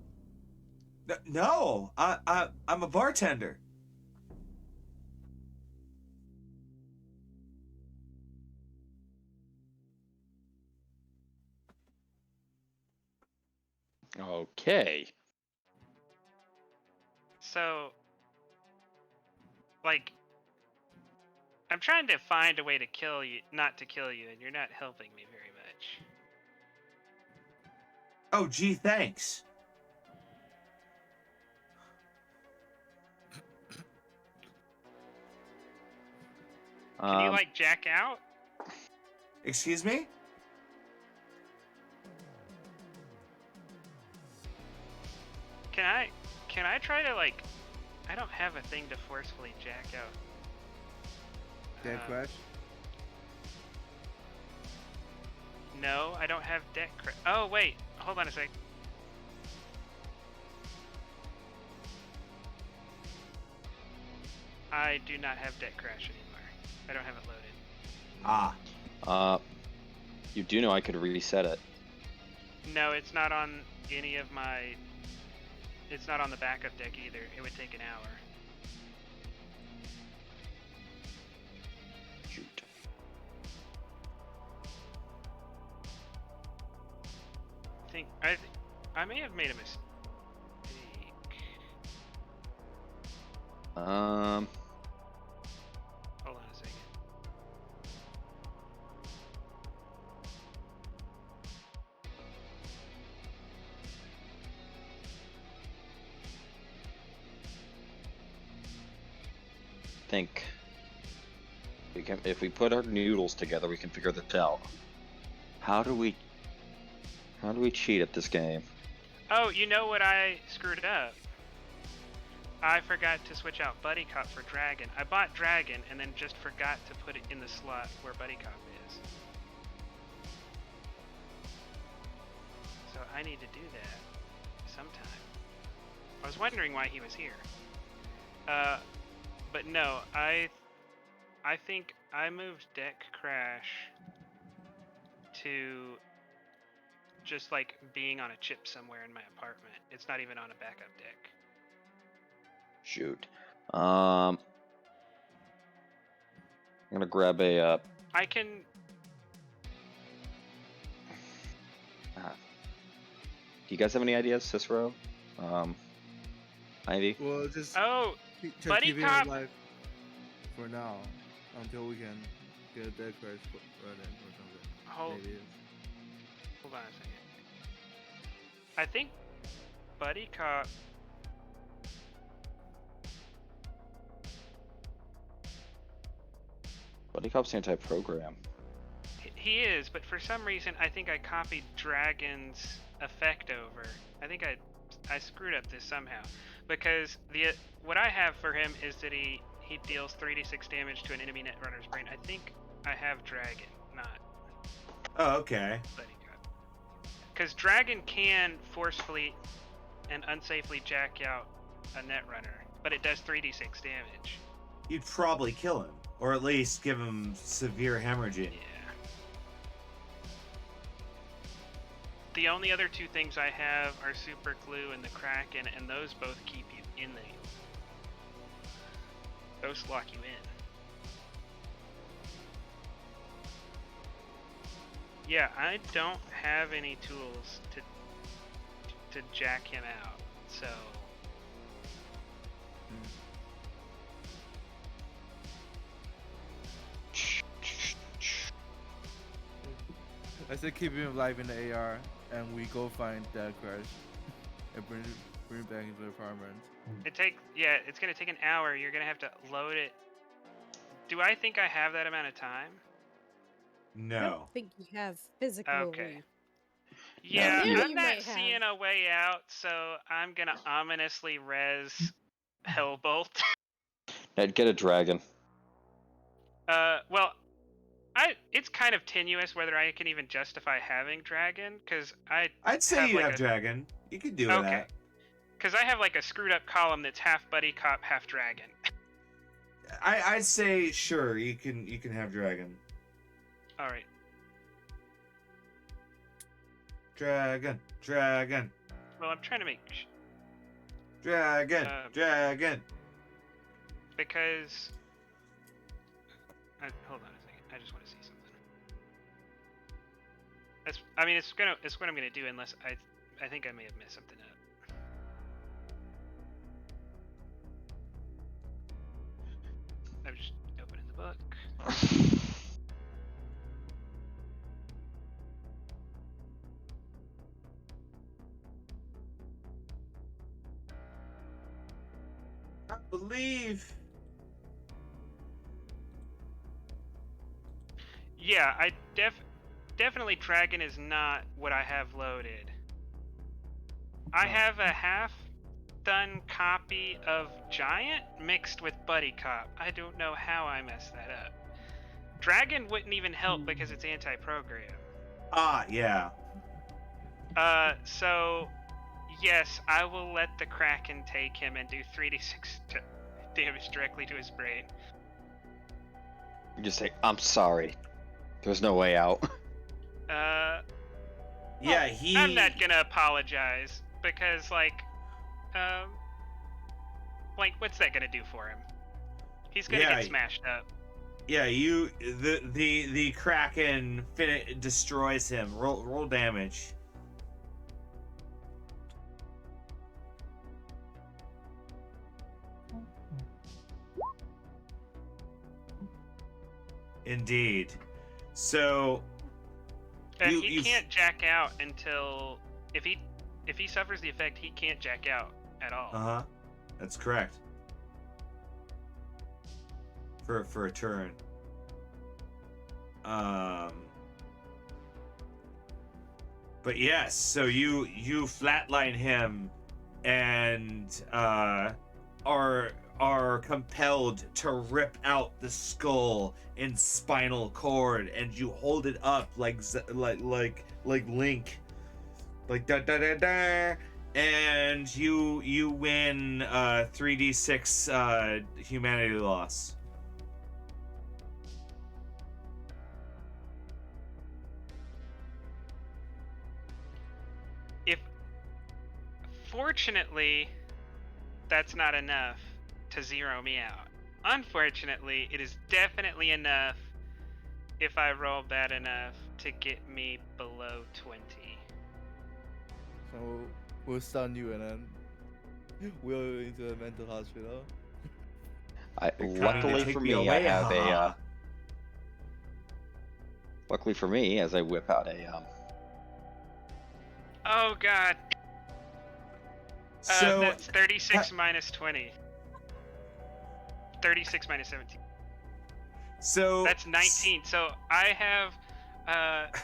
No, I'm a bartender. Okay. So, like, I'm trying to find a way to kill you, not to kill you, and you're not helping me very much. Oh, gee, thanks. Can you like jack out? Excuse me? Can I try to like? I don't have a thing to forcefully jack out. Dead crash? No, I don't have deck. Oh wait, hold on a sec. I do not have deck crash anymore. I don't have it loaded. Ah. You do know I could reset it. No, it's not on any of my. It's not on the backup deck either. It would take an hour. Shoot. I may have made a mistake. Hold on a second. Think we can, if we put our noodles together, we can figure this out. How do we cheat at this game? Oh, you know what I screwed up? I forgot to switch out Buddy Cop for Dragon. I bought Dragon and then just forgot to put it in the slot where Buddy Cop is. So I need to do that sometime. I was wondering why he was here. But no, I think I moved Deck Crash to just like being on a chip somewhere in my apartment. It's not even on a backup deck. Shoot. I'm gonna grab a. I can. Do you guys have any ideas, Cicero? Ivy? Well, just Oh, try Buddy keeping Cop- it alive for now until we can get a dead crash running or something. hold Maybe. on a second. I think Buddy Cop. Buddy Cop's anti-program. He is, but for some reason I think I copied Dragon's effect over. I think I screwed up this somehow, because what I have for him is that he deals 3d6 damage to an enemy netrunner's brain. I think I have Dragon, not Oh, okay. Buddy Cop. Because Dragon can forcefully and unsafely jack out a netrunner, but it does 3d6 damage. You'd probably kill him, or at least give him severe hemorrhaging. Yeah. The only other two things I have are Super Glue and the Kraken, and those both keep you in the... Those lock you in. Yeah, I don't have any tools to jack him out, so... I said keep him alive in the AR, and we go find dead crash and bring it back into the apartment. It's gonna take an hour. You're gonna have to load it. Do I think I have that amount of time? I No. don't think you have physically. Okay. Yeah, Yeah, I'm you not might seeing have. a way out, so I'm gonna ominously res Hellbolt. I'd get a dragon. Well, it's kind of tenuous whether I can even justify having Dragon, because I'd say you like have a- Dragon. You could do Okay. that. Because I have like a screwed up column that's half Buddy Cop, half Dragon. I'd say sure you can have Dragon. All right. Dragon. Well, I'm trying to make Dragon. because. Hold on a second. I just want to see something. It's what I'm gonna do, unless I think I may have messed something up. I'm just opening the book. I believe. Yeah, I definitely Dragon is not what I have loaded. I have a half-done copy of Giant mixed with Buddy Cop. I don't know how I messed that up. Dragon wouldn't even help because it's anti-program. Ah, yeah. So yes, I will let the Kraken take him and do 3d6 damage directly to his brain. You just say, I'm sorry. There's no way out. Yeah, he. I'm not gonna apologize because, like, what's that gonna do for him? He's gonna Yeah, get smashed up. Yeah, the Kraken destroys him. Roll damage. Indeed. So And you- he you- can't jack out until if he suffers the effect, he can't jack out at all. Uh-huh. That's correct. For a turn. But yes, so you flatline him and are compelled to rip out the skull and spinal cord, and you hold it up like Link, like da da da da, and you win 3d6 humanity loss. If fortunately that's not enough to zero me out. Unfortunately, it is definitely enough if I roll bad enough to get me below 20. So we'll stun you and then wheel you into a mental hospital. Luckily take for me me, I away, have a. haha. Luckily for me, as I whip out a. Oh god. So That's 36 minus 20. 36 minus 17. so That's 19. So I have,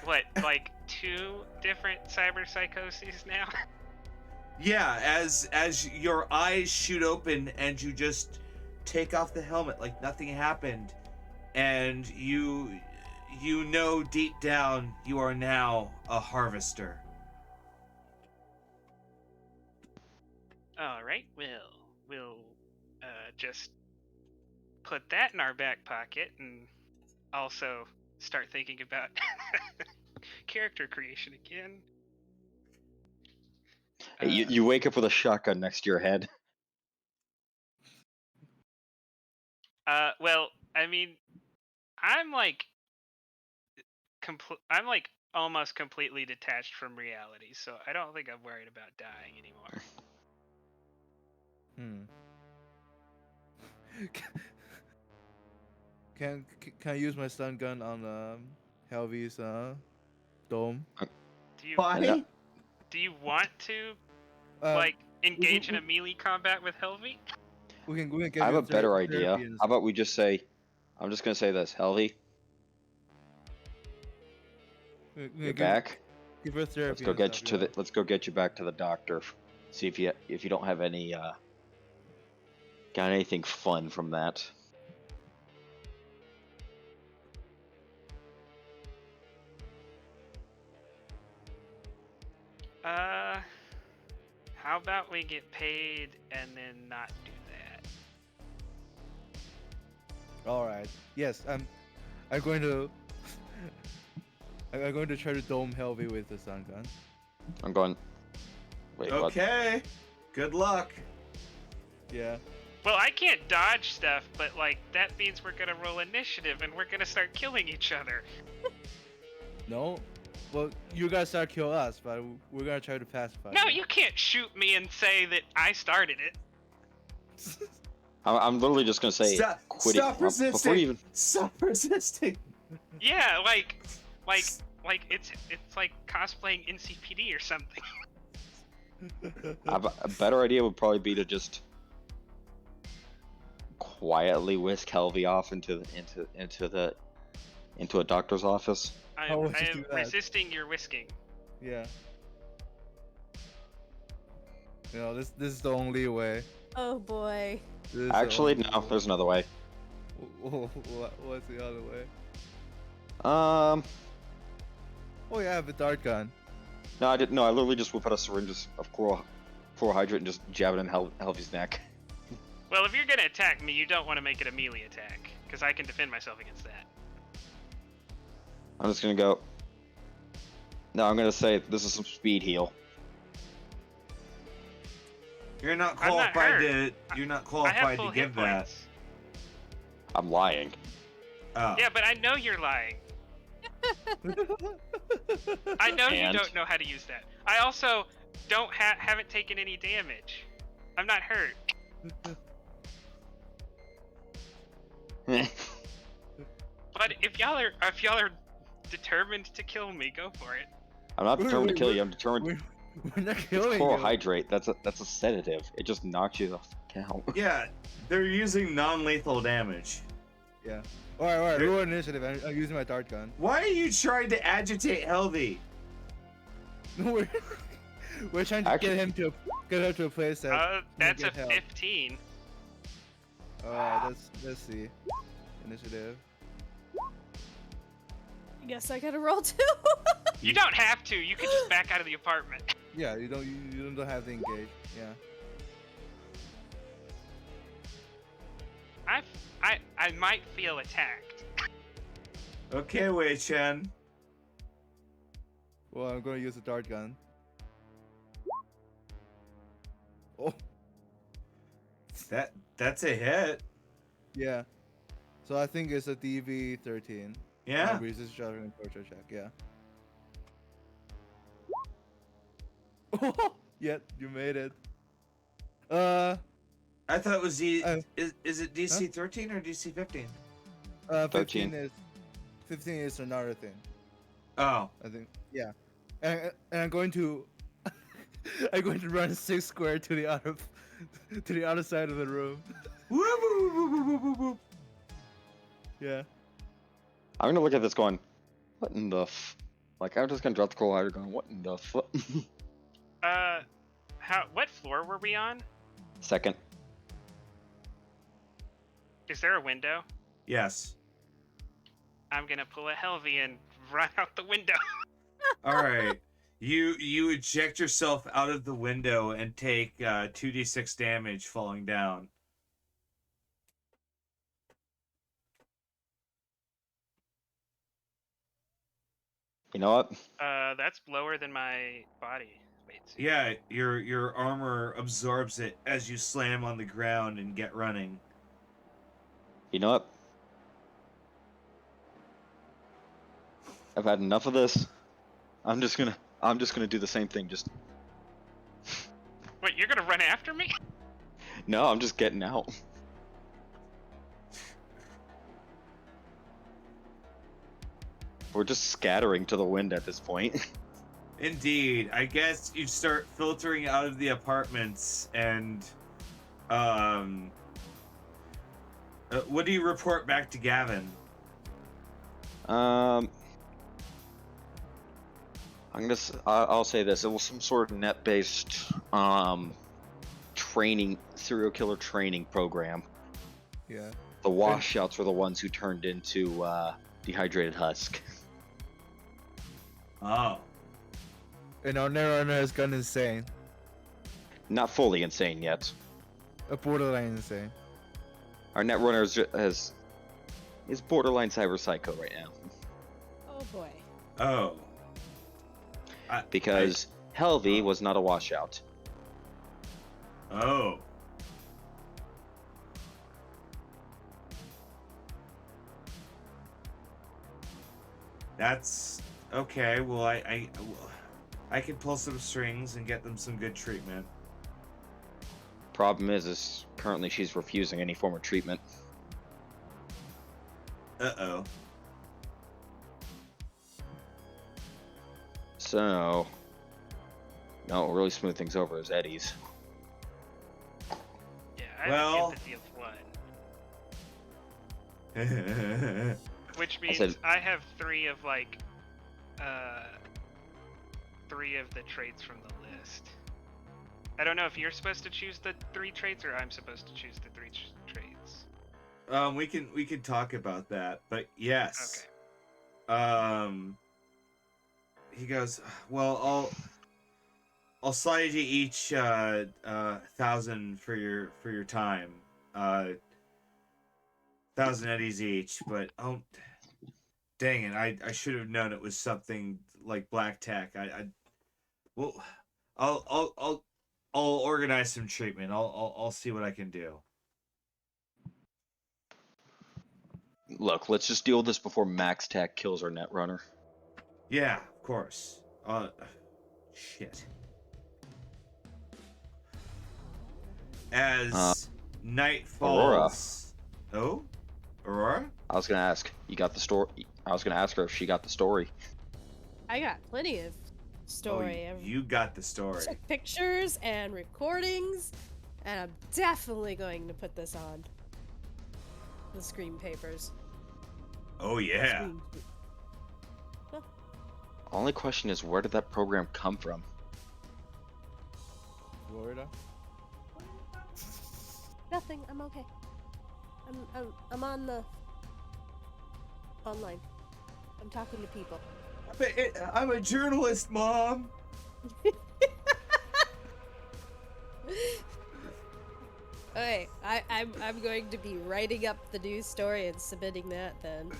what, like 2 different cyber psychoses now? Yeah, as your eyes shoot open and you just take off the helmet like nothing happened, and you know deep down you are now a harvester. Alright, we'll just put that in our back pocket and also start thinking about character creation again. Hey, you wake up with a shotgun next to your head. Well, I mean, I'm like I'm like almost completely detached from reality, so I don't think I'm worried about dying anymore. Can I use my stun gun on Helvy's dome? Do you Why? do you want to Um, like engage in a melee combat with Helvy? we can give I have you a better therapy idea. and How about we just say, I'm just gonna say this, Helvy, we you're give, back. Give her therapy. Let's go and get stuff, you to the. Let's go get you back to the doctor. See if you don't have any got anything fun from that. How about we get paid and then not do that? All right. Yes, I'm going to. I'm going to try to dome Helvy with the stun gun. I'm going. Wait, what? Okay. Good luck. Yeah. Well, I can't dodge stuff, but like that means we're gonna roll initiative and we're gonna start killing each other. No. Well, you guys start kill us, but we're gonna try to pacify. No, you can't shoot me and say that I started it. I'm literally just gonna say quit Stop it before resisting. you even. Stop resisting. Yeah, like it's like cosplaying NCPD or something. A better idea would probably be to just quietly whisk Helvy off into a doctor's office. I How would you am do that? resisting your whisking. Yeah. You know, this is the only way. Oh boy. This is the Actually, only no. way. There's another way. What's the other way? Um. Oh yeah, I have a dart gun. No, I didn't. No, I literally just whip out a syringe of chlorohydrate and just jab it in Helvy's neck. Well, if you're gonna attack me, you don't want to make it a melee attack, because I can defend myself against that. I'm just gonna go. No, I'm gonna say this is some speed heal. You're not I'm not qualified hurt. You're not I have qualified full to hit give that. points. I'm lying. Oh. Yeah, but I know you're lying. I know you And? don't know how to use that. I also haven't taken any damage. I'm not hurt. But if y'all are determined to kill me, go for it. I'm not determined to Wait, kill you. I'm determined. We're not killing you. Chlorohydrate. That's a sedative. It just knocks you the fuck out. Yeah, they're using non-lethal damage. Yeah. Alright, There- roll initiative. I'm using my dart gun. Why are you trying to agitate Helvy? we're trying to Actually- get him to a place that. That's a get help. 15. Alright, let's see. Initiative. I guess I gotta roll too. You don't have to. You can just back out of the apartment. Yeah, you don't have to engage. Yeah. I might feel attacked. Okay, Wei Chen. Well, I'm gonna use a dart gun. Oh, That's a hit. yeah. So I think it's a DV13. Yeah. Resist shotgun torture check. Yeah. Yep, you made it. I thought it was Uh, is it DC 13 or DC 15? 13. 15 is another thing. Oh. I think. Yeah. And I'm going to I'm going to run 6 square to the other side of the room. Whoop, whoop, whoop, whoop, whoop, whoop. Yeah. I'm gonna look at this going, what in the like, I'm just gonna drop the coal hider going, what in the What floor were we on? Second. Is there a window? Yes. I'm gonna pull a Helvey and run out the window. All right. You eject yourself out of the window and take 2d6 damage falling down. You know what? That's lower than my body weight. Yeah, your armor absorbs it as you slam on the ground and get running. You know what? I've had enough of this. I'm just gonna do the same thing. Just Wait, you're gonna run after me? no, I'm just getting out. We're just scattering to the wind at this point. Indeed. I guess you start filtering out of the apartments and what do you report back to Gavin? I'll say this. It was some sort of net-based training, serial killer training program. Yeah. The washouts were the ones who turned into dehydrated husk. Oh. And our Netrunner has gone insane. Not fully insane yet. A borderline insane. Our Netrunner is borderline cyber psycho right now. Oh boy. Oh. Because Helvey was not a washout. Oh. That's okay. Well, I can pull some strings and get them some good treatment. Problem is currently she's refusing any form of treatment. Uh-oh. So, no, what really smooth things over is Eddie's. Yeah, I have Well- empathy of one. Which means said- I have 3 of like 3 of the traits from the list. I don't know if you're supposed to choose the 3 traits or I'm supposed to choose the 3 traits. we can talk about that, but yes. Okay. He goes, well, I'll slide you each 1,000 for your time. 1,000 eddies each, but dang it, I should have known it was something like black tech. I'll organize some treatment. I'll see what I can do. Look, let's just deal with this before Max Tech kills our Netrunner. Yeah, of course. Shit. As night falls. Oh, Aurora. I was gonna ask, you got the story? I was gonna ask her if she got the story. I got plenty of story. Oh, you got the story. Took pictures and recordings, and I'm definitely going to put this on the screen papers. Oh yeah. Screen- Only question is, where did that program come from? Florida. Nothing. I'm okay. I'm on the online. I'm talking to people. I'm a journalist, Mom. Okay, I'm going to be writing up the news story and submitting that then.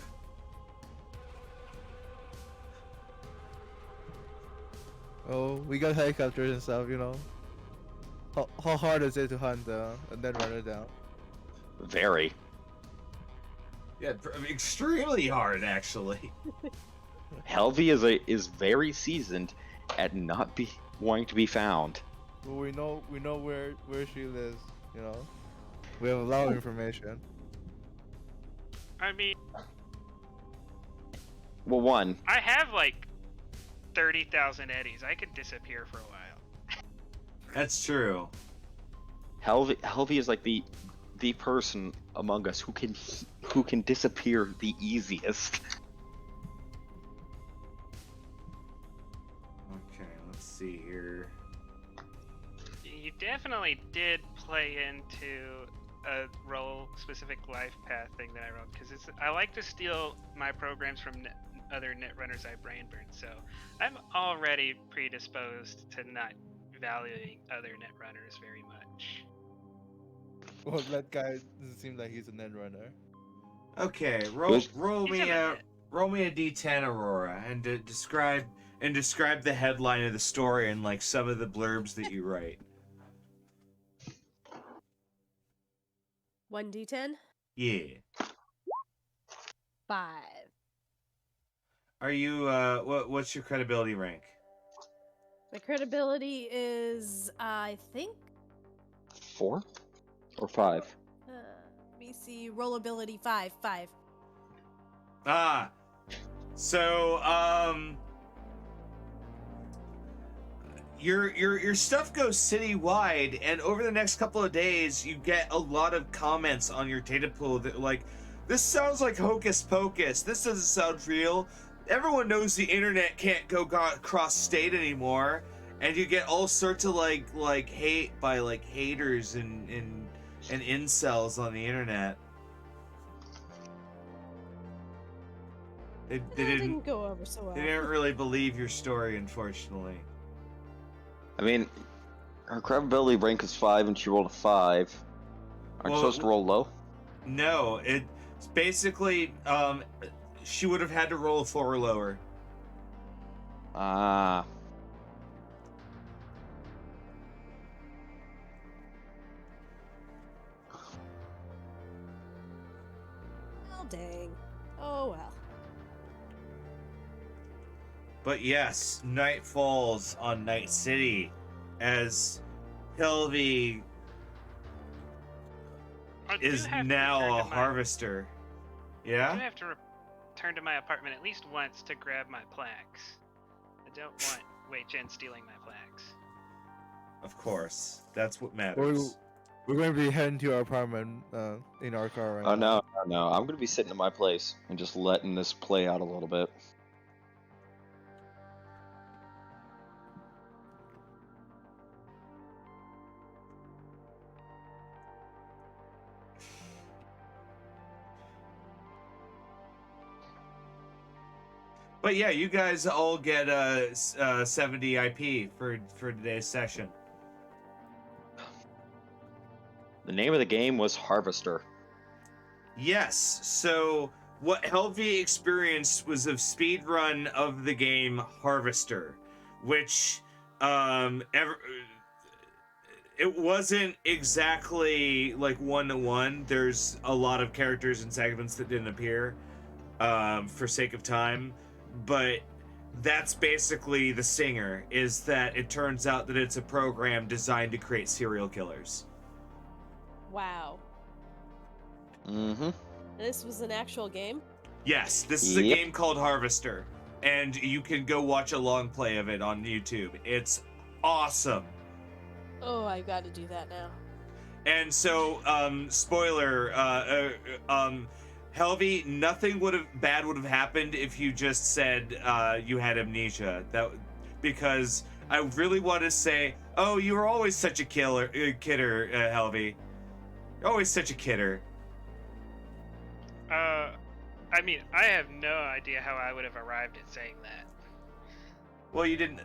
Oh, we got helicopters and stuff, you know. How hard is it to hunt and then run it down? Very. Yeah, extremely hard, actually. Helvey is very seasoned at not be wanting to be found. Well, we know where she lives, you know. We have a lot of information. I mean, Well, one, I have like 30,000 eddies. I could disappear for a while. That's true. Helvey is like the person among us who can disappear the easiest. Okay, let's see here. You definitely did play into a role-specific life path thing that I wrote, because I like to steal my programs from other netrunners I brain burn, so I'm already predisposed to not valuing other netrunners very much. Well, that guy doesn't seem like he's a net runner. Okay, roll He's me in a it. roll me a d10, Aurora, and describe the headline of the story and like some of the blurbs that you write. 1d10? Yeah. 5. Are you what's your credibility rank? My credibility is, I think, 4 or 5? let me see, rollability 5. Ah. So your stuff goes citywide, and over the next couple of days you get a lot of comments on your data pool that like, this sounds like hocus pocus, this doesn't sound real, everyone knows the internet can't go cross state anymore, and you get all sorts of like hate by like haters and incels on the internet. They Didn't go over so well. they didn't really believe your story, unfortunately. I mean, her credibility rank is 5 and she rolled a 5. Aren't you supposed to roll low? No, it's basically she would have had to roll a 4 or lower. Ah. Well, dang. Oh well. But yes, night falls on Night City as Hilvey I do is have to now return a to my- harvester. I do Yeah? have to return to my apartment at least once to grab my plaques. I don't want Wei Chen stealing my plaques. Of course. That's what matters. We're going to be heading to our apartment in our car right Oh now. no! I'm gonna be sitting in my place and just letting this play out a little bit. But yeah, you guys all get 70 IP for today's session. The name of the game was Harvester. Yes, so what Helvey experienced was a speed run of the game Harvester, which it wasn't exactly like 1-to-1. There's a lot of characters and segments that didn't appear for sake of time, but that's basically the stinger, is that it turns out that it's a program designed to create serial killers. Wow. Mm-hmm. This was an actual game? Yes, this is a Yep. game called Harvester, and you can go watch a long play of it on YouTube. It's awesome. Oh, I gotta do that now. And so, spoiler, Helvey, nothing bad would have happened if you just said you had amnesia. Because I really want to say, oh, you were always such a kidder, Helvey. You're always such a kidder. I mean, I have no idea how I would have arrived at saying that. Well, you didn't.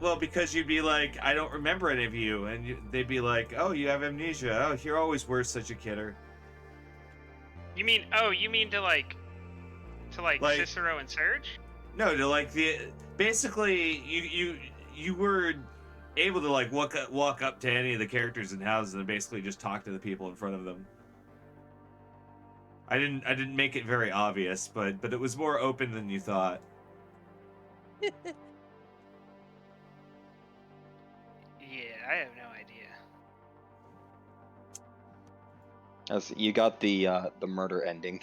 Well, because you'd be like, I don't remember any of you, and they'd be like, oh, you have amnesia. Oh, you always were such a kidder. You mean? Oh, you mean to like Like- Cicero and Surge? No, to like basically you were able to like walk up to any of the characters in houses and basically just talk to the people in front of them. I didn't make it very obvious, but it was more open than you thought. Yeah, I have no idea. You got the murder ending.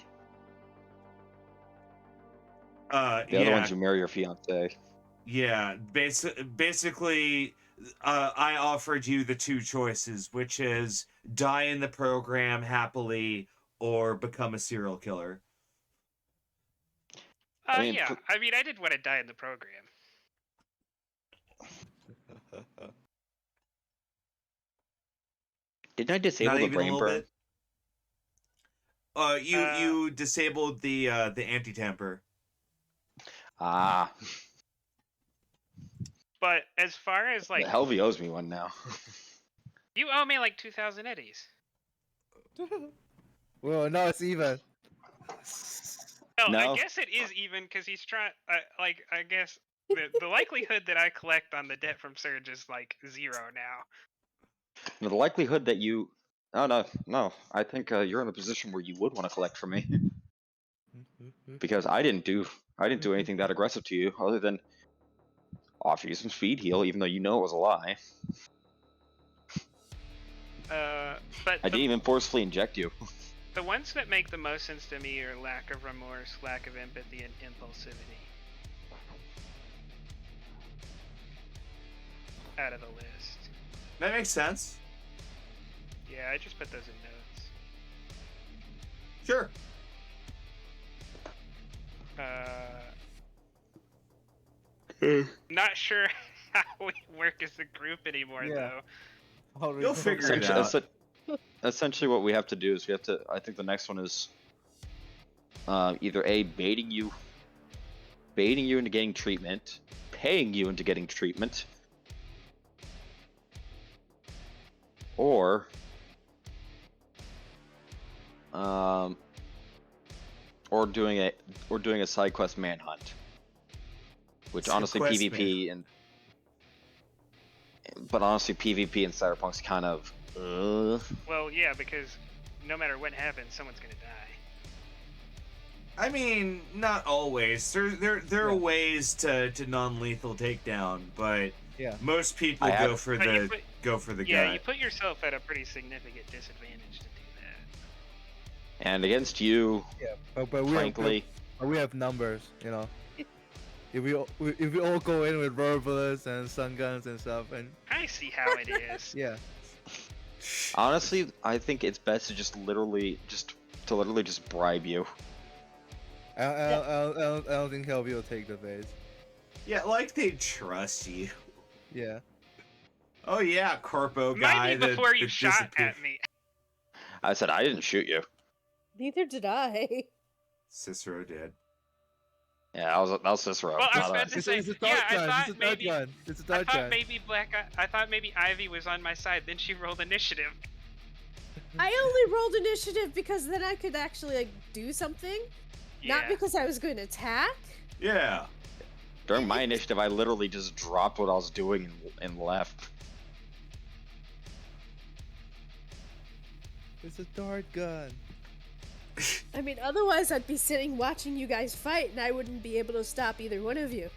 The other one's you marry your fiance. Yeah, basically, I offered you the two choices, which is die in the program happily or become a serial killer. I mean, Yeah. I mean, I did want to die in the program. Didn't I disable Not the even a brain little burn? bit. You disabled the anti-tamper. Ah, But as far as like, Helvey owes me one now. you owe me like 2,000 eddies. Well, no, it's even. No, No. I guess it is even because he's trying. Like, I guess the likelihood that I collect on the debt from Surge is like 0 now. The likelihood that you, oh no, I think you're in a position where you would want to collect from me because I didn't do anything that aggressive to you other than offer you some speed heal, even though you know it was a lie. But I didn't even forcefully inject you. the ones that make the most sense to me are lack of remorse, lack of empathy, and impulsivity. Out of the list. That makes sense. Yeah, I just put those in notes. Sure. Not sure how we work as a group anymore, Yeah. though. You'll figure it Essentially, out. essentially what we have to do is we have to. I think the next one is either A, baiting you into getting treatment, paying you into getting treatment, or doing a side quest manhunt, which Side honestly quest PvP but honestly PvP and Cyberpunk's kind of Well, yeah, because no matter what happens, someone's gonna die. I mean, not always. There are Yeah. ways to non-lethal takedown, but Yeah. most people I have- go for But you the put- go for the Yeah, gut. you put yourself at a pretty significant disadvantage to do that. and against you, Yeah, but frankly, we have numbers, you know. If we all go in with rubber bullets and stun guns and stuff, and I see how it is. yeah, honestly, I think it's best to literally just bribe you. I don't think Helvey will take the bait. Yeah, like they trust you. Yeah. Oh yeah, corpo guy. Maybe before you that shot disappeared. at me. I said I didn't shoot you. Neither did I. Cicero did. Yeah, that was Cicero. Well, I was not about us. to say, It's a yeah, dart I gun. thought It's a dart maybe, gun. It's a I dart thought gun. maybe I thought maybe Ivy was on my side. Then she rolled initiative. I only rolled initiative because then I could actually like do something, not Yeah. because I was going to attack. Yeah. During my initiative, I literally just dropped what I was doing and left. It's a dart gun. I mean, otherwise I'd be sitting watching you guys fight, and I wouldn't be able to stop either one of you.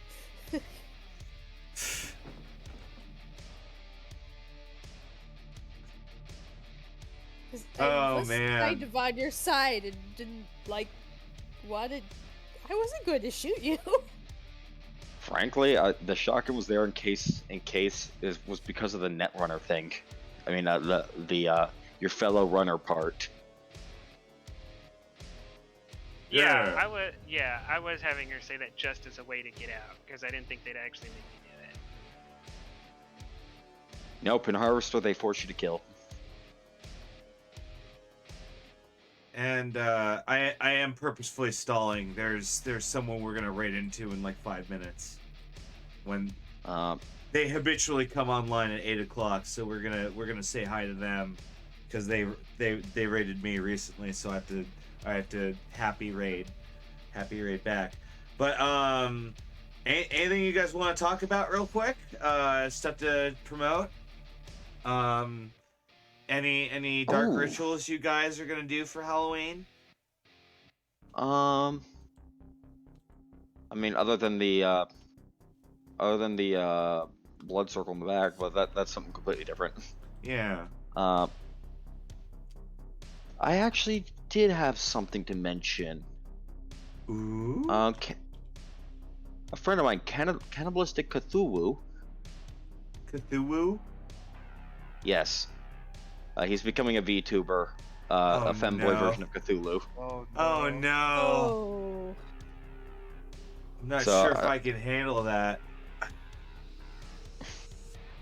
'Cause Oh, was man. kind of on your side and didn't like wanted. I wasn't going to shoot you. Frankly, the shotgun was there in case it was because of the netrunner thing. I mean, the your fellow runner part. Yeah. I was having her say that just as a way to get out because I didn't think they'd actually make me do it. Nope, in Harvester they force you to kill. And I am purposefully stalling. There's someone we're gonna raid into in like 5 minutes. when Um, they habitually come online at 8 o'clock. So we're gonna say hi to them because they raided me recently. So I have to happy raid back. But anything you guys want to talk about real quick? Stuff to promote. Any dark Oh. rituals you guys are gonna do for Halloween? I mean, other than the blood circle in the back, but that's something completely different. Yeah. I actually did have something to mention. Ooh. A friend of mine, Cannibalistic Cthulhu. Cthulhu. Yes, he's becoming a VTuber, Oh, a femboy no. version of Cthulhu. Oh no. Oh no. Oh. I'm not So, sure if I can handle that.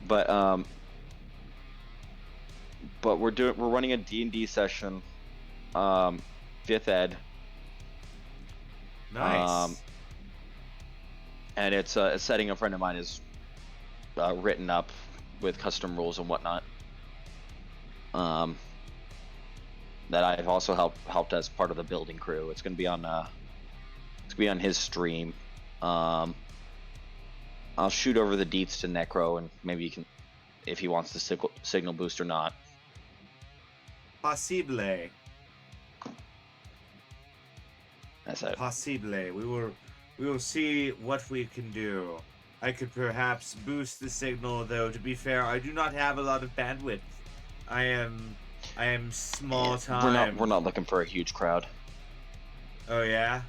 But we're running a D&D session, 5th ed, Nice. and it's a setting a friend of mine is written up with custom rules and whatnot. That I've also helped as part of the building crew. It's gonna be on his stream. I'll shoot over the deets to Necro, and maybe you can, if he wants to signal boost or not. Possible. That's it. Possible. We will see what we can do. I could perhaps boost the signal, though. To be fair, I do not have a lot of bandwidth. I am small time. We're not looking for a huge crowd. Oh yeah,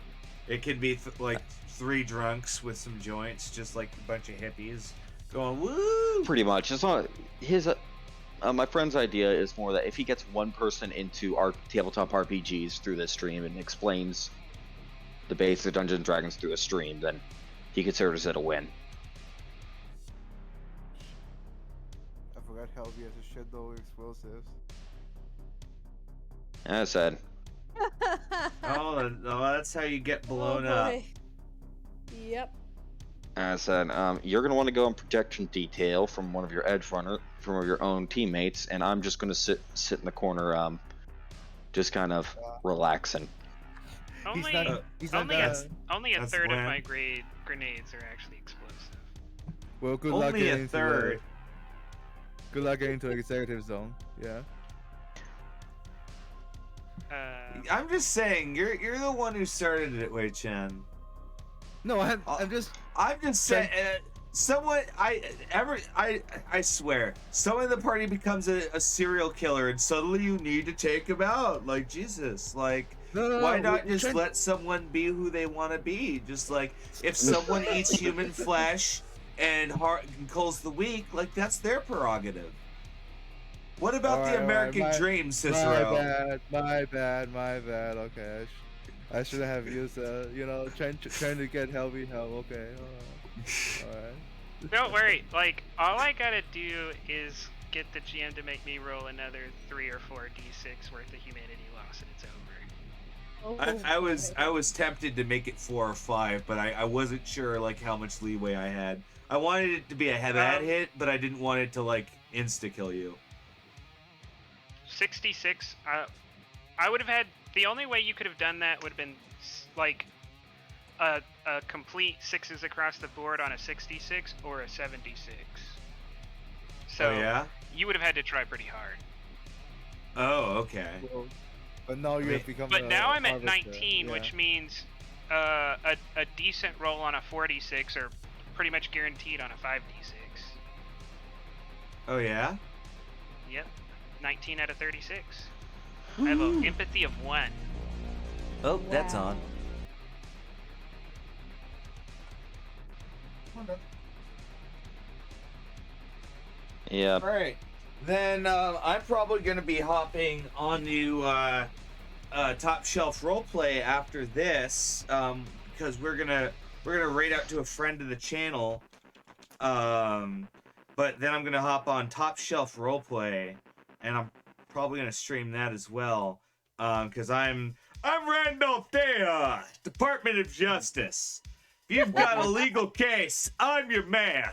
it could be like 3 drunks with some joints, just like a bunch of hippies going woo. Pretty much. It's not his. My friend's idea is more that if he gets one person into our tabletop RPGs through this stream and explains the basics of Dungeons and Dragons through a stream, then he considers it a win. I forgot Helvey has a shit load of explosives. And I said, Oh, that's how you get blown Oh, up. boy. Yep. you're gonna want to go in projection detail from one of your from your own teammates, and I'm just gonna sit in the corner, just kind of relaxing. Only, He's not only, gonna. only a That's third of bland. my grenades are actually explosive. Well, good luck Only getting a into third. good luck getting to the executive zone. Yeah. I'm just saying, you're the one who started it, Wei Chen. No, I'm just. I'm just saying, someone I swear, someone in the party becomes a serial killer, and suddenly you need to take him out. Like Jesus, like No, why not we're just trying- let someone be who they want to be? Just like if someone eats human flesh and kills the weak, like that's their prerogative. What about Alright, the alright, American dream, Cicero? My bad. Okay, I should have used trying to get Helvey help. Okay. Alright. Don't worry, like, all I gotta do is get the GM to make me roll another 3 or 4 d6 worth of humanity loss and it's over. Oh, I was tempted to make it 4 or 5, but I wasn't sure like how much leeway I had. I wanted it to be a head hit, but I didn't want it to like insta kill you. 66, I would have had, the only way you could have done that would have been like a complete 6s across the board on a 66 or a 76. So Oh yeah. you would have had to try pretty hard. Oh okay. Well, but now you have become. But now I'm at harvester, 19, yeah. which means a decent roll on a 46 or pretty much guaranteed on a 5d6. Oh yeah. Yep, 19 out of 36. I have an empathy of 1. Oh, that's on. Yeah. All right. Then I'm probably gonna be hopping onto Top Shelf Roleplay after this, because we're gonna raid out to a friend of the channel. But then I'm gonna hop on Top Shelf Roleplay, and I'm probably gonna stream that as well. Because I'm Randolph Thea, Department of Justice. If you've got a legal case, I'm your man.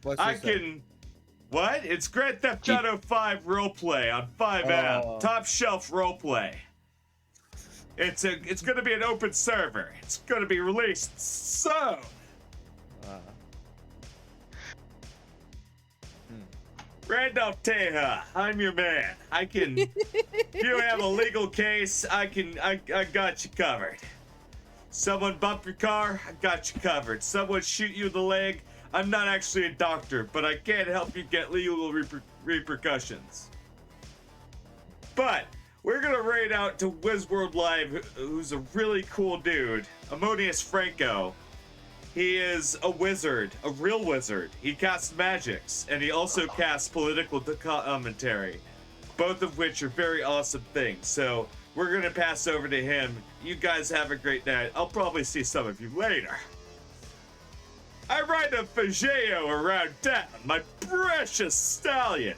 What's I this? can. What? It's Grand Theft Auto 5 roleplay on 5M. Oh. Top shelf roleplay. It's gonna be an open server. It's gonna be released soon. Randolph Teja, I'm your man. I can. You have a legal case. I got you covered. Someone bump your car, I got you covered. Someone shoot you in the leg. I'm not actually a doctor, but I can't help you get legal repercussions. But we're gonna raid out to Wizworld Live, who's a really cool dude, Ammonius Franco. He is a wizard, a real wizard. He casts magics, and he also casts political commentary, both of which are very awesome things. So we're gonna pass over to him. You guys have a great night. I'll probably see some of you later. I ride a Pajeo around town, my precious stallion.